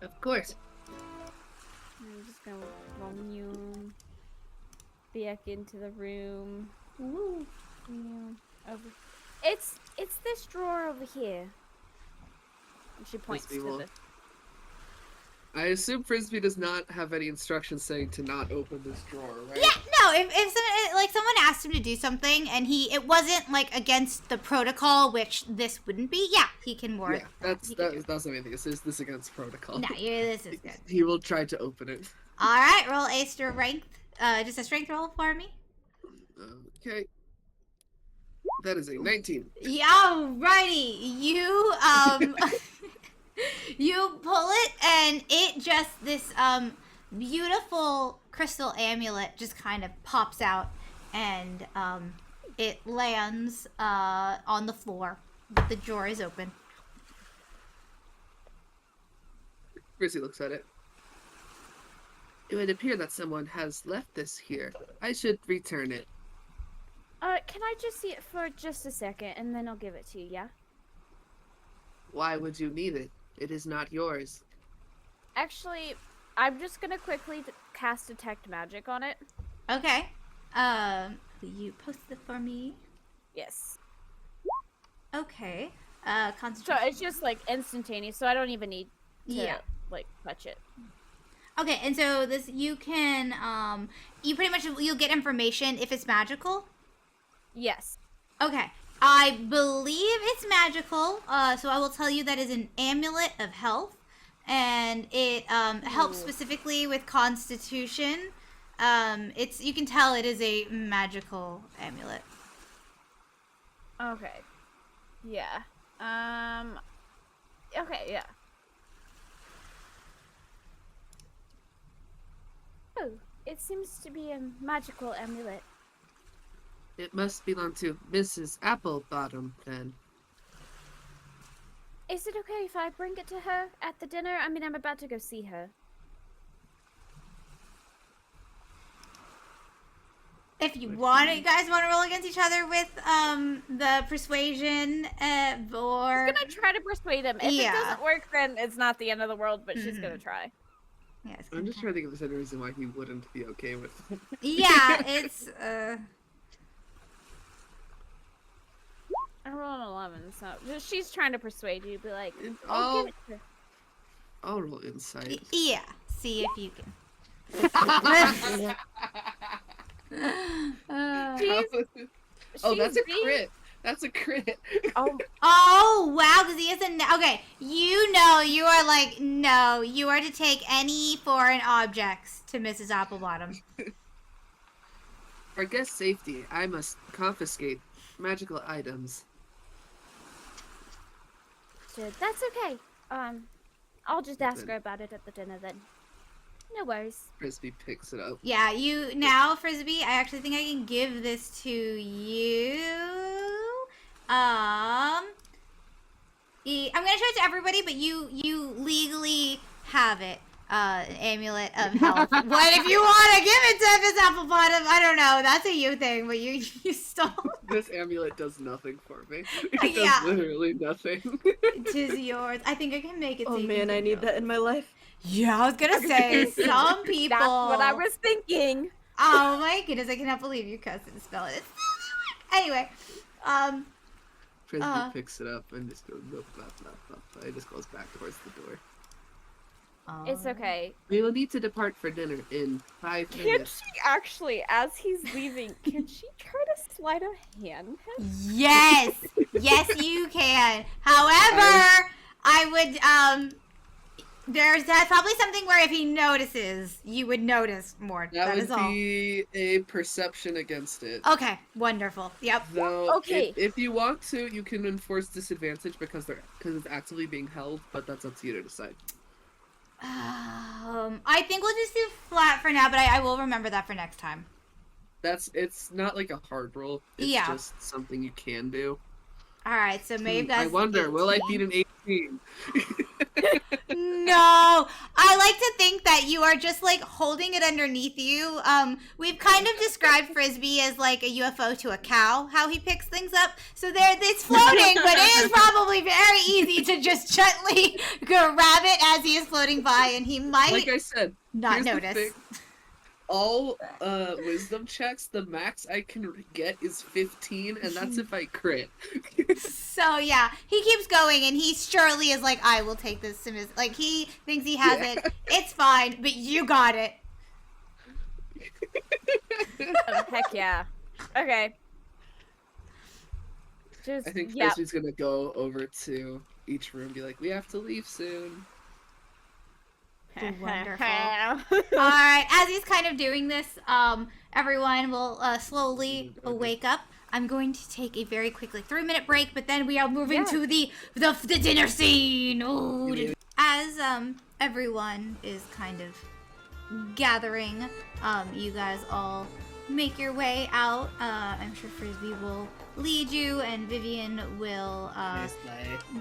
Of course. I'm just gonna volume back into the room. Ooh. Yeah, over. It's this drawer over here. And she points to the. I assume Frisbee does not have any instructions saying to not open this drawer, right? Yeah, no. If someone asked him to do something and it wasn't like against the protocol, which this wouldn't be. Yeah, he can work. Yeah, that's amazing. Is this against protocol? No, this is good. He will try to open it. All right, roll a strength. Just a strength roll for me. Okay. That is a 19. Yeah, alrighty. You you pull it, and it just this beautiful crystal amulet just kind of pops out, and it lands on the floor. The drawer is open. Frizzy looks at it. It would appear that someone has left this here. I should return it. Can I just see it for just a second, and then I'll give it to you, yeah? Why would you need it? It is not yours. Actually, I'm just gonna quickly cast Detect Magic on it. Okay. Will you post it for me? Yes. Okay. So Concentration. it's just, like, instantaneous, so I don't even need to, like, touch it. Okay, and so this, you can, you pretty much, you'll get information if it's magical. Yes. Okay. I believe it's magical, so I will tell you that is an amulet of health, and it helps specifically with constitution. It's, you can tell it is a magical amulet. Okay. Yeah. Okay, yeah. Oh, it seems to be a magical amulet. It must belong to Mrs. Applebottom, then. Is it okay if I bring it to her at the dinner? I mean, I'm about to go see her. If you want, you guys want to roll against each other with the persuasion, or She's gonna try to persuade him. If it doesn't work, then it's not the end of the world, but she's gonna try. yeah, it's I'm just gonna- trying to think if there's any reason why he wouldn't be okay with it. yeah, it's I rolled an 11, so she's trying to persuade you to be like, I'll, give it to her. I'll roll insight. yeah. See if you can. Oh, that's a She's crit. That's a crit. Oh wow, because he is a okay. You know, you are like no. You are to take any foreign objects to Mrs. Applebottom. For guest safety, I must confiscate magical items. So that's okay. I'll just ask her about it at the dinner then. No worries. Frisbee picks it up. Yeah, you now, Frisbee. I actually think I can give this to you. I'm gonna show it to everybody, but you legally have it. An amulet of health. What if you want to give it to Miss Applebottom? I don't know. That's a you thing, but you stole. This amulet does nothing for me. It Yeah. does literally nothing. It is yours. I think I can make it. Oh so you man, can I take need it. that in my life. Yeah, I was gonna say some people. That's what I was thinking. Oh my goodness, I cannot believe you cussed and spell it. Anyway, Frisbee picks it up and just goes blah, blah, blah, blah, blah. It just goes back towards the door. It's okay. We will need to depart for dinner in 5 Can minutes. she actually, as he's leaving, can she try to slide a hand? Yes, yes, you can. However, I would that's probably something where if he notices, you would notice more. That is would all. be a perception against it. Okay, wonderful. Yep. Though, Okay. if you want to, you can enforce disadvantage because it's actively being held, but that's up to you to decide. I think we'll just do flat for now, but I will remember that for next time. It's not like a hard roll. It's Yeah. just something you can do. All right, so Maeve does. I wonder, will I 18. beat an 18? No, I like to think that you are just like holding it underneath you. We've kind of described Frisbee as like a UFO to a cow, how he picks things up. So it's floating, but it is probably very easy to just gently grab it as he is floating by, and he might Like I said, not here's the notice. thing. All wisdom checks, the max I can get is 15, and that's if I crit. So yeah, he keeps going, and he surely is like, I will take this to Miss. Like he thinks he has it. It's fine, but you got it. Oh, heck yeah. Okay. Just, I think yeah. Frisbee's gonna go over to each room and be like, we have to leave soon. Wonderful. All right, as he's kind of doing this, everyone will slowly wake up. I'm going to take a very quick 3-minute break, but then we are moving to the dinner scene. Ooh. As everyone is kind of gathering, you guys all make your way out. I'm sure Frisbee will lead you, and Vivian will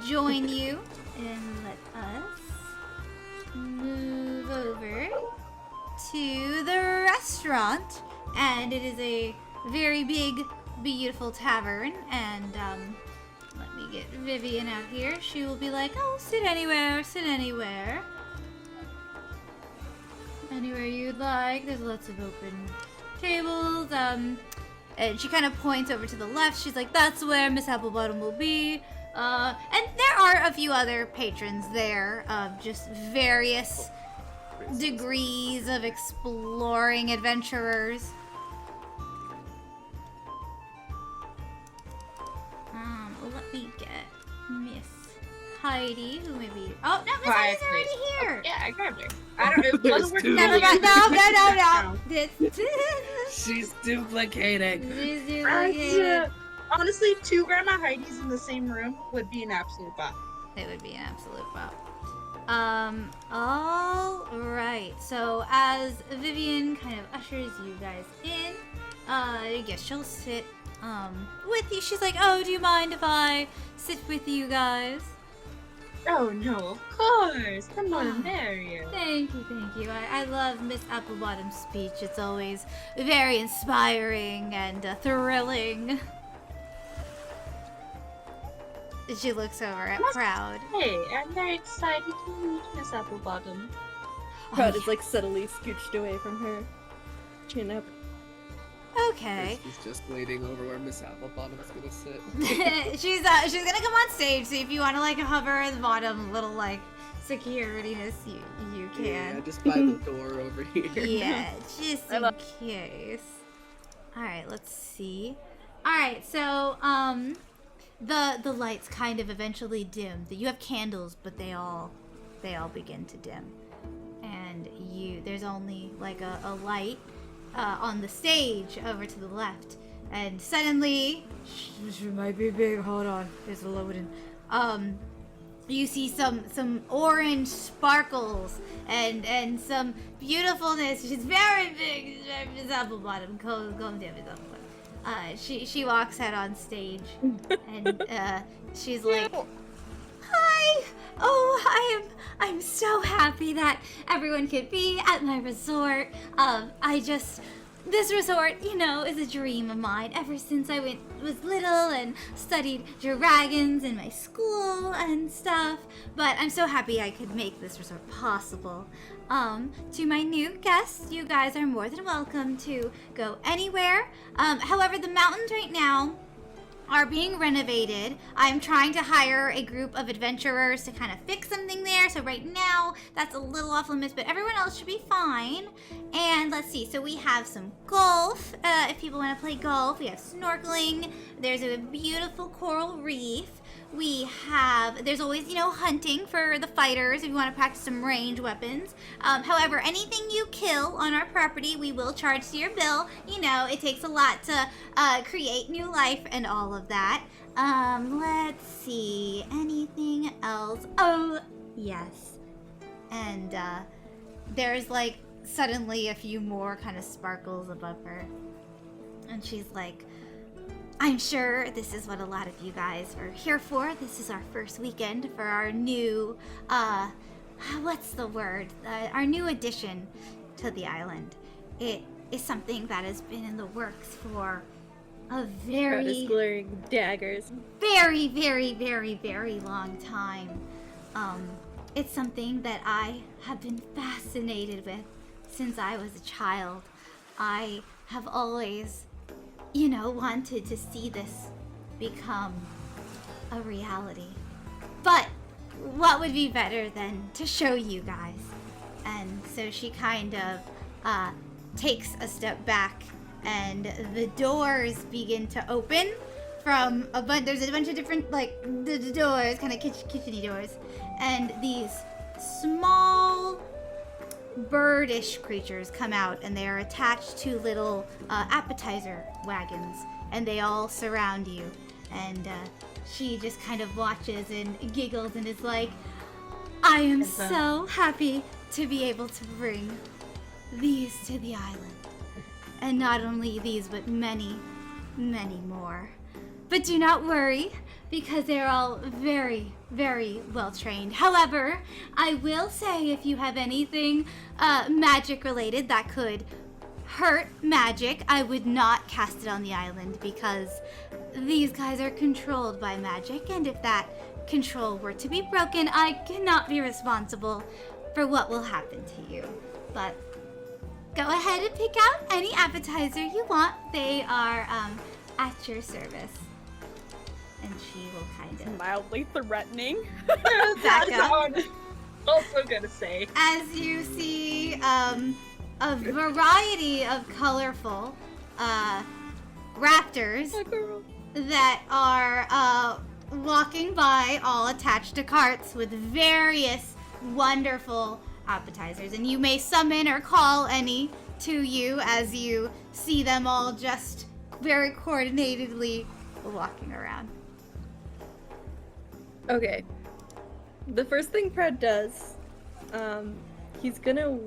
join you. And let us move over to the restaurant, and it is a very big, beautiful tavern. And let me get Vivian out here. She will be like, "Oh, sit anywhere, anywhere you'd like. There's lots of open tables." And she kind of points over to the left. She's like, "That's where Miss Applebottom will be." And there are a few other patrons there of just various degrees of exploring adventurers. Let me get Miss Heidi, who may be... Oh, no, Miss Heidi's already here! Yeah, I grabbed her. I don't know. It There's wasn't working. two. Never mind. No. She's duplicating. She's duplicated. Honestly, 2 Grandma Heidi's in the same room would be an absolute bop. It would be an absolute bop. All right. So as Vivian kind of ushers you guys in, I guess she'll sit with you. She's like, "Oh, do you mind if I sit with you guys?" Oh no, of course. The more the merrier. Thank you. I love Miss Applebottom's speech. It's always very inspiring and thrilling. She looks over at Proud. Hey, I'm very excited to meet Miss Applebottom. Proud is like subtly scooched away from her. Chin up. Okay. He's just waiting over where Miss Applebottom's gonna sit. she's gonna come on stage, so if you want to like hover at the bottom, little like securityness, you can. Yeah, just by the door over here. Yeah, just in case. All right, let's see. All right, so the lights kind of eventually dim. You have candles, but they all begin to dim, and there's only like a light on the stage over to the left, and suddenly, she might be big. Hold on, it's loading. You see some orange sparkles and some beautifulness. She's very big. Miss Applebottom, calm down, Miss Applebottom. She walks out on stage, and she's like, "Hi! Oh, I'm so happy that everyone could be at my resort. This resort, is a dream of mine ever since I was little and studied dragons in my school and stuff. But I'm so happy I could make this resort possible. To my new guests, you guys are more than welcome to go anywhere. However, the mountains right now are being renovated. I'm trying to hire a group of adventurers to kind of fix something there. So right now, that's a little off limits, but everyone else should be fine. And let's see, so we have some golf. If people want to play golf, we have snorkeling. There's a beautiful coral reef. There's always, hunting for the fighters if you want to practice some range weapons. However, anything you kill on our property, we will charge to your bill. It takes a lot to create new life and all of that. Let's see, anything else? Oh, yes. And there's like suddenly a few more kind of sparkles above her. And she's like, "I'm sure this is what a lot of you guys are here for. This is our first weekend for our new, what's the word? Our new addition to the island. It is something that has been in the works for a Proud is glaring daggers. very, very, very, very long time. It's something that I have been fascinated with since I was a child. I have always, wanted to see this become a reality. But what would be better than to show you guys?" And so she kind of takes a step back, and the doors begin to open from a bunch. There's a bunch of different the doors, kind of kitcheny doors, and these small birdish creatures come out, and they are attached to little appetizer wagons, and they all surround you. And she just kind of watches and giggles and is like, "I am so happy to be able to bring these to the island. And not only these, but many, many more. But do not worry, because they're all very, very well trained. However, I will say if you have anything magic related that could hurt magic, I would not cast it on the island because these guys are controlled by magic, and if that control were to be broken, I cannot be responsible for what will happen to you. But go ahead and pick out any appetizer you want. They are at your service. And she will kind of Mildly threatening. back up. Also gonna say. As you see a variety of colorful raptors that are walking by, all attached to carts with various wonderful appetizers. And you may summon or call any to you as you see them all just very coordinatedly walking around. Okay. The first thing Fred does, he's gonna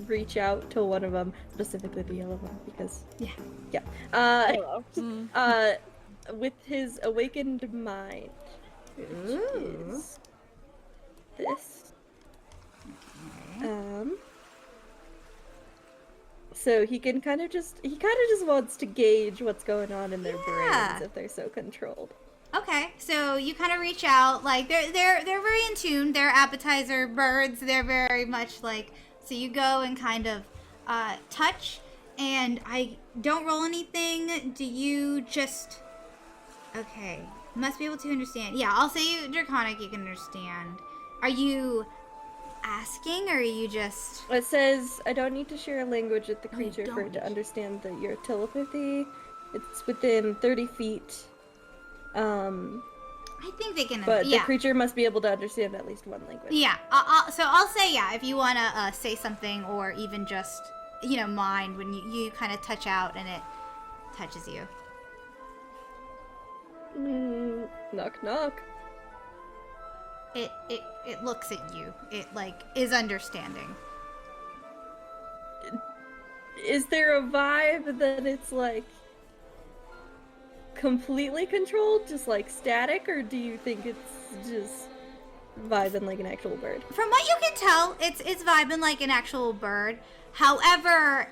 reach out to one of them, specifically the yellow one, because with his awakened mind, which is this. So he kind of just wants to gauge what's going on in their brains if they're so controlled. Okay, so you kind of reach out, like they're very in tune. They're appetizer birds. They're very much like, so you go and kind of touch, and I don't roll anything. Do you just? Okay, must be able to understand. Yeah, I'll say you Draconic. You can understand. Are you asking, or are you just? It says I don't need to share a language with the Oh, you creature for it to don't. understand your telepathy. It's within 30 feet. I think they can. But yeah. the creature must be able to understand at least one language. Yeah. So I'll say yeah. If you want to say something, or even just mind when you kind of touch out and it touches you. Knock knock. It looks at you. It is understanding. Is there a vibe that it's like completely controlled, just like static, or do you think it's just vibing like an actual bird? From what you can tell, it's vibing like an actual bird. However,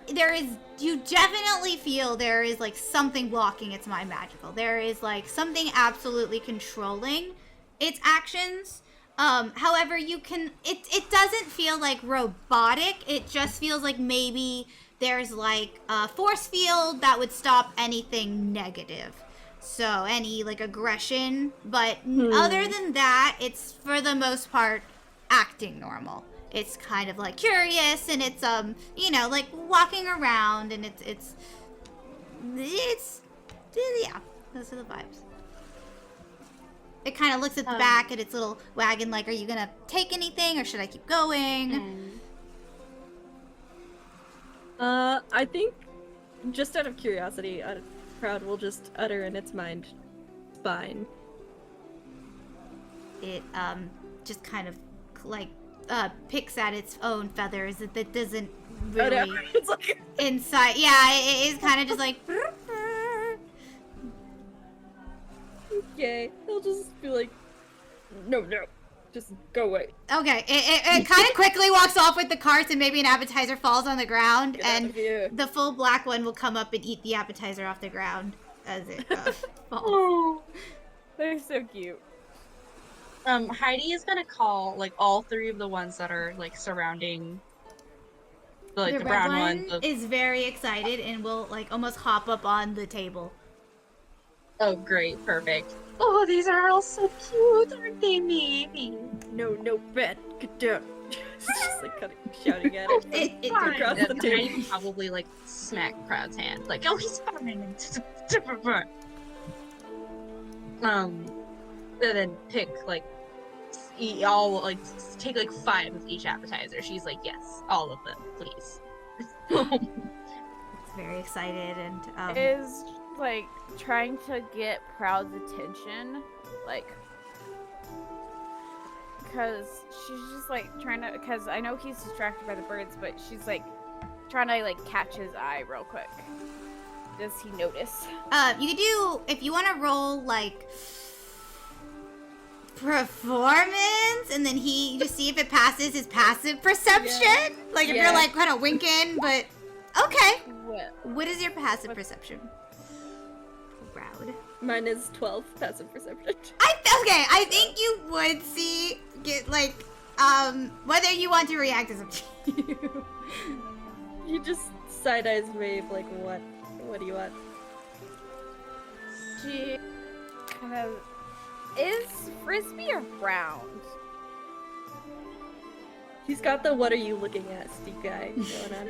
you definitely feel there is like something blocking its mind magical. There is like something absolutely controlling its actions. However, it doesn't feel like robotic. It just feels like maybe there's like a force field that would stop anything negative. So any like aggression, but other than that, it's for the most part acting normal. It's kind of like curious, and it's like walking around, and it's yeah, those are the vibes. It kind of looks at the back at its little wagon like, are you gonna take anything, or should I keep going? I think, just out of curiosity, Proud will just utter in its mind, spine. It just kind of like picks at its own feathers. That doesn't really Oh, no. It's like... inside. Yeah, it is kind of just like. Okay, he'll just be like, no, just go away. Okay, it kind of quickly walks off with the carts, and maybe an appetizer falls on the ground, Get out and of here. the full black one will come up and eat the appetizer off the ground as it falls. Oh. They're so cute. Heidi is gonna call like all three of the ones that are like surrounding the The brown red one. is very excited and will like almost hop up on the table. Oh, great, perfect. Oh, these are all so cute, aren't they, baby? No, Fred, get down. It's just like shouting at it. It across the And table. Heidi probably like smack Proud's hand, like, oh, he's fine. And then pick like take like 5 of each appetizer. She's like, yes, all of them, please. It's very excited and Is like trying to get Proud's attention, like, because she's just like trying to, because I know he's distracted by the birds, but she's like trying to like catch his eye real quick. Does he notice? you could do, if you want to roll like performance, and then he just see if it passes his passive perception. Yeah. Like if Yeah. you're like kind of winking, but okay. What? What is your passive perception? Proud. Mine is 12 passive perception. I think you would see whether you want to react is up to you. You just side eyes Maeve like, what? What do you want? She kind of is Frisbee around. He's got the "what are you looking at" Steve guy going on.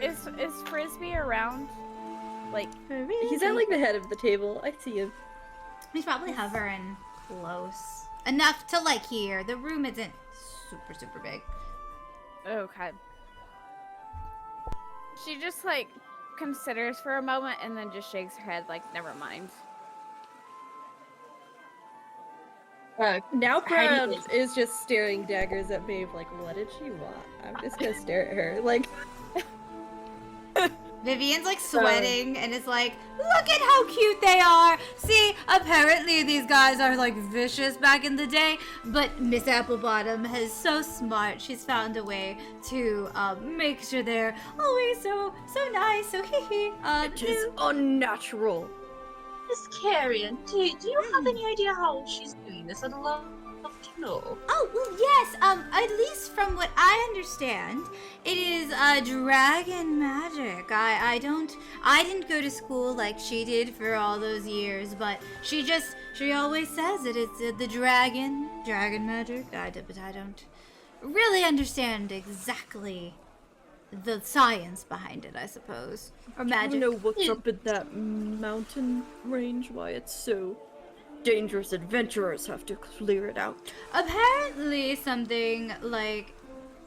Is Frisbee around? Like, He's at like the head of the table. I see him. He's probably hovering close enough to like hear. The room isn't super big. okay. She just like considers for a moment and then just shakes her head like, never mind. Now Brown Heidi is just staring daggers at Maeve like, what did she want? I'm just gonna stare at her like. Vivian's like sweating and is like, look at how cute they are. See, apparently these guys are like vicious back in the day, but Miss Applebottom is so smart. She's found a way to make sure they're always so nice. So hee. It is unnatural. Miss Carrion, do you have any idea how she's doing this? I'd love to know. Oh, well, yes. At least from what I understand, it is dragon magic. I didn't go to school like she did for all those years, but she always says it. It's the dragon magic. But I don't really understand exactly the science behind it, I suppose. Or magic. I don't know what's up in that mountain range, why it's so dangerous. Adventurers have to clear it out. Apparently something like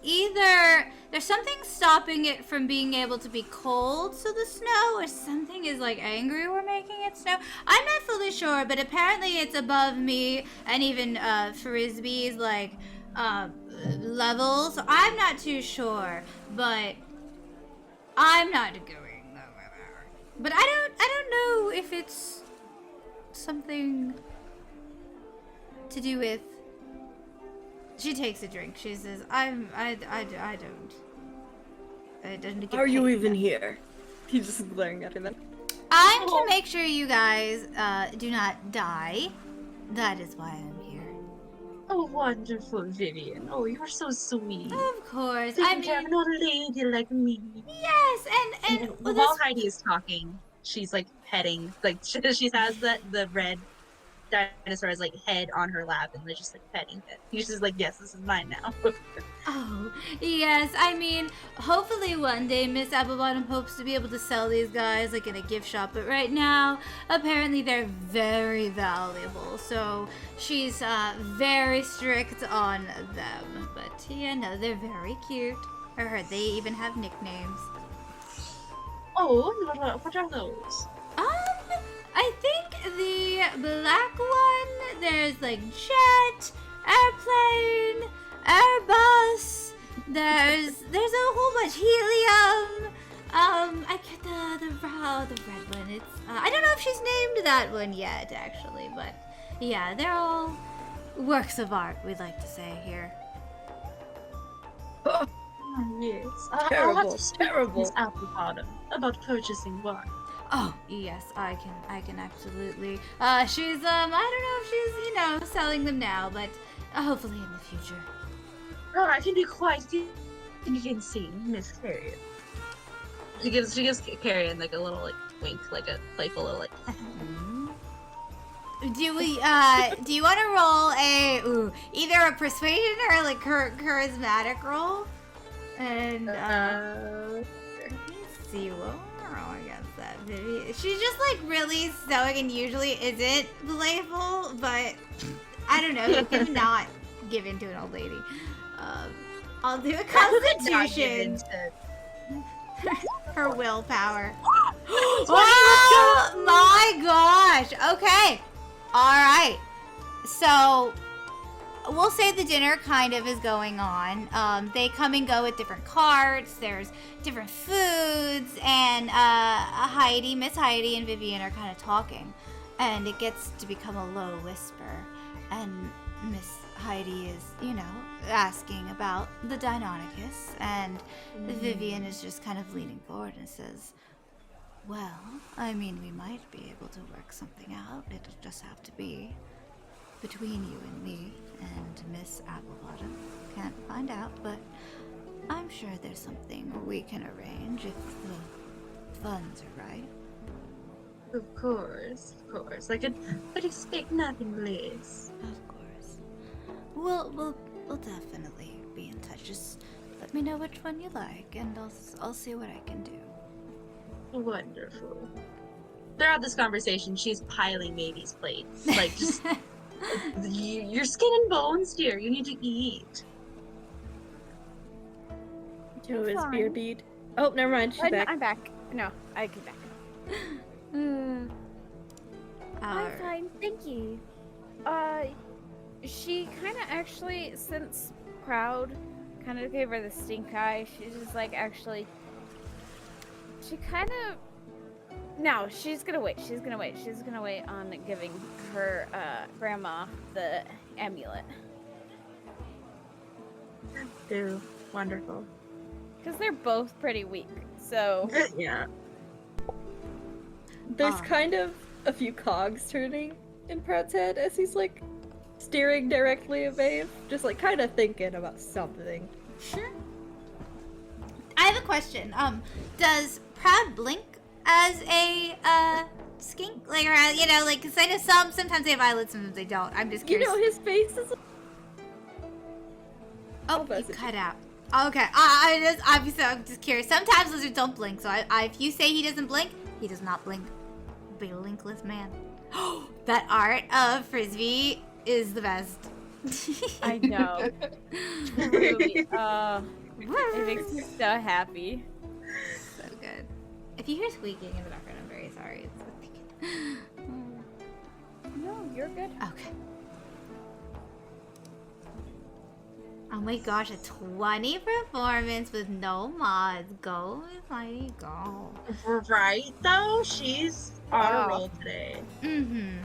either there's something stopping it from being able to be cold, so the snow, or something is like angry we're making it snow. I'm not fully sure, but apparently it's above me and even Frisbee's like level, so I'm not too sure, but I'm not going nowhere. But I don't know if it's something to do with. She takes a drink. She says, I don't get Are you paid even enough." here? He's just glaring at her then. I'm to make sure you guys do not die. That is why I'm here. Oh, wonderful, Vivian. Oh, you're so sweet. Of course. I Taking care of mean, an old lady like me. yes, and well, while this, Heidi is talking, she's like petting, like she has the red dinosaur's like head on her lap, and they're just like petting it. She's just like, yes, this is mine now. oh, yes. I mean, hopefully one day Miss Applebottom hopes to be able to sell these guys like in a gift shop, but right now, apparently they're very valuable, so she's very strict on them. But yeah, no, they're very cute. I heard they even have nicknames. Oh, what are those? I think the black one, there's like jet, airplane, airbus, there's a whole bunch, helium, I get the red one, it's, I don't know if she's named that one yet, actually, but yeah, they're all works of art, we'd like to say here. Oh, yes. I'll have Terrible, to speak with terrible. Miss Applebottom about purchasing one. Oh, yes, I can absolutely. She's, I don't know if she's, selling them now, but hopefully in the future. Oh, I can be quite convincing, Miss Carrion. She gives Carrion like a little like wink, like a playful little like. Do you want to roll either a persuasion or like charismatic roll? And, let me see what we're rolling against that. Maybe she's just like really stoic and usually isn't playful, but I don't know. You can not give in to an old lady. I'll do a constitution. Her willpower. Oh my gosh. Okay. All right. So we'll say the dinner kind of is going on. They come and go with different carts. There's different foods, and Miss Heidi, and Vivian are kind of talking, and it gets to become a low whisper. and Miss Heidi is, asking about the Deinonychus, and Vivian is just kind of leaning forward and says, well, I mean, we might be able to work something out. It'll just have to be between you and me and Miss Applebottom. Can't find out, but I'm sure there's something we can arrange if the funds are right. Of course. I could expect nothing less. Of course. We'll definitely be in touch. Just let me know which one you like, and I'll see what I can do. Wonderful. Throughout this conversation, she's piling Mavy's plates. Like, just you're skin and bones, dear. You need to eat. Joe is Fine. beer bead. Oh, never mind. She's back. I'm back. No, I came back. I'm fine, thank you. She kind of actually, since Proud kind of gave her the stink eye, she's just like, actually, she kind of, no, she's gonna wait on giving her, grandma the amulet. Ew, wonderful. Because they're both pretty weak, so. Yeah. There's kind of a few cogs turning in Proud's head as he's like staring directly at Maeve, just like kind of thinking about something. Sure. I have a question. Does Proud blink as a skink? Like, or, like, because I know sometimes they have eyelids, sometimes they don't. I'm just You curious. know, his face is. Oh, you message cut out. Okay. I'm just curious. Sometimes lizards don't blink, so if you say he doesn't blink, he does not blink. Blinkless man. That art of Frisbee is the best. I know. Truly, it makes me so happy. So good. If you hear squeaking in the background, I'm very sorry. No, you're good. Okay. Oh my gosh, a 20 performance with no mods. Go, Mighty, go. Right, though? She's on a roll today. Mm-hmm.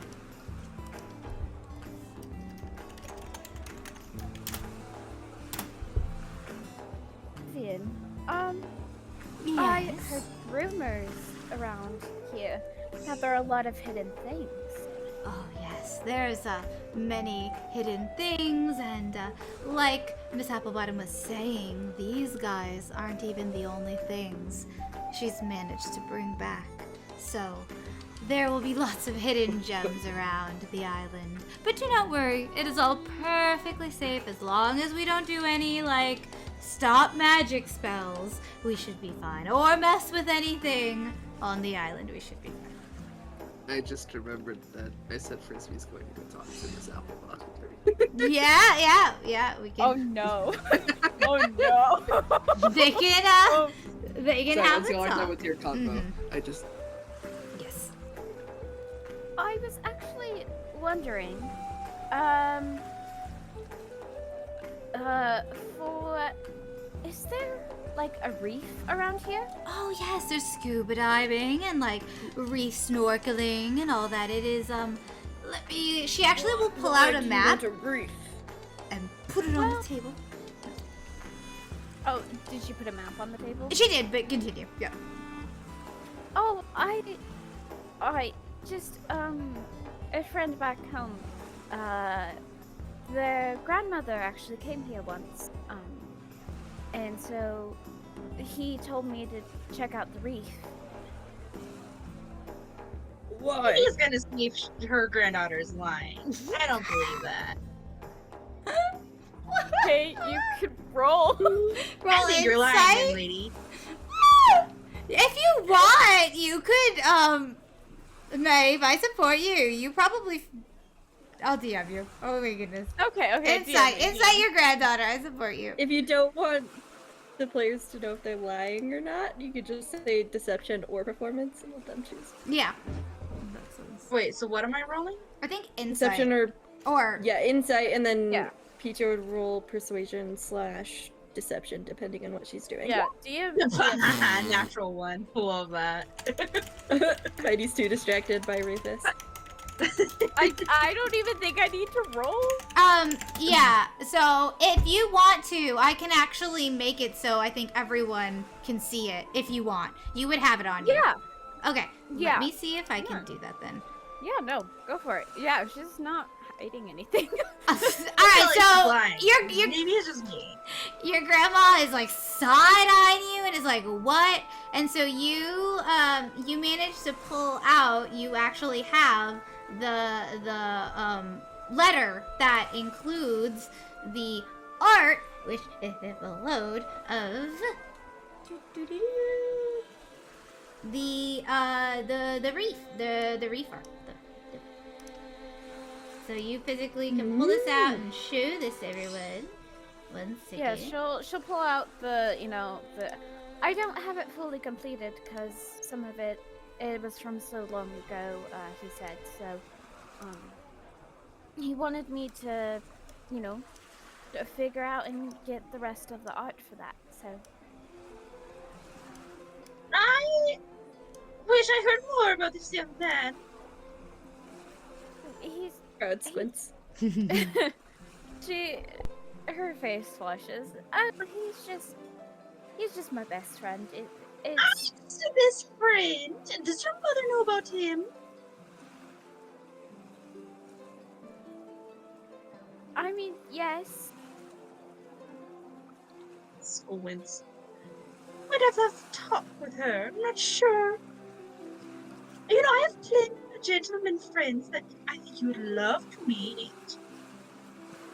Vivian, Yes. I heard rumors around here that there are a lot of hidden things. Oh yes, there's many hidden things, and like Miss Applebottom was saying, these guys aren't even the only things she's managed to bring back. So there will be lots of hidden gems around the island. But do not worry, it is all perfectly safe as long as we don't do any, like, stop magic spells. We should be fine. Or mess with anything on the island. We should be fine. I just remembered that I said Frisbee's going to go talk to Miss Applebottom. Yeah, we can. Oh no! Oh no! They can, they can Sorry, have that's a the only time talk. with your convo. I just Yes. I was actually wondering, is there like a reef around here? Oh yes, there's scuba diving and like reef snorkeling and all that. It is she actually will pull out a map and put it on the table. Oh, did she put a map on the table? She did, but continue. Yeah. Oh, I just, a friend back home, their grandmother actually came here once, and so he told me to check out the reef. Why? He's gonna see if her granddaughter's lying. I don't believe that. Hey, you could roll. I think you're lying, young lady. If you want, you could, Maeve, I support you. You probably, I'll DM you. Oh my goodness. Okay. Insight your granddaughter. I support you. If you don't want the players to know if they're lying or not, you could just say deception or performance and let them choose. Yeah. Wait, so what am I rolling? I think insight. Deception or insight, and then Yeah. Peacho would roll persuasion / deception, depending on what she's doing. Yeah, DM. Natural one. Love that. Heidi's too distracted by Rufus. I don't even think I need to roll. Yeah, so if you want to, I can actually make it so I think everyone can see it if you want. You would have it on you. Yeah. Okay, Yeah. let me see if I can Yeah. do that then. Yeah, no, go for it. Yeah, she's not hiding anything. All right, so your Maybe it's just me. your grandma is like side-eyeing you and is like, what? And so you you manage to pull out, you actually have the letter that includes the art, which if it will load, of the reef, the reef art. So you physically can pull this out and show this to everyone. One second. Yeah, she'll pull out the I don't have it fully completed because some of it was from so long ago. He said so. He wanted me to, to figure out and get the rest of the art for that. So I wish I heard more about this young man. he's Crowd squints. her face flushes. He's just my best friend. I'm It's just a best friend. Does your mother know about him? I mean, yes. Squints. I'd have to talk with her. I'm not sure. I have plenty of gentlemen friends that I think you would love to meet.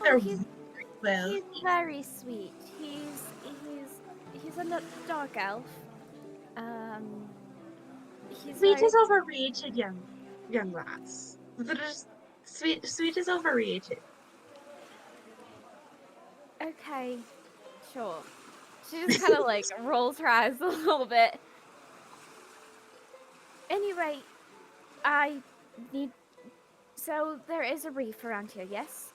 They're he's- very well. He's very sweet. He's a dark elf. He's Sweet very- is overrated, young lass. Sweet is overrated. Okay, sure. She just kind of like rolls her eyes a little bit. Anyway, so there is a reef around here, yes?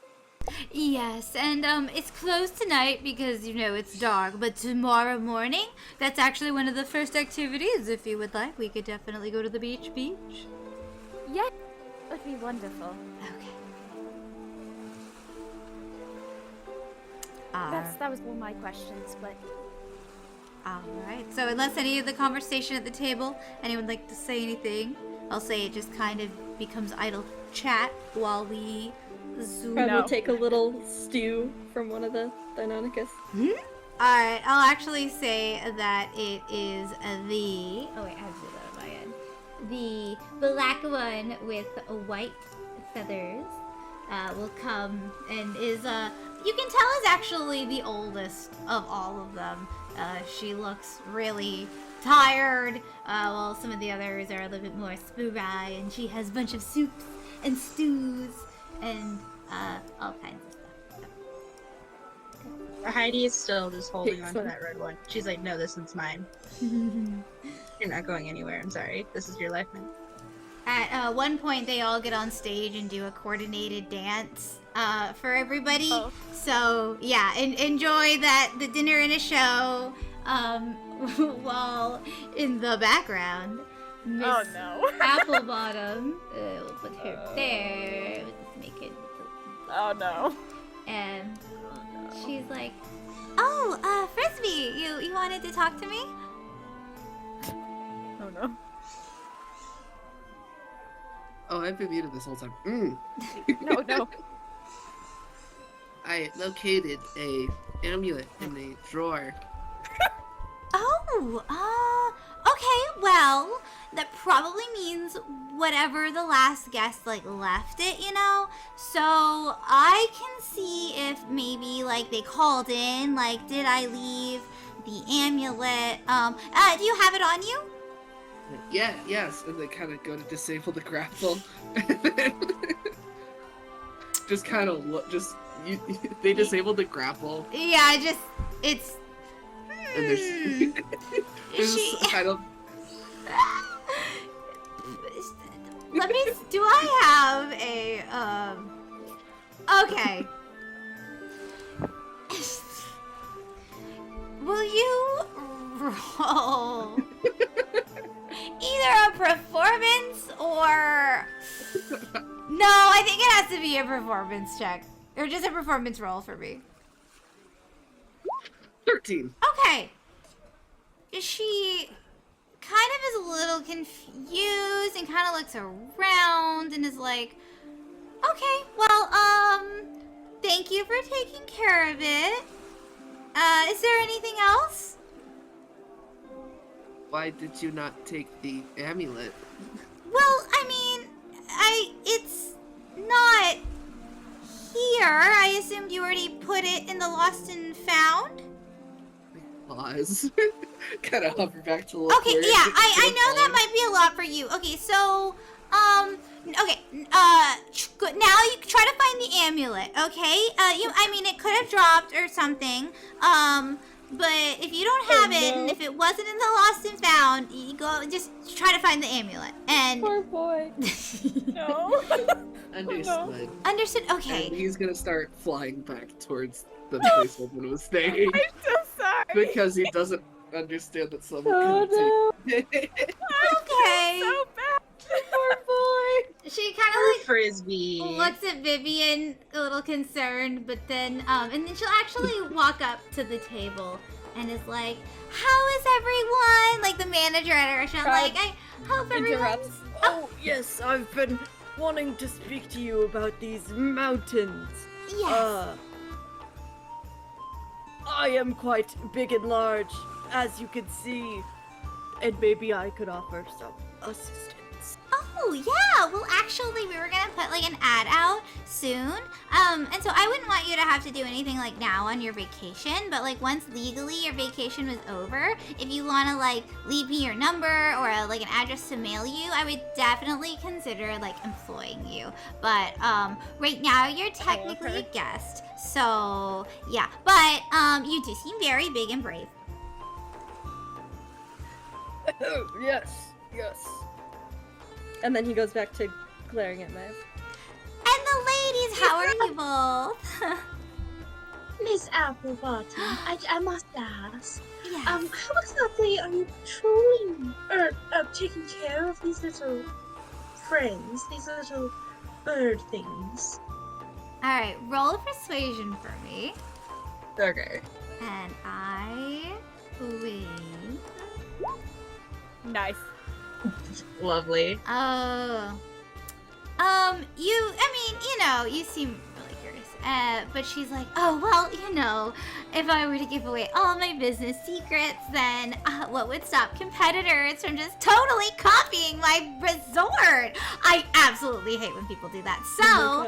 Yes, and it's closed tonight because it's dark. But tomorrow morning, that's actually one of the first activities. If you would like, we could definitely go to the beach. Yeah, would be wonderful. Okay. That was all my questions, but All right. So unless any of the conversation at the table, anyone like to say anything, I'll say it just kind of becomes idle chat while we zoom. Crowd No. will take a little stew from one of the Deinonychus. Alright, I'll actually say that it is the... Oh wait, I have to do that on my end. The black one with white feathers will come and is, you can tell is actually the oldest of all of them. She looks really tired, while some of the others are a little bit more spry, and she has a bunch of soups and stews and all kinds of stuff. Heidi is still just holding on to Excellent. that red one. She's like, no, this one's mine. You're not going anywhere. I'm sorry. This is your life now. At one point, they all get on stage and do a coordinated dance for everybody. Oh. So yeah, enjoy the dinner and a show. While in the background, Miss oh no. Applebottom, we'll put her there. We'll just make it, Oh no. and she's like, "Oh, Frisbee, you wanted to talk to me?" Oh no. Oh, I've been muted this whole time. No. I located a amulet in a drawer. Oh, okay, well, that probably means whatever the last guest, left it, So, I can see if maybe, they called in, did I leave the amulet? Do you have it on you? Yes, and they kind of go to disable the grapple. Just kind of look, they disable the grapple, Yeah, it's... and there's She... kind of Let me... Do I have a, Okay. Will you roll either either a performance or... No, I think it has to be a performance check. Or just a performance roll for me. 13. Okay. She kind of is a little confused and kind of looks around and is like, okay, well, thank you for taking care of it. Is there anything else? Why did you not take the amulet? Well, I mean, it's not here. I assumed you already put it in the lost and found. Pause. Kind of hover back to the Okay, yeah, I know that might be a lot for you. Okay, so, okay, now you try to find the amulet, okay? I mean, it could have dropped or something, but if you don't have it, and if it wasn't in the lost and found, you just try to find the amulet, and... Poor boy. No. Understood. Understood, okay. And he's gonna start flying back towards the place where it was staying. I'm so sorry. Because he doesn't understand that someone Oh, couldn't take it. Okay. So bad. Poor boy. She kind of like... Frisbee. looks at Vivian a little concerned, but then and then she'll actually walk up to the table and is like, "How is everyone?" Like the manager at her restaurant, like, "I hope everyone's..." Interrupts. Oh, yes, I've been wanting to speak to you about these mountains. Yes. I am quite big and large, as you can see, and maybe I could offer some assistance. Oh yeah. Well, actually, we were gonna put like an ad out soon. And so I wouldn't want you to have to do anything like now on your vacation, but like once legally your vacation was over, if you want to like leave me your number or like an address to mail you, I would definitely consider like employing you. But right now you're technically a guest, so yeah. But you do seem very big and brave. Oh, yes, yes. And then he goes back to glaring at Maeve. And the ladies, how are you both? Miss Applebottom, I must ask, Yes. how exactly are you trolling or taking care of these little friends, these little bird things? All right, roll persuasion for me. Okay. And I win. Nice. Lovely. Oh. You seem really curious. But she's like, oh, well, if I were to give away all my business secrets, then what would stop competitors from just totally copying my resort? I absolutely hate when people do that. So,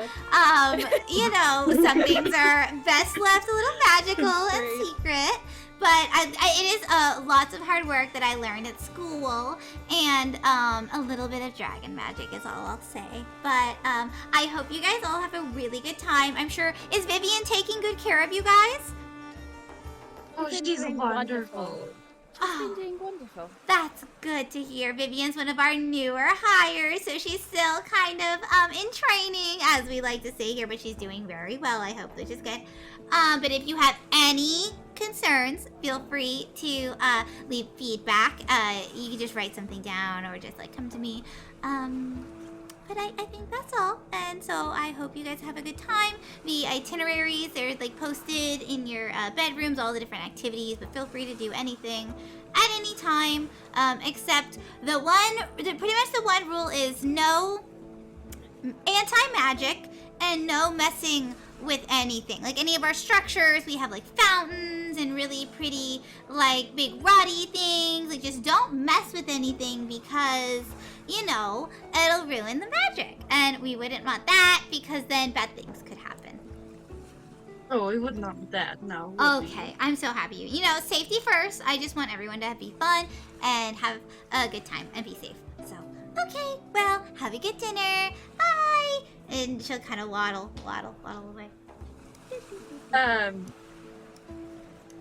some things are best left a little magical and secret. But it is lots of hard work that I learned at school, and a little bit of dragon magic is all I'll say. But I hope you guys all have a really good time. I'm sure, is Vivian taking good care of you guys? Oh, she's doing wonderful. Oh, Been doing wonderful. that's good to hear. Vivian's one of our newer hires, so she's still kind of in training, as we like to say here, but she's doing very well, I hope, which is good. But if you have any concerns, feel free to leave feedback. You can just write something down or just like come to me. But I think that's all. And so I hope you guys have a good time. The itineraries, they're like posted in your bedrooms, all the different activities, but feel free to do anything at any time, except pretty much the one rule is no anti-magic and no messing with anything. Like any of our structures, we have like fountains and really pretty like big roddy things. Like just don't mess with anything because it'll ruin the magic. And we wouldn't want that because then bad things could happen. Oh, we would not want that, no. Okay, I'm so happy. Safety first. I just want everyone to be fun and have a good time and be safe. So, okay, well, have a good dinner. Bye. And she'll kind of waddle away.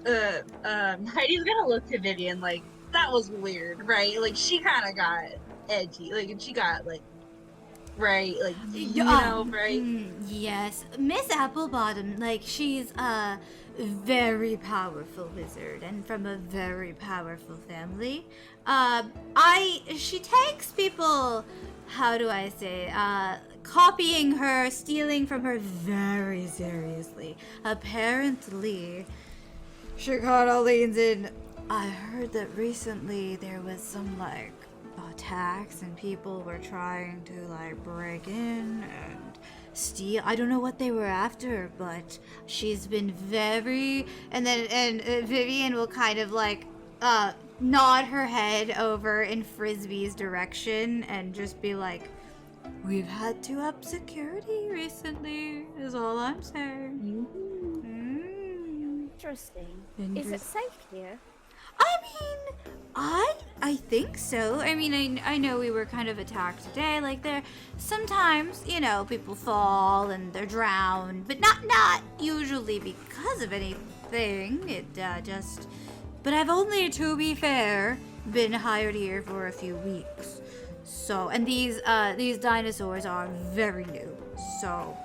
Heidi's gonna look to Vivian like, that was weird, right? Like, she kind of got edgy, like, and she got, like, right? Like, right? Yes. Miss Applebottom, like, she's a very powerful wizard and from a very powerful family. she takes people, how do I say, copying her, stealing from her very seriously. Apparently, she kind of leans in. I heard that recently there was some, like, attacks and people were trying to, like, break in and steal. I don't know what they were after, but she's been very... And Vivian will kind of, like, nod her head over in Frisbee's direction and just be like, we've had to up security recently, is all I'm saying. Interesting. Is it safe here? I mean, I think so. I mean, I know we were kind of attacked today. Like, there, sometimes, you know, people fall and they're drowned, but not usually because of anything. It just... But I've only, to be fair, been hired here for a few weeks. So, and these dinosaurs are very new. So,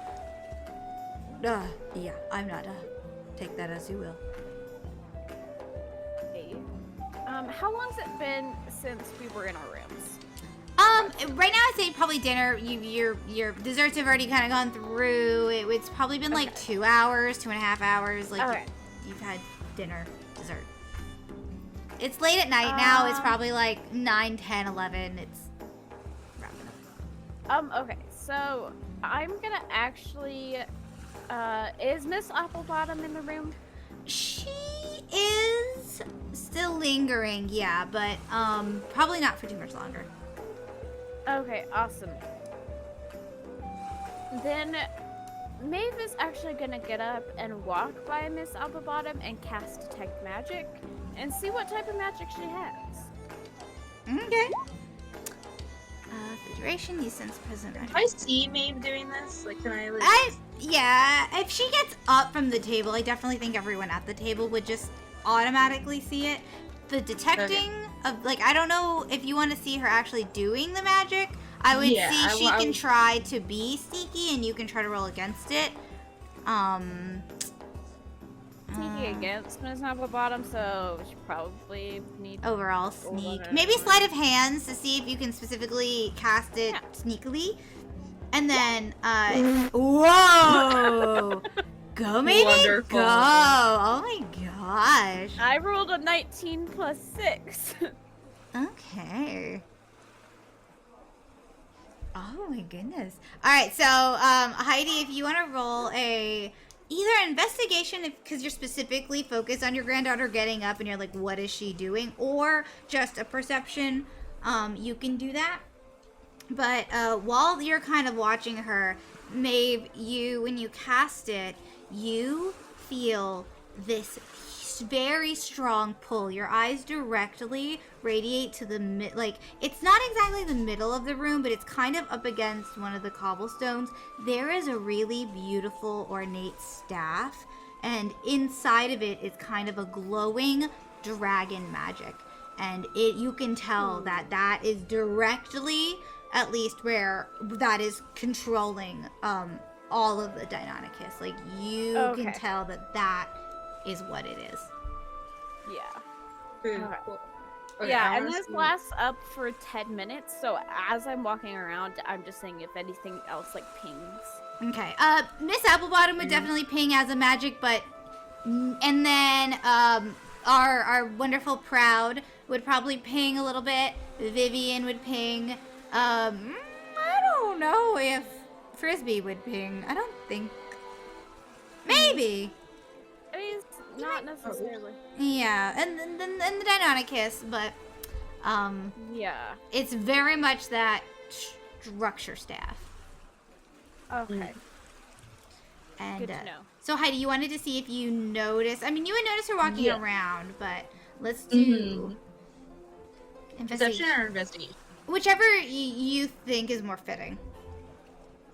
yeah, I'm not, take that as you will. How long's it been since we were in our rooms? Right now I'd say probably dinner. Your desserts have already kind of gone through. It's probably been like 2 hours, 2.5 hours. Like you've had dinner, dessert. It's late at night now. It's probably like 9, 10, 11. It's wrapping up. Okay. So I'm gonna actually. Is Miss Applebottom in the room? She is still lingering, yeah, but probably not for too much longer. Okay, awesome. Then Maeve is actually gonna get up and walk by Miss Applebottom and cast Detect Magic and see what type of magic she has. Okay. For duration, you sense present. I see Maeve doing this. Like, can I? Like... Yeah, if she gets up from the table, I definitely think everyone at the table would just automatically see it. The detecting of, like, I don't know if you want to see her actually doing the magic. I would see she can try to be sneaky and you can try to roll against it. Sneaky against Miss Applebottom, so she probably needs overall sneak. Maybe sleight of hands to see if you can specifically cast it sneakily. And then, whoa! Go, maybe? Wonderful. Go! Oh my gosh. I rolled a 19 plus 6. Okay. Oh my goodness. Alright, so, Heidi, if you want to roll either investigation, because you're specifically focused on your granddaughter getting up and you're like, what is she doing? Or just a perception, you can do that. But while you're kind of watching her, Maeve, when you cast it, you feel this very strong pull. Your eyes directly radiate to the it's not exactly the middle of the room, but it's kind of up against one of the cobblestones. There is a really beautiful ornate staff, and inside of it is kind of a glowing dragon magic. And you can tell that is directly, at least where that is controlling all of the Deinonychus. Like, you can tell that is what it is. Yeah. Okay, cool. Okay, Yeah, and this lasts up for 10 minutes, so as I'm walking around, I'm just saying if anything else, like, pings. Okay, Miss Applebottom would definitely ping as a magic, but... And then, our wonderful Proud would probably ping a little bit. Vivian would ping. I don't know if Frisbee would ping. I don't think... Maybe. I mean, it's not necessarily. Yeah, and the Deinonychus, but Yeah. it's very much that structure staff. Okay. And Good to know. so Heidi, you wanted to see if you notice. I mean, you would notice her walking around, but let's do Perception or investigation? whichever you think is more fitting,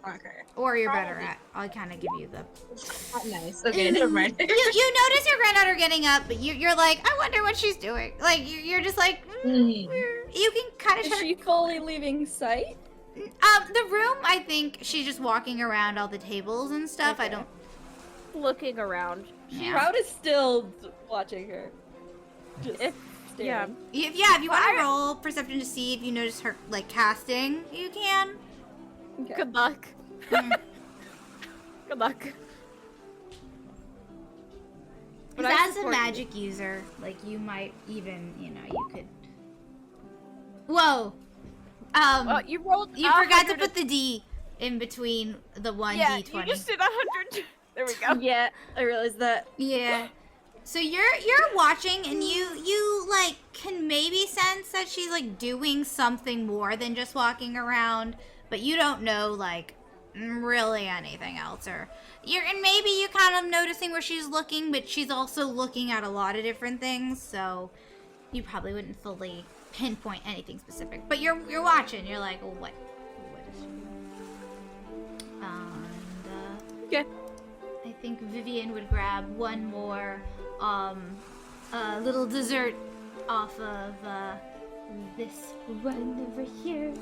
Okay. or you're better at. I'll kind of give you the. Nice. Okay, never mind. you notice your granddaughter getting up, but you're like, I wonder what she's doing. Like you're just like, you can kind of. Is she fully leaving sight? The room, I think she's just walking around all the tables and stuff. I don't. Looking around. Yeah. Proud is still watching her. Just If staring. Yeah. If you want to roll perception to see if you notice her like casting, you can. Okay. Good luck. Mm. Good luck. But Because I as a support you. magic user, like you might even, you could. Whoa. Well, you rolled. You forgot to put the D in between the one Yeah, D20. you just did 100. There we go. Yeah, I realized that. Yeah. So you're watching and you like can maybe sense that she's like doing something more than just walking around, but you don't know like really anything else, or and maybe you kind of noticing where she's looking, but she's also looking at a lot of different things, so you probably wouldn't fully pinpoint anything specific. But you're watching, you're like, well, what is she doing? And Okay. I think Vivian would grab one more little dessert off of this one over here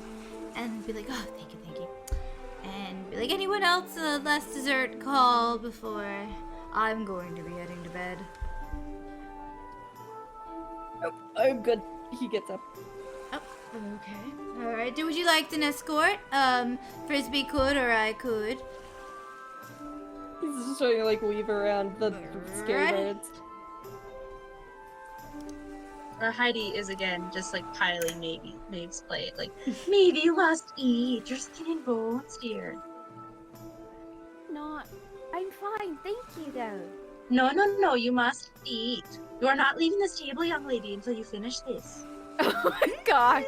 and be like, oh, thank you. And be like, anyone else last dessert call before I'm going to be heading to bed? Nope, I'm good. He gets up. Oh, okay. Alright, would you like an escort? Frisbee could or I could. He's just trying to like weave around the scary Alright. birds. Heidi is again just like piling Maeve's plate. Like, Maeve, you must eat. Your skin and bones, dear. Not. I'm fine, thank you though. No, you must eat. You are not leaving this table, young lady, until you finish this. Oh my gosh.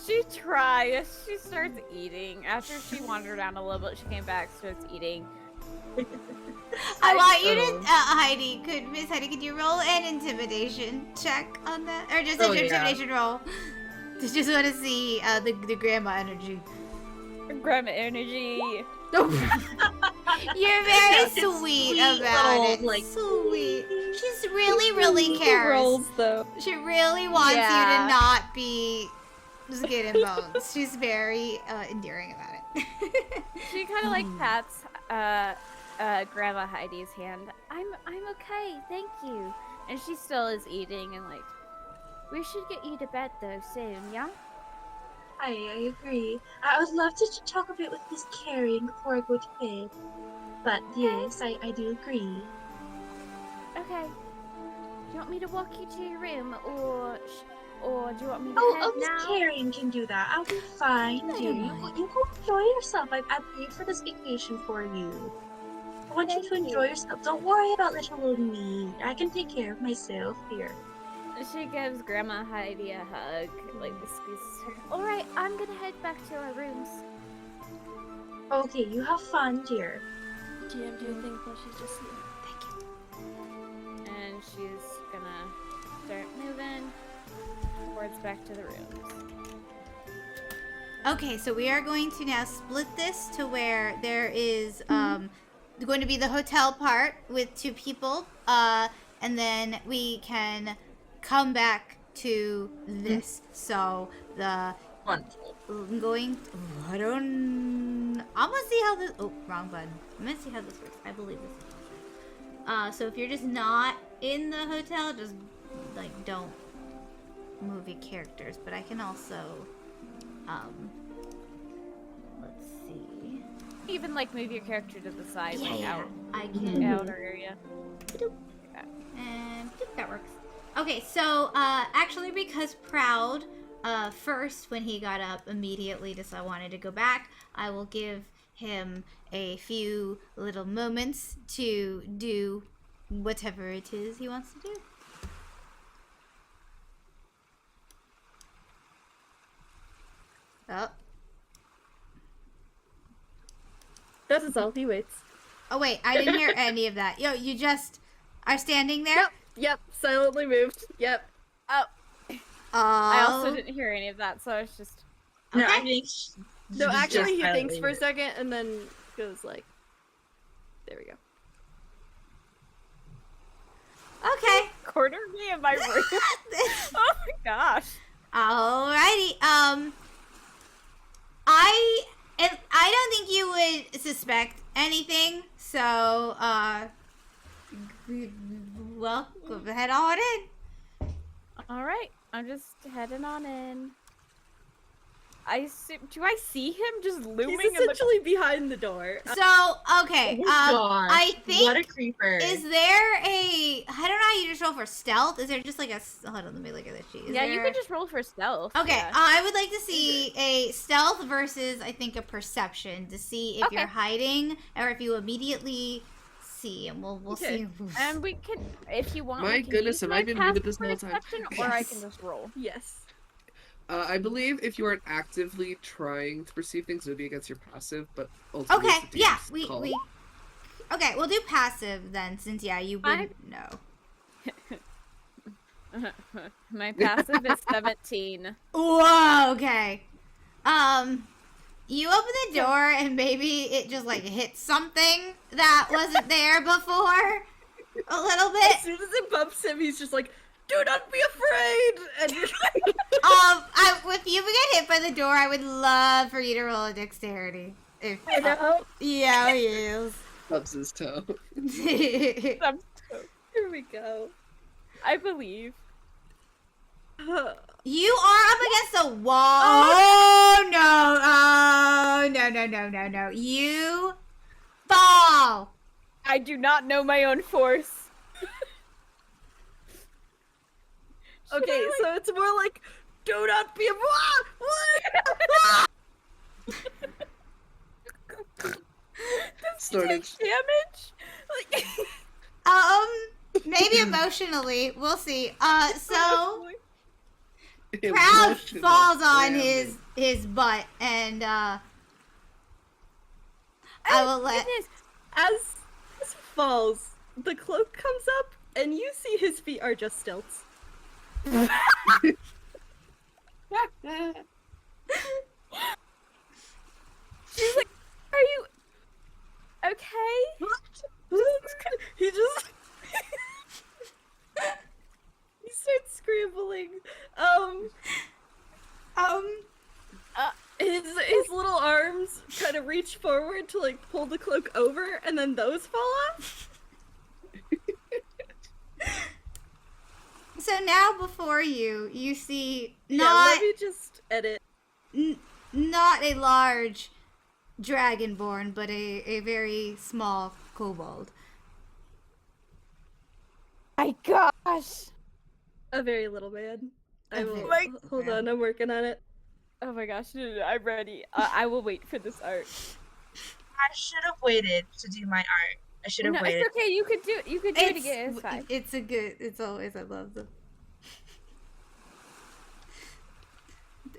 She tries. She starts eating. After she wandered around a little bit, she came back, starts eating. I want you to, Miss Heidi, could you roll an intimidation check on that? Or just an intimidation roll? Just want to see the grandma energy. Grandma energy. You're very sweet about little, it. like, Sweet. She's really cares. Rolls though. She really wants you Yeah. to not be skin and bones. She's very endearing about it. She kind of like pats Grandma Heidi's hand. I'm okay, thank you. And she still is eating and like, we should get you to bed though soon, yeah? I agree. I would love to talk a bit with Miss Carrie before I go to bed. But yes, I do agree. Okay. Do you want me to walk you to your room, or do you want me to Oh, head Miss now? Carrie can do that. I'll be fine, dear. You go enjoy yourself. I paid for this vacation for you. I want you to enjoy yourself. Don't worry about little old me. I can take care of myself here. She gives Grandma Heidi a hug, like squeezes her. All right, I'm gonna head back to our rooms. Okay, you have fun, dear. GM do a thing while she's just here. And she's gonna start moving towards back to the rooms. Okay, so we are going to now split this to where there is going to be the hotel part with 2 people, and then we can come back to this. So the Wonderful. I'm going. I'm gonna see how this. Oh, wrong button. I'm gonna see how this works. I believe this. So if you're just not in the hotel, just like don't move your characters. But I can also, let's see. Even like move your character to the side, like Yeah, out I can. outer area. And that works. Okay, so actually, because Proud, first when he got up, immediately decided I wanted to go back, I will give him a few little moments to do whatever it is he wants to do. Oh. That is all. He waits. Oh wait, I didn't hear any of that. Yo, you just are standing there? Yep. Silently moved. Yep. Oh, I also Oh. didn't hear any of that, so it's just. No, Okay. I think. No, actually, he just thinks for a silently second and then goes like, "There we go." Okay. Corner me in my room. Oh my gosh. Alrighty. I don't think you would suspect anything, so well, go ahead on in. All right, I'm just heading on in. Do I see him just looming? He's essentially behind the door. So, okay, Oh my gosh, I think what a creeper. is there I don't know how you just roll for stealth. Is there just like a hold on, let me look at this sheet. Yeah, you could just roll for stealth. Okay, yeah. I would like to see a stealth versus I think a perception to see if you're Okay. hiding or if you immediately see, and we'll Okay. see. And we can, if you want, My we can goodness, use have my I been muted this passive whole time? perception, or I Yes. can just roll. Yes. I believe if you aren't actively trying to perceive things, it would be against your passive, but ultimately Okay, it's the yeah, DM's call. we okay, we'll do passive then, since you wouldn't know. My passive is 17. Whoa, okay. You open the door and maybe it just like hits something that wasn't there before. A little As bit. soon as it bumps him, he's just like, "Do not be afraid!" And you're like, If you get hit by the door, I would love for you to roll a dexterity. If I know. yeah, yes. Stubs his toe. Here we go. I believe. You are up against a wall. Oh no! Oh no! You fall. I do not know my own force. Okay, so it's more like, "Do not be Started. Damage? Like, Maybe emotionally. We'll see. So Emotional Proud falls on damage. his butt, and I will let. goodness. As he falls, the cloak comes up, and you see his feet are just stilts. she's like, are you okay? He just he starts scrambling. His little arms kind of reach forward to like pull the cloak over, and then those fall off. So now before you see Yeah, not let me just edit. not a large dragonborn, but a very small kobold. My gosh. A very little man. I A will very hold man. on. I'm working on it. Oh my gosh, no, I'm ready. I will wait for this art. I should have waited to do my art. I should have No, waited. it's okay. You could do it again. It's fine. It's a good. It's always I love them.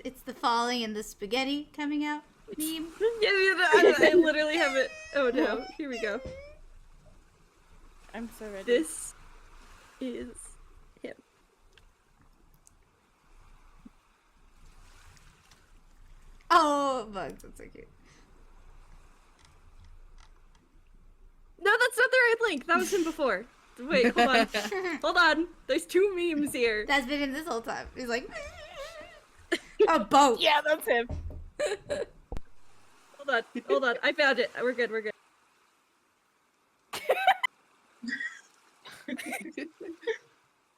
It's the falling and the spaghetti coming out meme. I literally have it. Oh no, here we go. I'm so ready. This is him. Oh, Bugs, that's so cute. No, that's not the right link. That was him before. Wait, hold on. Hold on. There's two memes here. That's been him this whole time. He's like a boat. Yeah, that's him. Hold on. I found it. We're good.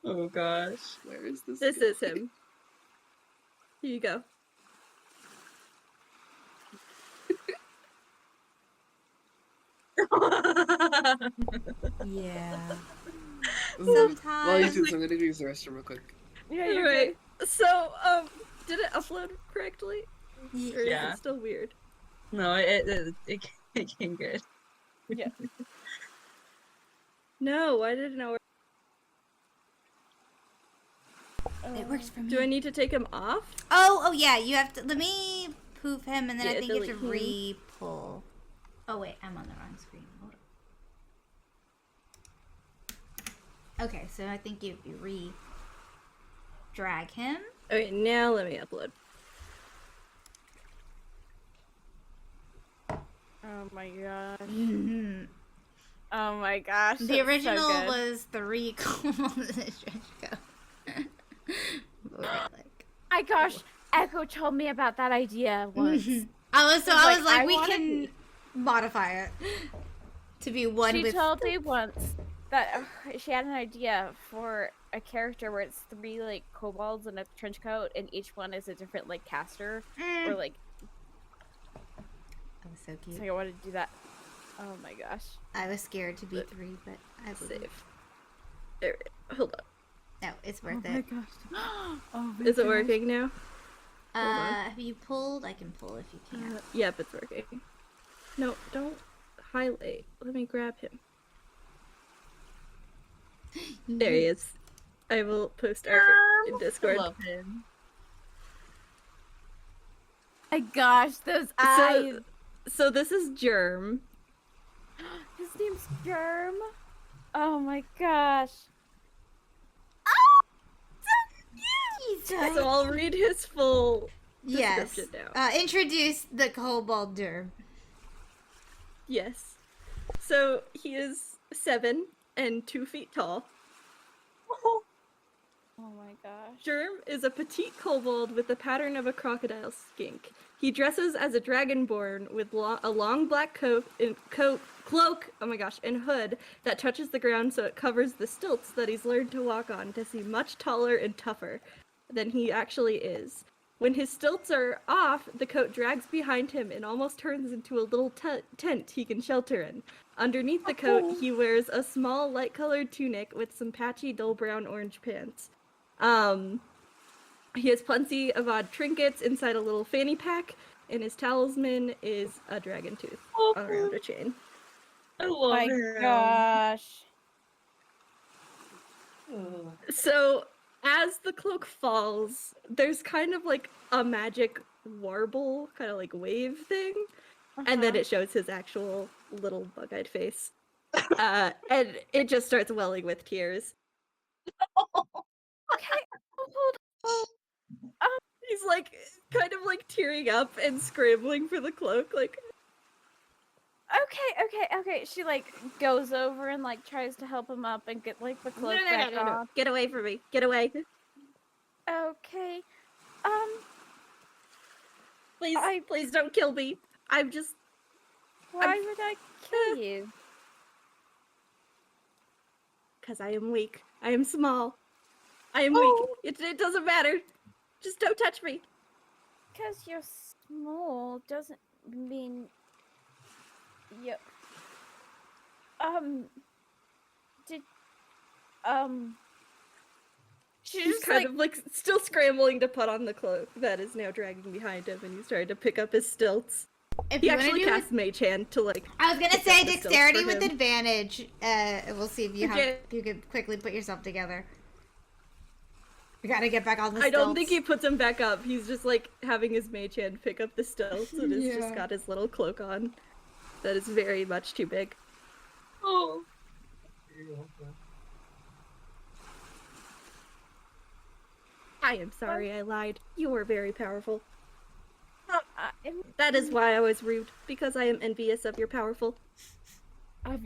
Oh gosh. Where is this? This is him. Here you go. Yeah. Ooh. While you Sometimes. do this, I'm gonna use the restroom real quick. Yeah, you're Alright. So, did it upload correctly? Or is Yeah. it still weird? No, it came good. good. Yeah. No, why did it not work? It works for me. Do I need to take him off? Oh yeah. You have to. Let me poof him, and then I Yeah, think you have to delete him. re-pull. Oh wait, I'm on the wrong screen. Hold on. Okay, so I think you re-drag him. Okay, now let me upload. Oh my gosh. Mhm. Oh my gosh. The that's so original good. was 3 stretch go. But we're like, My gosh, Echo told me about that idea once. I was like, like, I we wanna can modify it to be one She with. told me once that she had an idea for a character where it's 3 like kobolds in a trench coat, and each one is a different like caster or like. That was so cute. So I wanted to do that. Oh my gosh. I was scared to be 3, but I believe. Save. There, hold on. No, it's worth Oh my it. gosh. Oh my Is it gosh. working now? on. Have you pulled? I can pull if you can. Yep, it's working. No, don't highlight. Let me grab him. There he is. I will post art in Discord. I love him. My gosh, those eyes. So this is Germ. His name's Germ. Oh my gosh. So I'll read his full Yes. description now. Introduce the kobold Germ. Yes. So he is 7 and 2 feet tall. Oh my gosh. Germ is a petite kobold with the pattern of a crocodile skink. He dresses as a dragonborn with a long black cloak, oh my gosh, and hood that touches the ground so it covers the stilts that he's learned to walk on to seem much taller and tougher than he actually is. When his stilts are off, the coat drags behind him and almost turns into a little tent he can shelter in. Underneath the coat, he wears a small light-colored tunic with some patchy dull brown-orange pants. He has plenty of odd trinkets inside a little fanny pack, and his talisman is a dragon tooth around a chain. I love Oh my him. gosh. Ugh. So, as the cloak falls, there's kind of like a magic warble, kind of like wave thing, and then it shows his actual little bug-eyed face. And it just starts welling with tears. Okay, hold on. He's like, kind of like tearing up and scrambling for the cloak, like, Okay. She like goes over and like tries to help him up and get like the cloak back on. Get away from me. Get away. Okay. Please don't kill me. I'm just, Why would I kill you? because I am weak. I am small. I am weak. It doesn't matter. Just don't touch me. Because you're small doesn't mean you. Did She's He's just kind like, of like still scrambling to put on the cloak that is now dragging behind him, and he's trying to pick up his stilts. If He you wanna actually do casts Mage Hand to like. I was gonna pick say up the stilts dexterity for with him. advantage. We'll see if you have. Okay. If you could quickly put yourself together. You gotta get back on the I don't think he stilts. puts him back up. He's just like having his Mage Hand pick up the stilts, and has Yeah. just got his little cloak on. That is very much too big. Oh. I am sorry I lied. You are very powerful. I'm That is why I was rude, because I am envious of your powerful.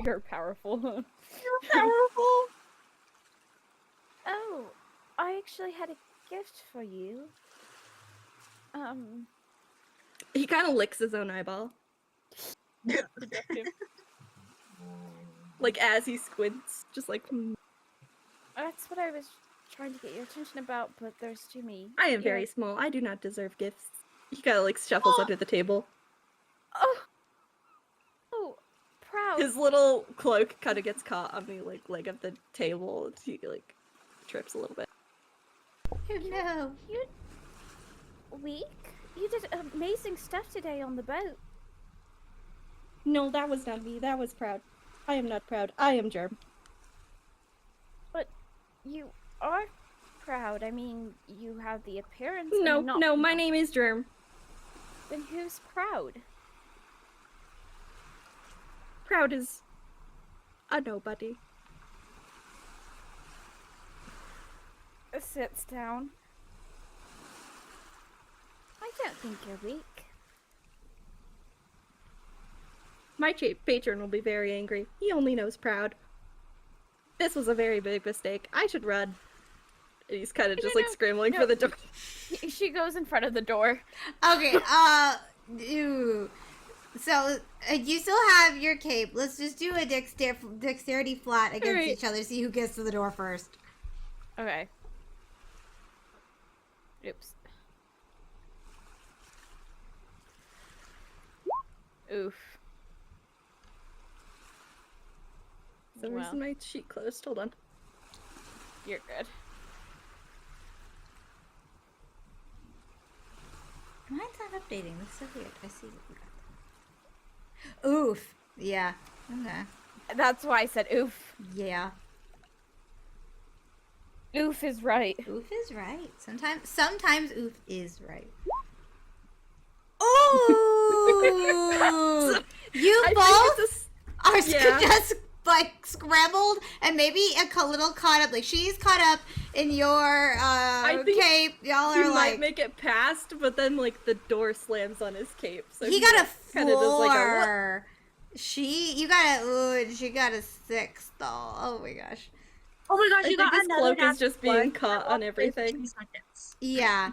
you're powerful. Powerful. Oh, I actually had a gift for you. He kind of licks his own eyeball. Like as he squints, just like, That's what I was trying to get your attention about, but there's too many. I am very Yeah. small. I do not deserve gifts. He kind of like shuffles under the table. Oh, proud. His little cloak kind of gets caught on the like leg of the table. And he like trips a little bit. Oh, no. You weak? You did amazing stuff today on the boat. No, that was not me. That was Proud. I am not Proud. I am Germ. But you are proud. I mean, you have the appearance. and No, you're not no, my name is Germ. Then who's proud? Proud is a nobody. Sits down. I don't think you're weak. My patron will be very angry. He only knows Proud. This was a very big mistake. I should run. And he's kind of just like scrambling for the door. She goes in front of the door. Okay. Ew. So you still have your cape. Let's just do a dexterity flat against Alright. each other. See who gets to the door first. Okay. Oops. Oof. For some reason my sheet closed. Hold on. You're good. Mine's not updating. This is so weird. I see what we got there. Oof. Yeah. Okay. That's why I said oof. Yeah. Oof is right. Oof is right. Sometimes oof is right. Oh! You I both think it's are yeah. just like scrambled and maybe a little caught up. Like she's caught up in your think cape. Y'all he are might like make it past, but then like the door slams on his cape. So he got a kinda does, like, a what? 4. She got a 6 though. Oh my gosh. Oh my gosh, I you think got his another cloak is natural just being one. caught I on lost everything. 2 seconds. Yeah.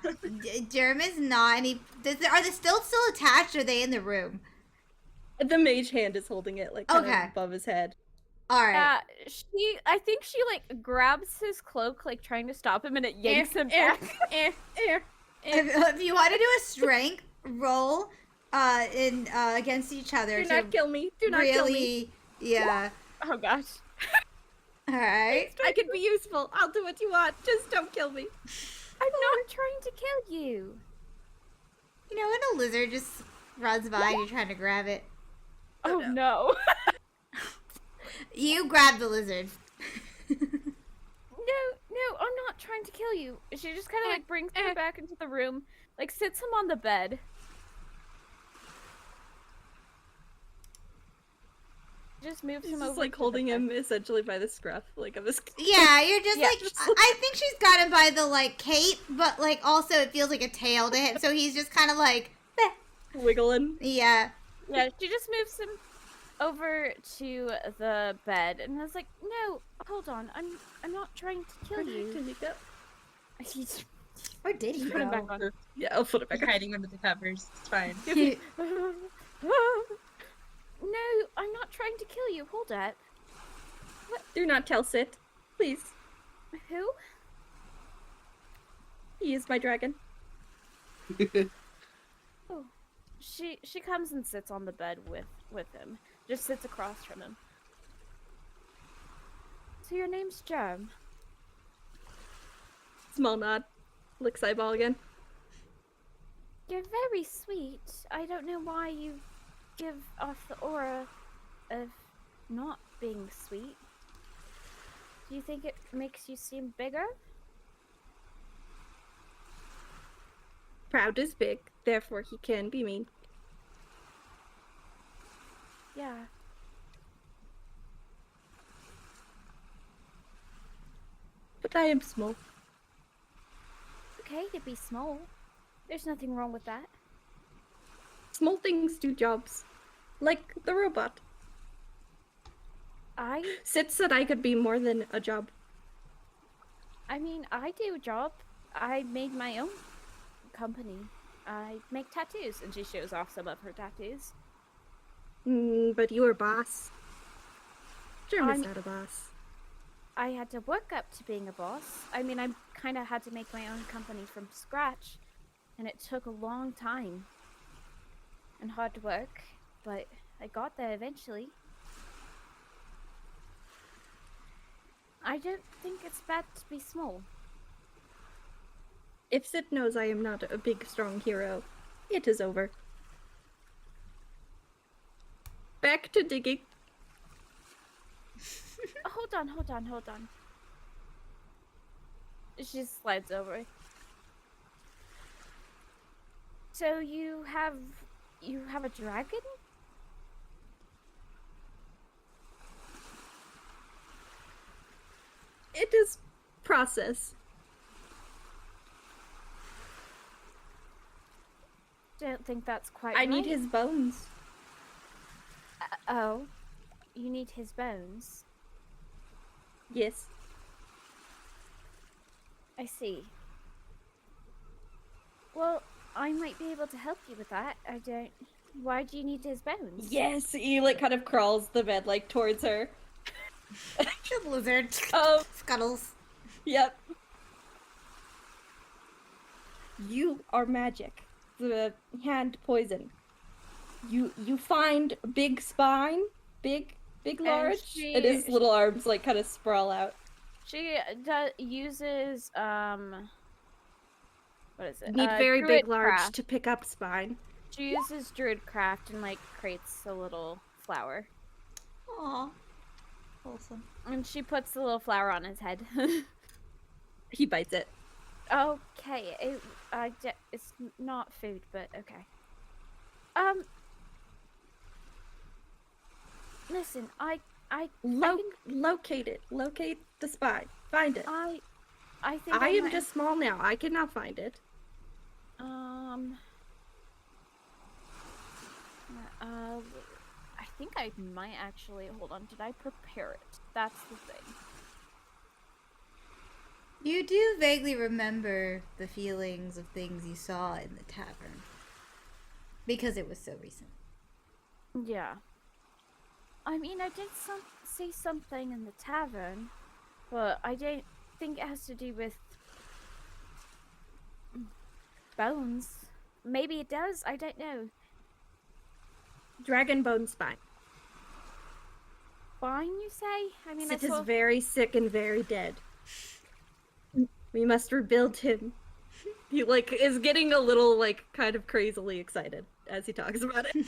Germ is not any. Are they still attached? Or are they in the room? The mage hand is holding it like kind Okay. of above his head. All right. I think she like grabs his cloak, like trying to stop him, and it yanks him back. If you want to do a strength roll, against each other, Do not kill me. Do not kill me. Yeah. Oh gosh. All right. I can be useful. I'll do what you want. Just don't kill me. I'm not trying to kill you. You know when a lizard just runs by and you're trying to grab it, Oh no. you grab the lizard. No, I'm not trying to kill you. She just kind of like brings him back into the room, like sits him on the bed. Just moves She's him just over. like to holding the bed. him essentially by the scruff, like of his. Yeah, you're just Yeah, like just I think she's got him by the like cape, but like also it feels like a tail to him, so he's just kind of like, "Meh." Wiggling. Yeah. Yeah, she just moves him over to the bed, and I was like, "No, hold on, I'm not trying to kill you." Can you go? He's Or did he put him go? back on. Yeah, I'll put it back. Like hiding under the covers. It's fine. No, I'm not trying to kill you. Hold up. Do not tell Sit, please. Who? He is my dragon. Oh, she comes and sits on the bed with him. Just sits across from him. So your name's Germ. Small nod. Licks eyeball again. You're very sweet. I don't know why you give off the aura of not being sweet. Do you think it makes you seem bigger? Proud is big, therefore he can be mean. Yeah. But I am small. Okay to be small. There's nothing wrong with that. Small things do jobs. Like the robot. Sit said I could be more than a job. I mean, I do a job. I made my own company. I make tattoos, and she shows off some of her tattoos. But you are boss. Germ is I'm- not a boss. I had to work up to being a boss. I mean, I kind of had to make my own company from scratch, and it took a long time and hard work, but I got there eventually. I don't think it's bad to be small. If Sit knows I am not a big, strong hero, it is over. Back to digging. Hold on. She slides over. So you have a dragon? It is process. Don't think that's quite I right. need his bones. Oh, you need his bones. Yes. I see. Well, I might be able to help you with that. I don't. Why do you need his bones? Yes, he like kind of crawls the bed like towards her. The lizard Um, scuttles. Yep. You are magic. The hand poison. You find big spine, big large, and his little arms like kind of sprawl out. She uses what is it? Need very big Druid large craft. to pick up spine. She uses druid craft and like creates a little flower. Aw. Wholesome. And she puts the little flower on his head. He bites it. Okay, it's not food, but okay. Listen, I Locate it. Locate the spine. Find it. I think I am might- just small now. I cannot find it. I think I might actually hold on. Did I prepare it? That's the thing. You do vaguely remember the feelings of things you saw in the tavern. Because it was so recent. Yeah. I mean, I did see something in the tavern, but I don't think it has to do with bones. Maybe it does. I don't know. Dragon bone spine. Fine, you say? I mean, Sid I saw... is very sick and very dead. We must rebuild him. He like is getting a little like kind of crazily excited as he talks about it.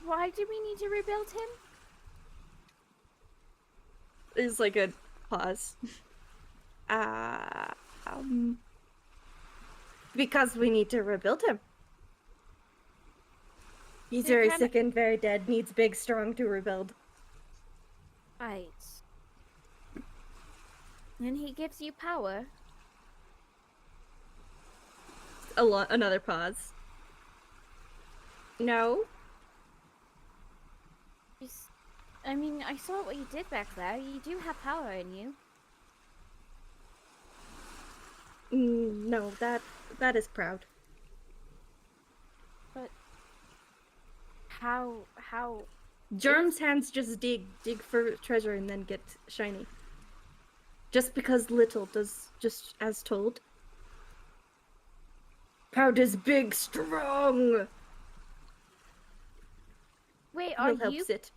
Why do we need to rebuild him? There's like a pause. Because we need to rebuild him. He's very sick and very dead. Needs big, strong to rebuild. Right. And he gives you power. Another pause. No. I mean, I saw what you did back there. You do have power in you. No, that is proud. But how Germ's hands just dig for treasure and then get shiny. Just because little does just as told. Proud is big, strong. Wait, are Will you helps it.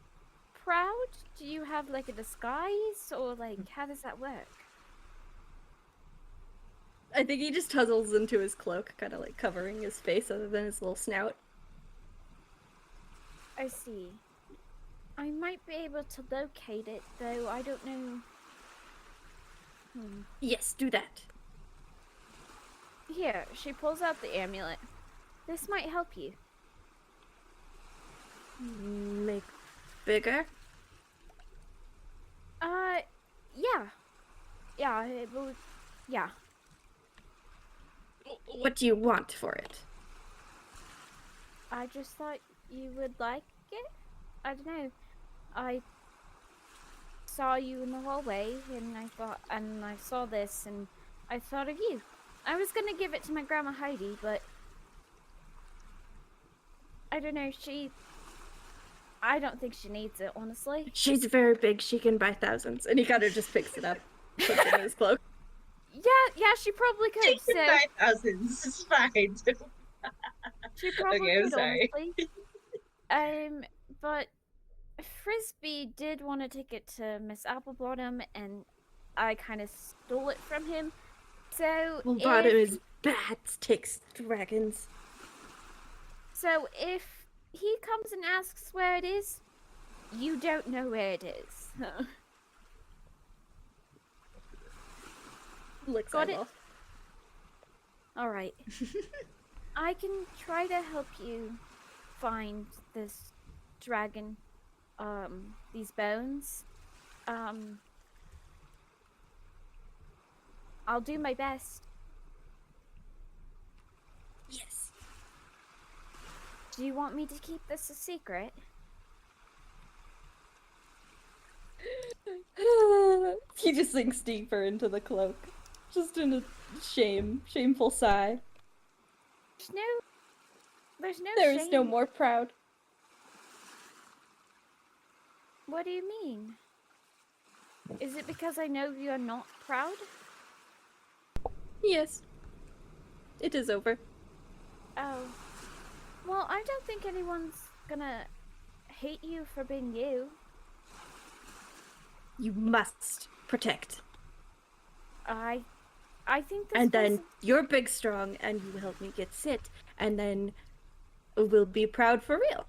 proud? Do you have like a disguise, or like how does that work? I think he just tuzzles into his cloak, kind of like covering his face other than his little snout. I see. I might be able to locate it, though I don't know. Yes, do that. Here, she pulls out the amulet. This might help you. Make bigger? Yeah. Yeah, it will, yeah. What do you want for it? I just thought you would like it. I don't know. I saw you in the hallway, and I saw this, and I thought of you. I was gonna give it to my grandma Heidi, but I don't know. I don't think she needs it, honestly. She's very big. She can buy thousands, and he kind of just picks it up, puts it in his cloak. Yeah, she probably could. She So can buy thousands. It's fine. she probably Okay, I'm could, sorry. honestly. But Frisbee did want to take it to Miss Applebottom, and I kind of stole it from him. So Bottom is bad. Takes dragons. So if he comes and asks where it is, you don't know where it is. Licks Got it? eyeball. All right. I can try to help you find this dragon, these bones. I'll do my best. Yes. Do you want me to keep this a secret? He just sinks deeper into the cloak. Just in a shameful sigh. There's no There is shame. no more proud. What do you mean? Is it because I know you're not proud? Yes. It is over. Oh. Well, I don't think anyone's gonna hate you for being you. You must protect. I think this And then was... you're big strong and you help me get sit. And then we'll be proud for real.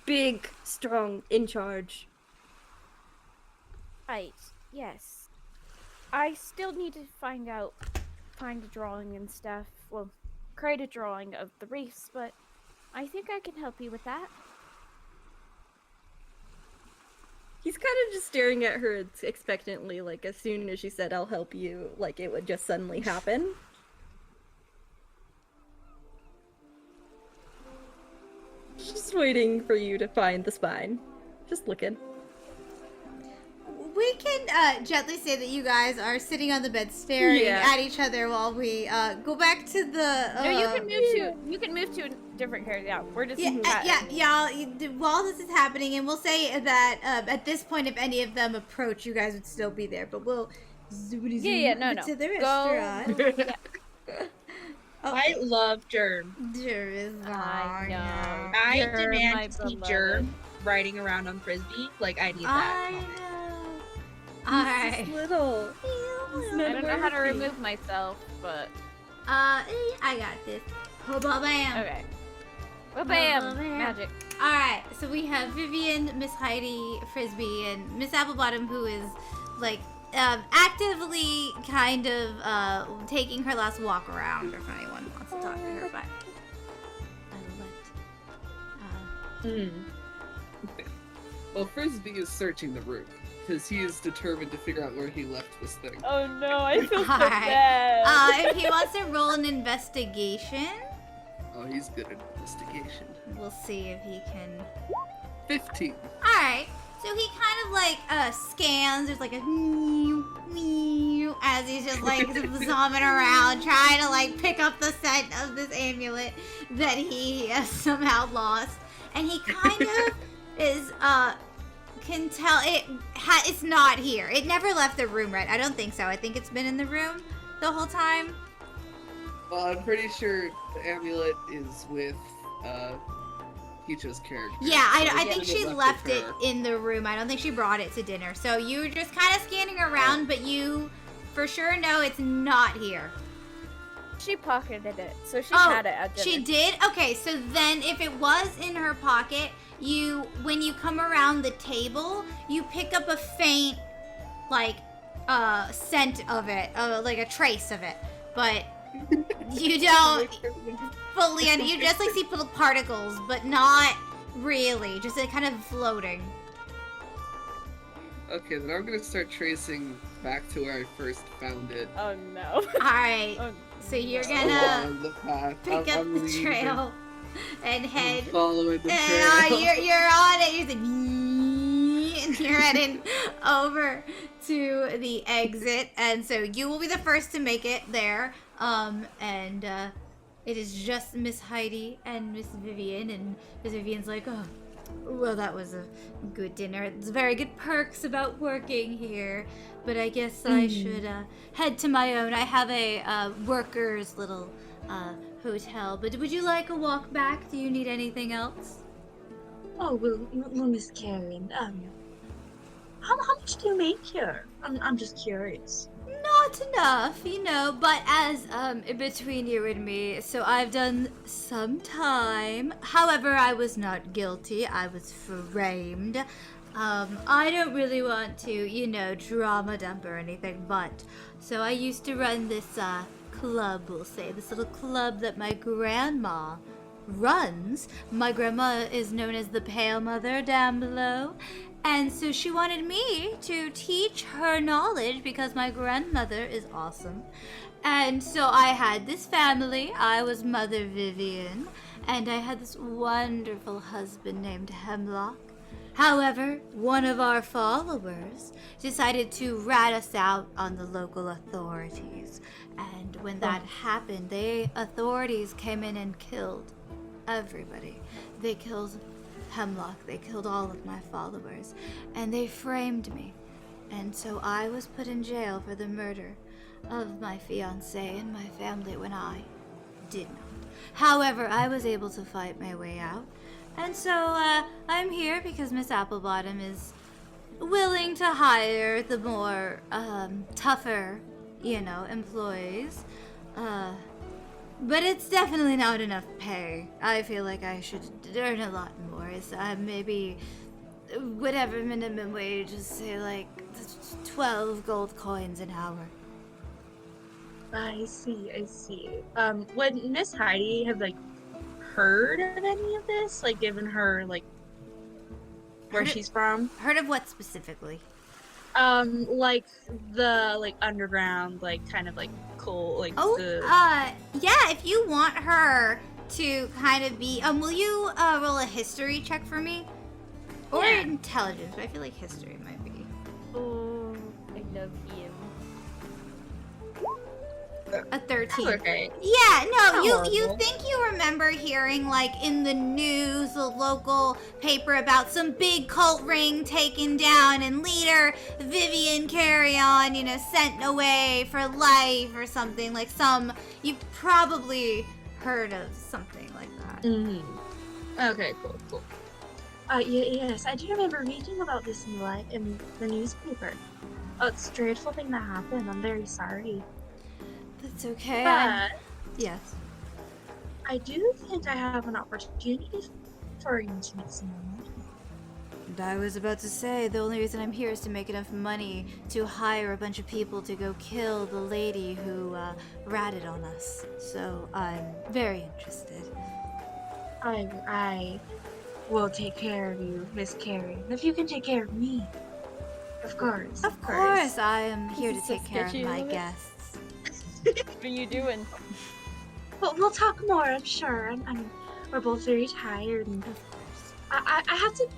Big, strong, in charge. Right, yes. I still need to find a drawing and stuff. Well, create a drawing of the reefs, but I think I can help you with that. He's kind of just staring at her expectantly, like as soon as she said, I'll help you, like it would just suddenly happen. Just waiting for you to find the spine. Just looking. We can gently say that you guys are sitting on the bed staring Yeah. at each other while we go back to the. No, you can move to a different character. Yeah, we're just While this is happening, and we'll say that at this point, if any of them approach, you guys would still be there. But we'll zoom no to the restaurant. I love Germ. There is I know. I Germ, my demand to see beloved. Germ riding around on Frisbee. Like, I need that moment. Alright. Little. I don't know how to remove myself, but I got this. Bam. okay. Well, bam, bam. magic. Alright, so we have Vivian, Miss Heidi, Frisbee, and Miss Applebottom, who is like actively kind of taking her last walk around, if anyone wants to talk to her, but I will let Well, Frisbee is searching the room because he is determined to figure out where he left this thing. Oh no, I feel so Alright. bad. If he wants to roll an investigation, Oh, he's good at investigation. we'll see if he can. 15. Alright, so he kind of like scans. There's like a meow, meow, as he's just like zooming around, trying to like pick up the scent of this amulet that he somehow lost. And he kind of is, can tell it's not here. It never left the room, right? I don't think so. I think it's been in the room the whole time. Well, I'm pretty sure the amulet is with Peacho's character. Yeah, I So think it she with left it her. in the room. I don't think she brought it to dinner. So you're just kind of scanning around, but you for sure know it's not here. She pocketed it, so she had it at dinner. She did? Okay, so then if it was in her pocket, when you come around the table, you pick up a faint, like, scent of it, like a trace of it. But you don't fully, and you just like see little particles, but not really, just like kind of floating. Okay, then I'm gonna start tracing back to where I first found it. Oh no. Alright, Oh, so you're no. gonna Along the path. pick up I'm the leading. trail and I'm head. following the And trail. you're on it. You're like, and you're heading over to the exit, and so you will be the first to make it there. And it is just Miss Heidi and Miss Vivian, and Miss Vivian's like, oh, well, that was a good dinner. There's very good perks about working here, but I guess I should head to my own. I have a workers' little hotel, but would you like a walk back? Do you need anything else? Oh, well, Miss Karen, how much do you make here? I'm just curious. Not enough, but as between you and me, so I've done some time. However, I was not guilty. I was framed. I don't really want to, drama dump or anything, but so I used to run this club, we'll say, this little club that my grandma runs. My grandma is known as the Pale Mother down below. And so she wanted me to teach her knowledge because my grandmother is awesome. And so I had this family. I was Mother Vivian. And I had this wonderful husband named Hemlock. However, one of our followers decided to rat us out on the local authorities. And when that happened, the authorities came in and killed everybody. They killed Hemlock, they killed all of my followers, and they framed me. And so I was put in jail for the murder of my fiancé and my family when I did not. However, I was able to fight my way out. And so, I'm here because Miss Applebottom is willing to hire the more, tougher, employees. But it's definitely not enough pay. I feel like I should earn a lot more. It's, maybe whatever minimum wage is, say, like 12 gold coins an hour. I see. Would Miss Heidi have, like, heard of any of this? Like, given her, like, where she's from? Heard of what specifically? Like, the, like, underground, like, kind of, like, cool, like, Yeah, if you want her to kind of be, will you, roll a history check for me? Or Yeah. intelligence, but I feel like history might be. Oh, I love him. A 13. That's okay. Yeah, no, Not you horrible. think you remember hearing, like, in the news, the local paper, about some big cult ring taken down and leader Vivian Carrion, sent away for life or something, like you've probably heard of something like that. Okay, cool. Yes, I do remember reading about this in the newspaper. Oh, it's a dreadful thing that happened. I'm very sorry. That's okay. But Yes. I do think I have an opportunity for you to make some money. And I was about to say, the only reason I'm here is to make enough money to hire a bunch of people to go kill the lady who ratted on us. So I'm very interested. I will take care of you, Miss Carrie. If you can take care of me, of course. Of course, I am here to is so take care of sketchy, my Louis. guests. What are you doing? But we'll talk more, I'm sure. We're both very tired, and I have to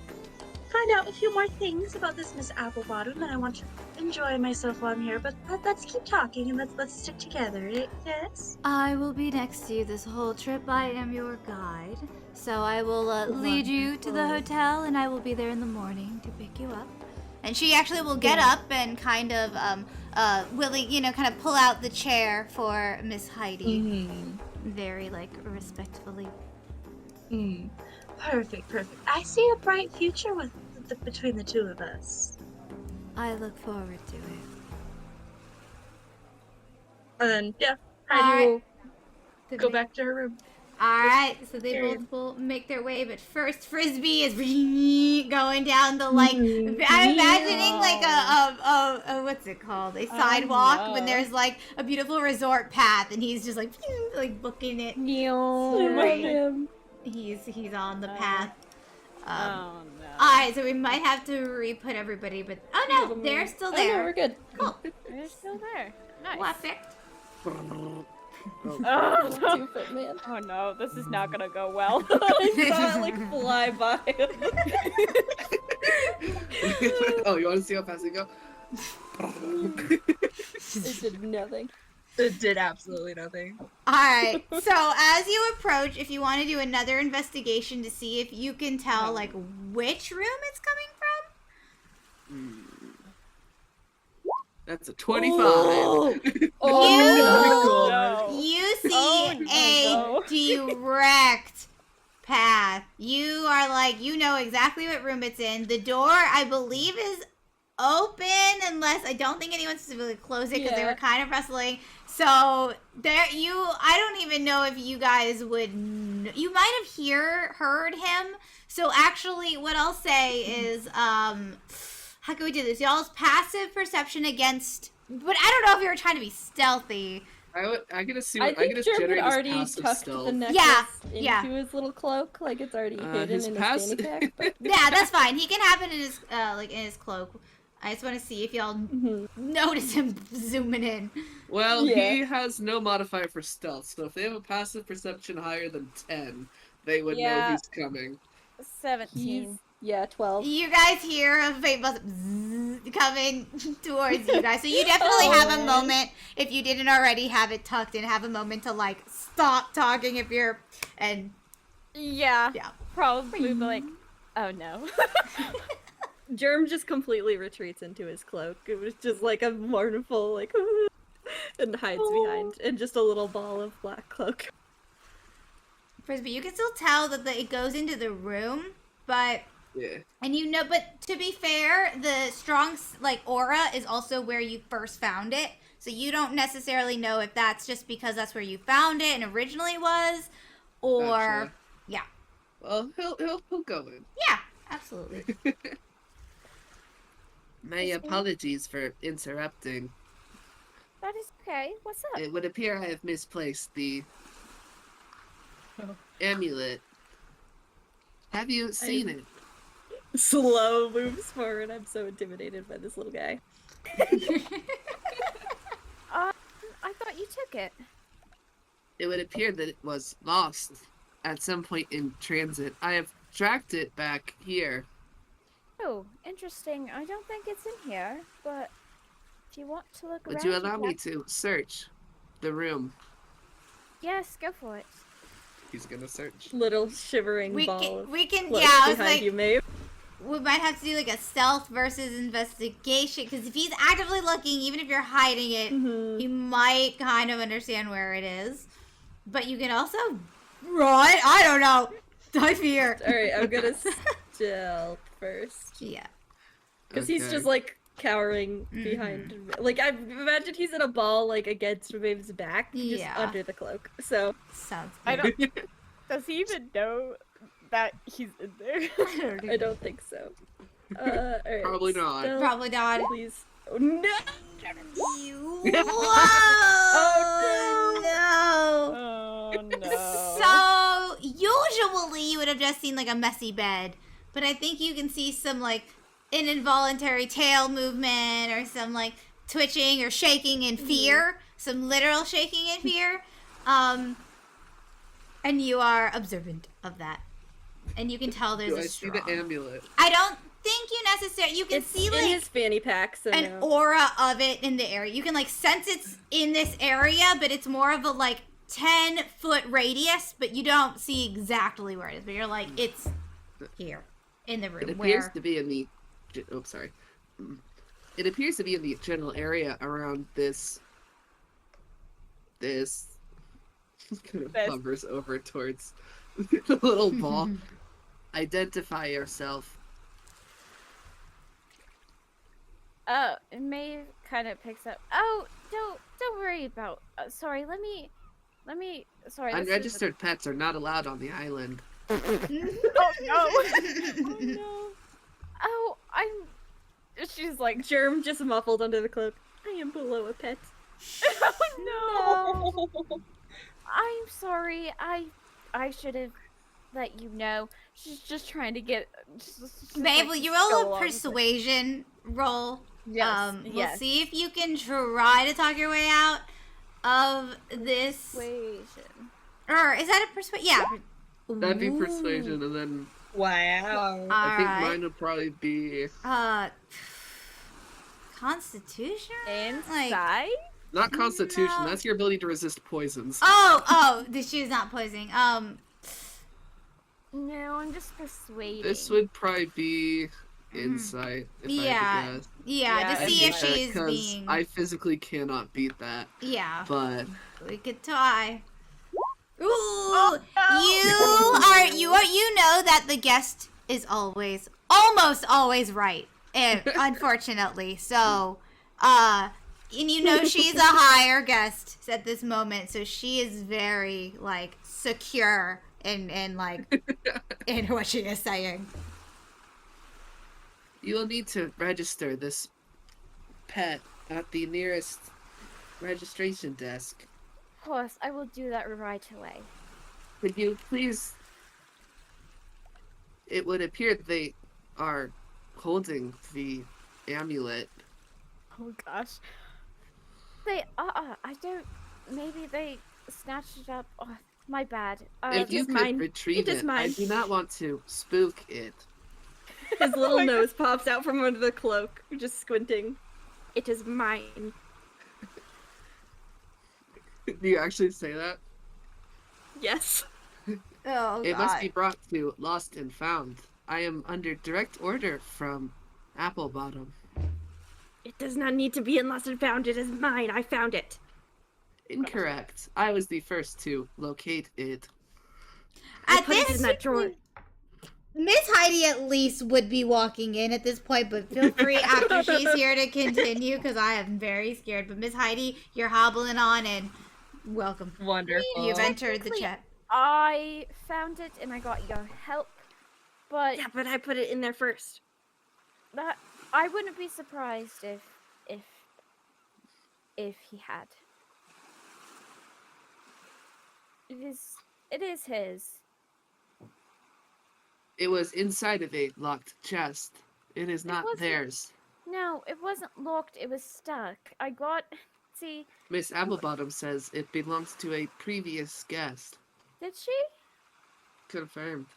find out a few more things about this Miss Applebottom, and I want to enjoy myself while I'm here. But let's keep talking and let's stick together. Yes. I will be next to you this whole trip. I am your guide. So I will lead you to the Wonderful. hotel, and I will be there in the morning to pick you up. And she actually will get up and kind of, kind of pull out the chair for Miss Heidi. Very, respectfully. Perfect. I see a bright future between the two of us. I look forward to it. And then, yeah, Heidi Alright. will go back to her room. Alright, so they Period. both will make their way, but first Frisbee is going down the, I'm imagining, a what's it called? A sidewalk, no. when there's, a beautiful resort path, and he's just, booking it. Right. He's on the path. Oh no. Alright, so we might have to re-put everybody, but, oh no, they're still Oh, no, there. we're good. Cool. They're still there. Nice. Perfect. Oh no. 2-foot man. Oh no, this is not gonna go well. I saw it fly by. Oh, you want to see how fast it go? It did nothing. It did absolutely nothing. Alright, so as you approach, if you want to do another investigation to see if you can tell, which room it's coming from. That's a 25. No. You see Oh, a direct path. You are you know exactly what room it's in. The door, I believe, is open unless I don't think anyone specifically closed it because they Yeah. were kind of wrestling. So I don't even know if you guys would. You might have heard him. So actually, what I'll say is, how can we do this? Y'all's passive perception against. But I don't know if you were trying to be stealthy. I can assume. I I think can Germ had generate already his passive tucked stealth. the necklace Yeah. into his little cloak, like it's already hidden his in pass- his fanny pack. But Yeah, that's fine. He can have it in his in his cloak. I just want to see if y'all notice him zooming in. Well, Yeah. he has no modifier for stealth, so if they have a passive perception higher than 10, they would know Yeah. he's coming. 17. yeah, 12. You guys hear a faint buzz coming towards you guys, so you definitely have a moment. If you didn't already have it tucked in, have a moment to stop talking. If you're Yeah. Yeah. Probably be like, oh no. Germ just completely retreats into his cloak. It was just like a mournful, and hides behind in just a little ball of black cloak. Frisbee, you can still tell that it goes into the room, but Yeah. and but to be fair, the strong like aura is also where you first found it, so you don't necessarily know if that's just because that's where you found it and originally was, or Gotcha. yeah, Well, he'll go in. yeah, absolutely. My apologies for interrupting. That is okay. What's up? It would appear I have misplaced the amulet. Have you seen it? Slow moves forward. I'm so intimidated by this little guy. I thought you took it. It would appear that it was lost at some point in transit. I have tracked it back here. Oh, interesting. I don't think it's in here, but if you want to look around... Would you allow me to search the room? Yes, go for it. He's gonna search. Little shivering we ball. can of cloak yeah, I was behind like, you, Maeve. we might have to do like a stealth versus investigation, because if he's actively looking, even if you're hiding it, Mhm. you might kind of understand where it is. But you can also run. I don't know. I fear. All right, I'm gonna stealth first Yeah. because he's just like cowering behind. Like I imagine he's in a ball like against Maeve's back, just Yeah. under the cloak. So Sounds I good. don't... Does he even know that he's in there? I don't think so. All right, Probably not. stealth, Probably not. Please. Oh, no. Whoa! Oh no. So usually you would have just seen like a messy bed, but I think you can see some like an involuntary tail movement or some like twitching or shaking in fear, some literal shaking in fear, and you are observant of that, and you can tell there's Do a I see strong. the amulet? I don't think you necessarily. You can It's see in like his fanny pack, so an no. aura of it in the area. You can like sense it's in this area, but it's more of a like 10-foot radius, but you don't see exactly where it is. But you're like, it's here in the room. It appears Where to be in the. Oh, sorry. It appears to be in the general area around this. Kind of This. hovers over towards the little ball. Identify yourself. Oh, and Maeve kind of picks up. Oh, don't worry about. Sorry, let me. Sorry. let's see Unregistered pets are not allowed on the island. Oh no! Oh no! Oh, She's like, Germ just muffled under the cloak. I am below a pet. oh no! I'm sorry. I should have let you know. She's just trying to get. Babe, will you roll a persuasion roll? Yes. We'll see if you can try to talk your way out of this. Persuasion. Or is that a persuasion? Yeah. That'd be Ooh. persuasion, and then Wow. I think Alright. mine would probably be Constitution? Inside. not Constitution. No. That's your ability to resist poisons. Oh, she is not poisoning. No, I'm just persuading. This would probably be insight. If I Yeah, had to guess. yeah, to I see if Yeah, she is 'cause being. I physically cannot beat that, Yeah, but we could try. Ooh, no. you know that the guest is almost always right, unfortunately. So, and you know she's a higher guest at this moment, so she is very like secure in like in what she is saying. you will need to register this pet at the nearest registration desk. Of course, I will do that right away. Could you please? It would appear they are holding the amulet. Oh gosh. They I don't. Maybe they snatched it up. Oh, my bad. If you is could mine. retrieve It is it, I mine. do not want to spook it. His little nose pops out from under the cloak, just squinting. It is mine. Do you actually say that? Yes. Oh It must be brought to Lost and Found. I am under direct order from Applebottom. It does not need to be in lost and found. It is mine. I found it. Incorrect. I was the first to locate it. I At put it this in that drawer. Miss Heidi at least would be walking in at this point, but feel free after she's here to continue because I am very scared. But Miss Heidi, you're hobbling on and welcome. Wonderful. You've entered the Technically, chat. I found it and I got your help, but Yeah, but I put it in there first. that I wouldn't be surprised if he had. It is his. It was inside of a locked chest. It is not wasn't. theirs. No, it wasn't locked. It was stuck. See, Miss Applebottom says it belongs to a previous guest. did she? Confirmed.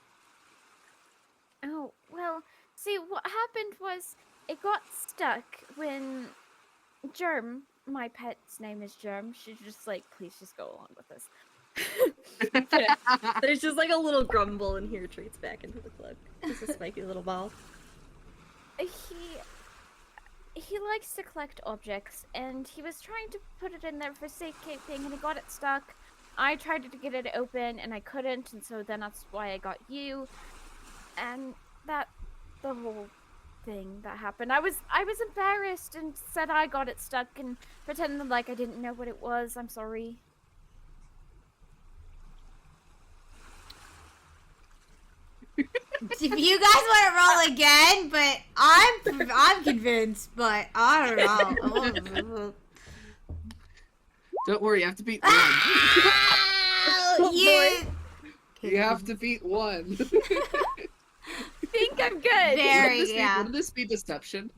Oh, well, see, what happened was it got stuck when Germ, my pet's name is Germ, she's just like, please just go along with this. There's just like a little grumble and he retreats back into the cloak. Just a spiky little ball. He likes to collect objects, and he was trying to put it in there for safekeeping, and he got it stuck. I tried to get it open, and I couldn't, and so then that's why I got you. And the whole thing that happened. I was embarrassed and said I got it stuck and pretended like I didn't know what it was. I'm sorry. If you guys want to roll again, but I'm convinced, but I don't know. Don't worry, you have to beat one. Oh, You have to beat one. Think I'm good. Wouldn't this be deception?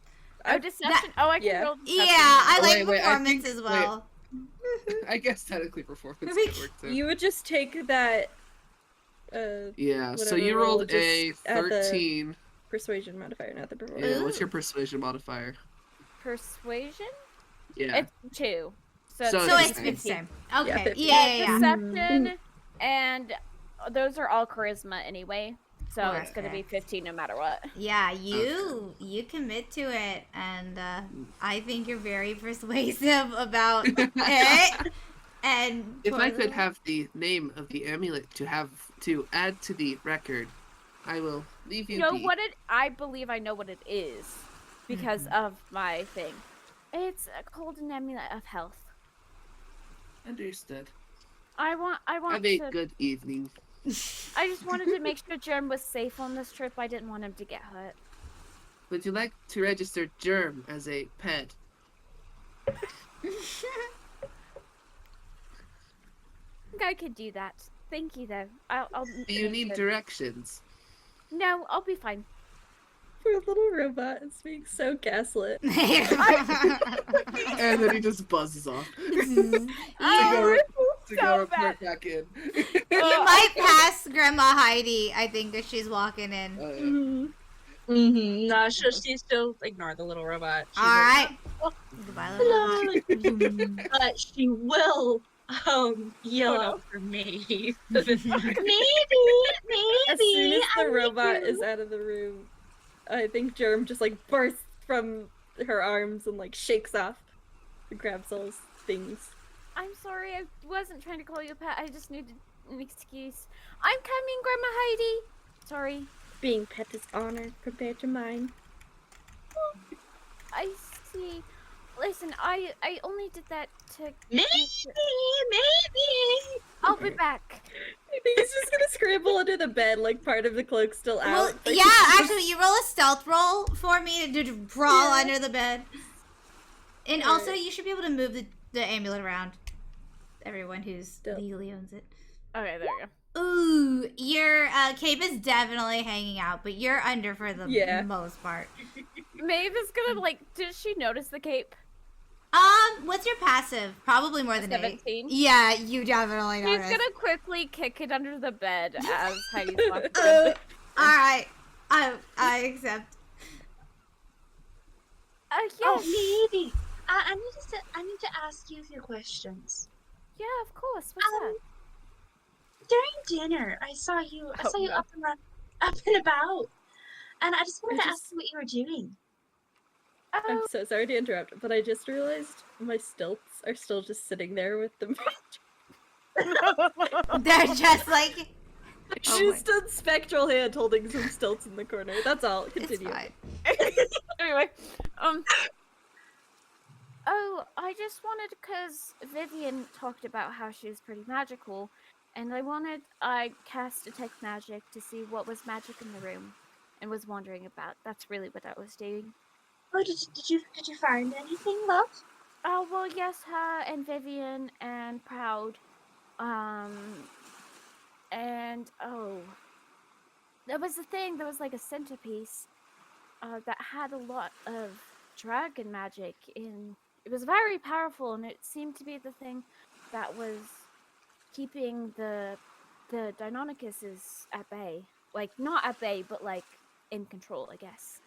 Oh, deception. I can roll deception. Yeah, I Oh, like wait, I performance think- as well. I guess technically performance We- could work too. You would just take that Yeah, so whatever you roll, rolled a just add the 13. persuasion modifier, not the performance. Yeah, what's your persuasion modifier? Persuasion? Yeah. It's 2. So So it's it's the the same. Yeah, Okay. 50. Yeah. Deception, and those are all charisma anyway. So it's going to be Perfect. 15 no matter what. Yeah, you commit to it, and I think you're very persuasive about it. And If I could have the name of the amulet to add to the record, I will leave you You know be. what I believe I know what it is because of my thing. It's called an amulet of health. Understood. I want Have a to. good evening. I just wanted to make sure Germ was safe on this trip. I didn't want him to get hurt. Would you like to register Germ as a pet? I think I could do that. Thank you, though. I'll Do you need make sure- directions? No, I'll be fine. Poor little robot is being so gaslit. And then he just buzzes off. you To go report bad. back in. might pass Grandma Heidi, I think, as she's walking in. Oh, yeah. Mm-hmm. No, she still ignore the little robot. She's All like, right. Goodbye, little hello. But she will yell Oh, no. out for me. maybe. As soon as the robot is out of the room, I think Germ just like bursts from her arms and like shakes off the Grabsoul's things. I'm sorry. I wasn't trying to call you a pet. I just needed an excuse. I'm coming, Grandma Heidi. Sorry. Being pet is honor compared to mine. I see. Listen, I only did that to. Maybe. I'll be back. I think he's just gonna scramble under the bed, like part of the cloak still out. Well, Like, yeah, he's just- actually, you roll a stealth roll for me to crawl under the bed. And also, you should be able to move the amulet around. Everyone who's legally owns it. Okay, there you go. Ooh, your cape is definitely hanging out, but you're under for the most part. Maeve is gonna Did she notice the cape? What's your passive? Probably more than 8. 17. Yeah, you definitely She's noticed. gonna quickly kick it under the bed as Heidi's walking. All right, I accept. Yes. Oh, maybe. I need to ask you a few questions. Yeah, of course. What's that? During dinner, I saw you no. up and about, and I just wanted to ask you what you were doing. I'm Oh, so sorry to interrupt, but I just realized my stilts are still just sitting there with them. They're just like, oh She's done spectral hand holding some stilts in the corner. That's all. it's Continue. fine. anyway, oh, I just wanted, because Vivian talked about how she was pretty magical, and I cast Detect Magic to see what was magic in the room, and was wondering about. That's really what I was doing. Oh, did you find anything, love? Oh, well, yes, her and Vivian and Proud, and, oh, there was a thing, there was like a centerpiece, that had a lot of dragon magic in. It was very powerful, and it seemed to be the thing that was keeping the Deinonychuses at bay. Like, not at bay, but like in control, I guess.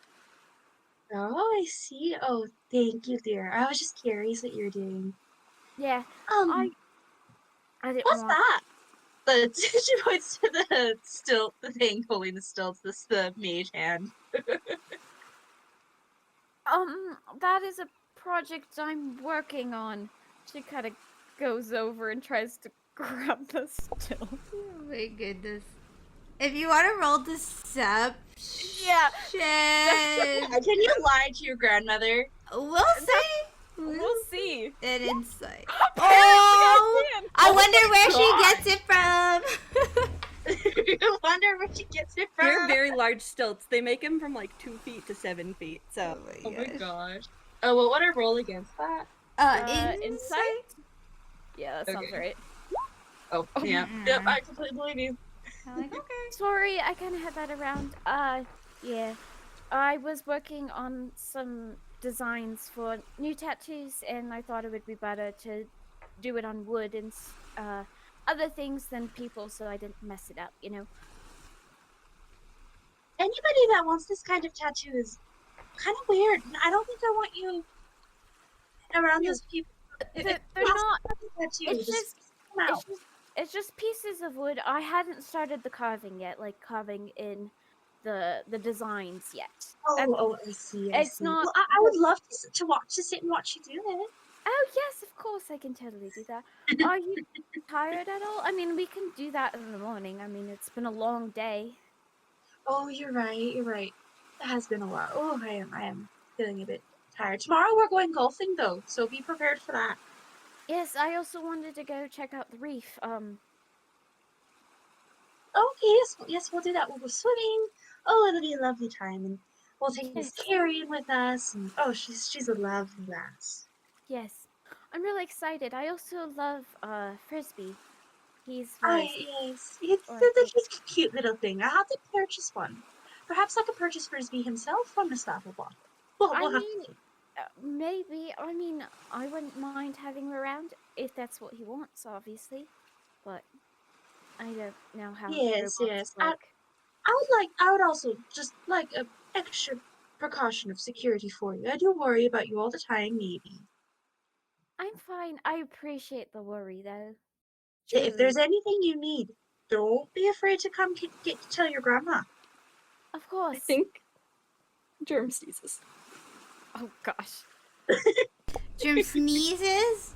Oh, I see. Oh, thank you, dear. I was just curious what you're doing. Yeah, Um, I didn't what's want. that? She points to the stilt, the thing holding the stilts, the mage hand. That is a project I'm working on. She kind of goes over and tries to grab the still. Oh my goodness. If you want to roll deception, Yeah. Can you lie to your grandmother? we'll see. We'll see. An insight. Oh, I wonder where she gets it from. I wonder where she gets it from. They're very large stilts. They make them from like 2 feet to 7 feet. So. Oh my gosh. Oh, well, what I roll against that? Insight? Yeah, that sounds Okay. right. Oh, yeah. Yep, I completely believe you. I'm like, okay. Sorry, I kind of had that around. Yeah. I was working on some designs for new tattoos, and I thought it would be better to do it on wood and other things than people, so I didn't mess it up, you know? Anybody that wants this kind of tattoo is kind of weird. I don't think I want you around those people. They're not. Tattoo. It's Just just, come out. it's just pieces of wood. I hadn't started the carving yet, like carving in the designs yet. Oh, I see. I It's see. not. Well, I would love to sit and watch you do it. Oh yes, of course I can totally do that. Are you tired at all? I mean, we can do that in the morning. I mean, it's been a long day. Oh, you're right. You're right. It has been a while. Oh, I am feeling a bit tired. Tomorrow we're going golfing though, so be prepared for that. Yes, I also wanted to go check out the reef. Okay, yes, we'll do that. We'll go swimming. Oh, it'll be a lovely time, and we'll take Miss Yes. Carrie in with us. And oh, she's a lovely lass. Yes, I'm really excited. I also love frisbee. He's Oh, very. yes, Or he's a cute little thing. I have to purchase one. Perhaps I could purchase Frisbee himself from Miss Staffelbach. We'll I have to mean, see. maybe. I mean, I wouldn't mind having him around if that's what he wants, obviously. But I don't know how Yes, robots yes. work. I would also just like a extra precaution of security for you. I do worry about you all the time, maybe. I'm fine. I appreciate the worry, though. If there's Truly. anything you need, don't be afraid to come get to tell your grandma. Of course. I think Germ sneezes. Oh gosh. Germ sneezes.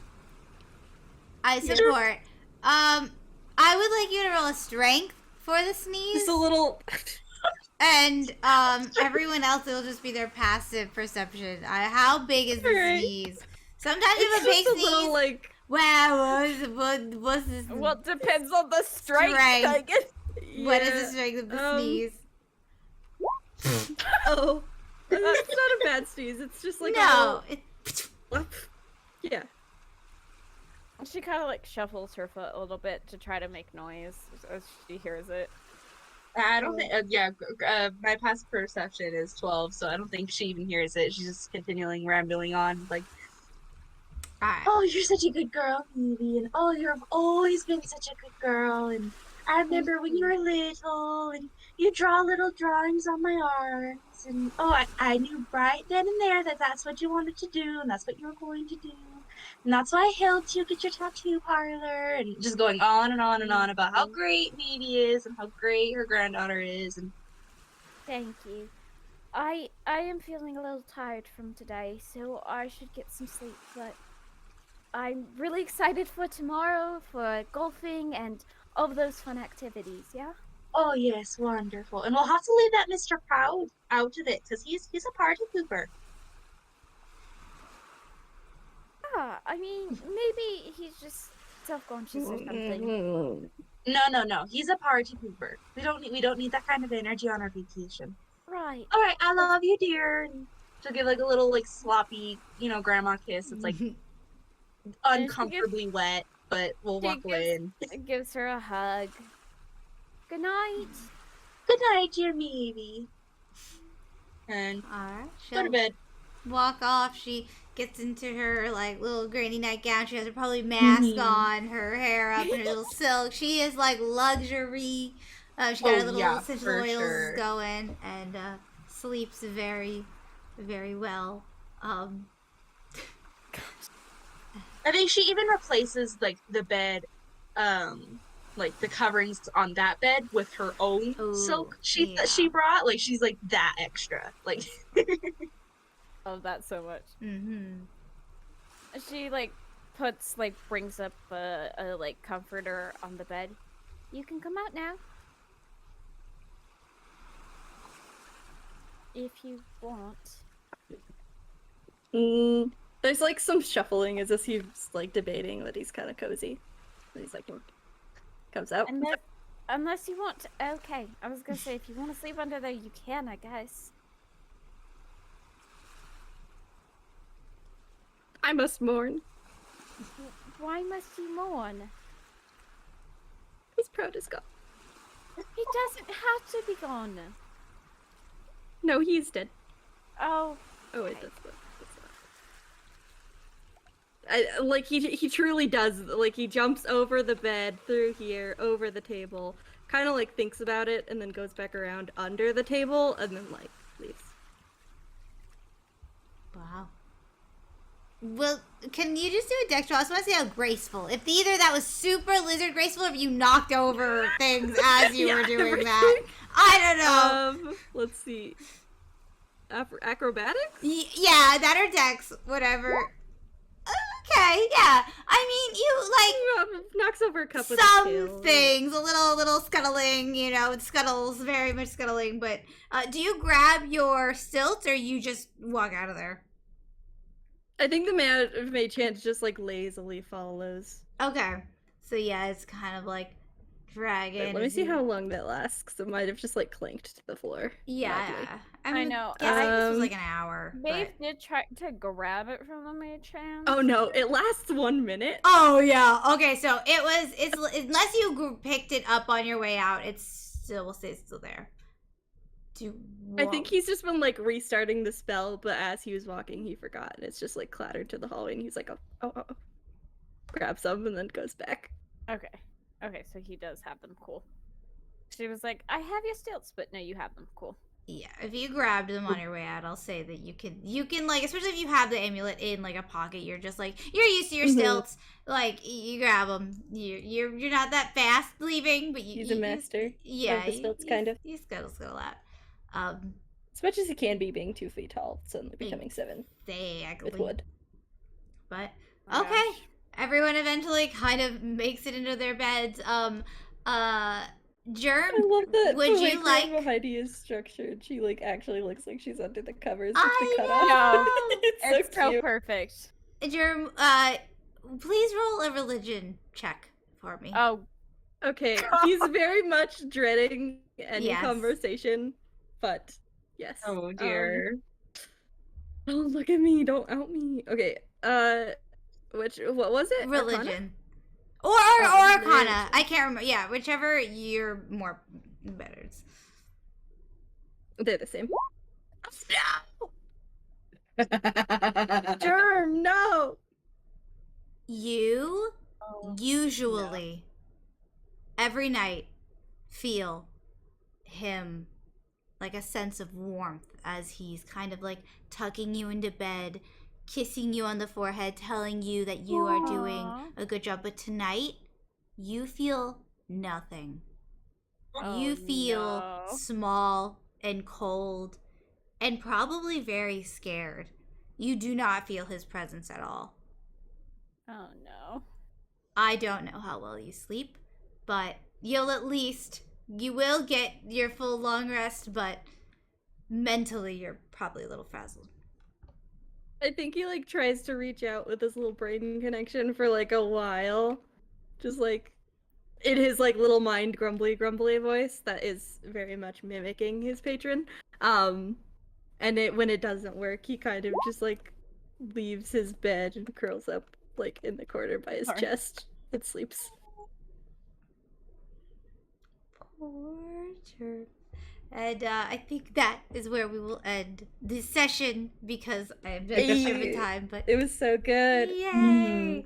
I support. I would like you to roll a strength for the sneeze. Just a little. And everyone else, it'll just be their passive perception. How big is the Alright. sneeze? Sometimes you have It's a big just a sneeze. little like. Wow, what's this? Well, it depends on the strength, Strength. I guess. What is yeah, the strength of the sneeze? Oh, that's not a bad sneeze. It's just like No, a little... Yeah. She kind of like shuffles her foot a little bit to try to make noise as she hears it. I don't think. My passive perception is 12, so I don't think she even hears it. She's just continuing rambling on, like, Alright. "Oh, you're such a good girl, Evie, and oh, you've always been such a good girl, and I remember when you were little, and you draw little drawings on my arms, and oh, I knew right then and there that that's what you wanted to do, and that's what you were going to do, and that's why I helped you get your tattoo parlor," and just going on and on and on about how great Evie is, and how great her granddaughter is, and Thank you. I am feeling a little tired from today, so I should get some sleep, but I'm really excited for tomorrow, for golfing and all of those fun activities, yeah? Oh yes, wonderful. And we'll have to leave that Mr. Proud out of it, because he's a party pooper. Yeah, I mean, maybe he's just self-conscious or something. No. He's a party pooper. We don't need that kind of energy on our vacation. Right. All right, I love you, dear. And she'll give like a little like sloppy, grandma kiss. It's like uncomfortably wet, but we'll walk away and Gives her a hug. Good night. good night, dear Maybe. And Alright, go to she'll bed. walk off. She gets into her like little granny nightgown. She has her probably mask on, her hair up, and her little silk. She is like luxury. She got her little essential for oils sure. going, and sleeps very, very well. I think she even replaces like the bed, like the coverings on that bed with her own silk sheet that she brought. Like she's like that extra. Like Love that so much. Mm-hmm. She brings up a like comforter on the bed. You can come out now. If you want. There's like some shuffling as if he's like debating that he's kind of cozy. And he's like, comes out. Unless you want to. Okay, I was gonna say if you want to sleep under there, you can, I guess. I must mourn. Why must you mourn? His Proud is gone. He doesn't have to be gone. No, he's dead. Oh. Oh wait, that's not. Like he truly does. Like he jumps over the bed, through here, over the table, kind of like thinks about it, and then goes back around under the table, and then like leaves. Wow. Well, can you just do a dex roll? I just want to see how graceful. If either that was super lizard graceful, or if you knocked over things as you were doing that. I don't know. Let's see. Acrobatics? Yeah, that or dex, whatever. Okay, yeah. I mean, you knocks over a cup with some his tail. things, a little scuttling. It scuttles, very much scuttling. But do you grab your stilts, or you just walk out of there? I think the mage hand just like lazily follows. Okay, so yeah, it's kind of like dragging. Wait, let me see how long that lasts, because it might have just like clanked to the floor. Yeah, I know. I guess this was like an hour. Maeve did try to grab it from the mage hand. Oh no, it lasts 1 minute. Oh yeah. Okay, so it's unless you picked it up on your way out, will stay still there. I think he's just been like restarting the spell, but as he was walking, he forgot, and it's just like clattered to the hallway, and he's like, oh, grabs some and then goes back. Okay, so he does have them. Cool. She was like, I have your stilts, but no, you have them. Cool. Yeah, if you grabbed them on your way out, I'll say that you can like, especially if you have the amulet in like a pocket, you're just like, you're used to your stilts, like you grab them. You're not that fast leaving, but he's a master. Of the stilts, kind of. You scuttle out. As much as he can be, being 2 feet tall, suddenly becoming 7. Exactly. With wood. But okay, everyone eventually kind of makes it into their beds. Germ, I love that. Would the you like? Heidi is structured. She like actually looks like she's under the covers with I the know. cutoff. It's so cute. perfect. Germ, please roll a religion check for me. Oh, okay. He's very much dreading any Yes. conversation, but yes. Oh dear. Oh, look at me! Don't out me. Okay. What was it? Religion. Arcana? Or Arcana. I can't remember. Yeah, whichever you're more better. They're the same. No! Germ, no! You usually every night feel him, like a sense of warmth as he's kind of like tucking you into bed, kissing you on the forehead, telling you that you are doing a good job. But tonight, you feel nothing. You feel small and cold and probably very scared. You do not feel his presence at all. Oh no. I don't know how well you sleep, but you will get your full long rest, but mentally you're probably a little frazzled. I think he like tries to reach out with his little brain connection for like a while. Just like in his like little mind grumbly voice that is very much mimicking his patron. And when it doesn't work, he kind of just like leaves his bed and curls up like in the corner by his chest and sleeps. Poor Germ. And I think that is where we will end this session because I am very much over time. But it was so good. yay!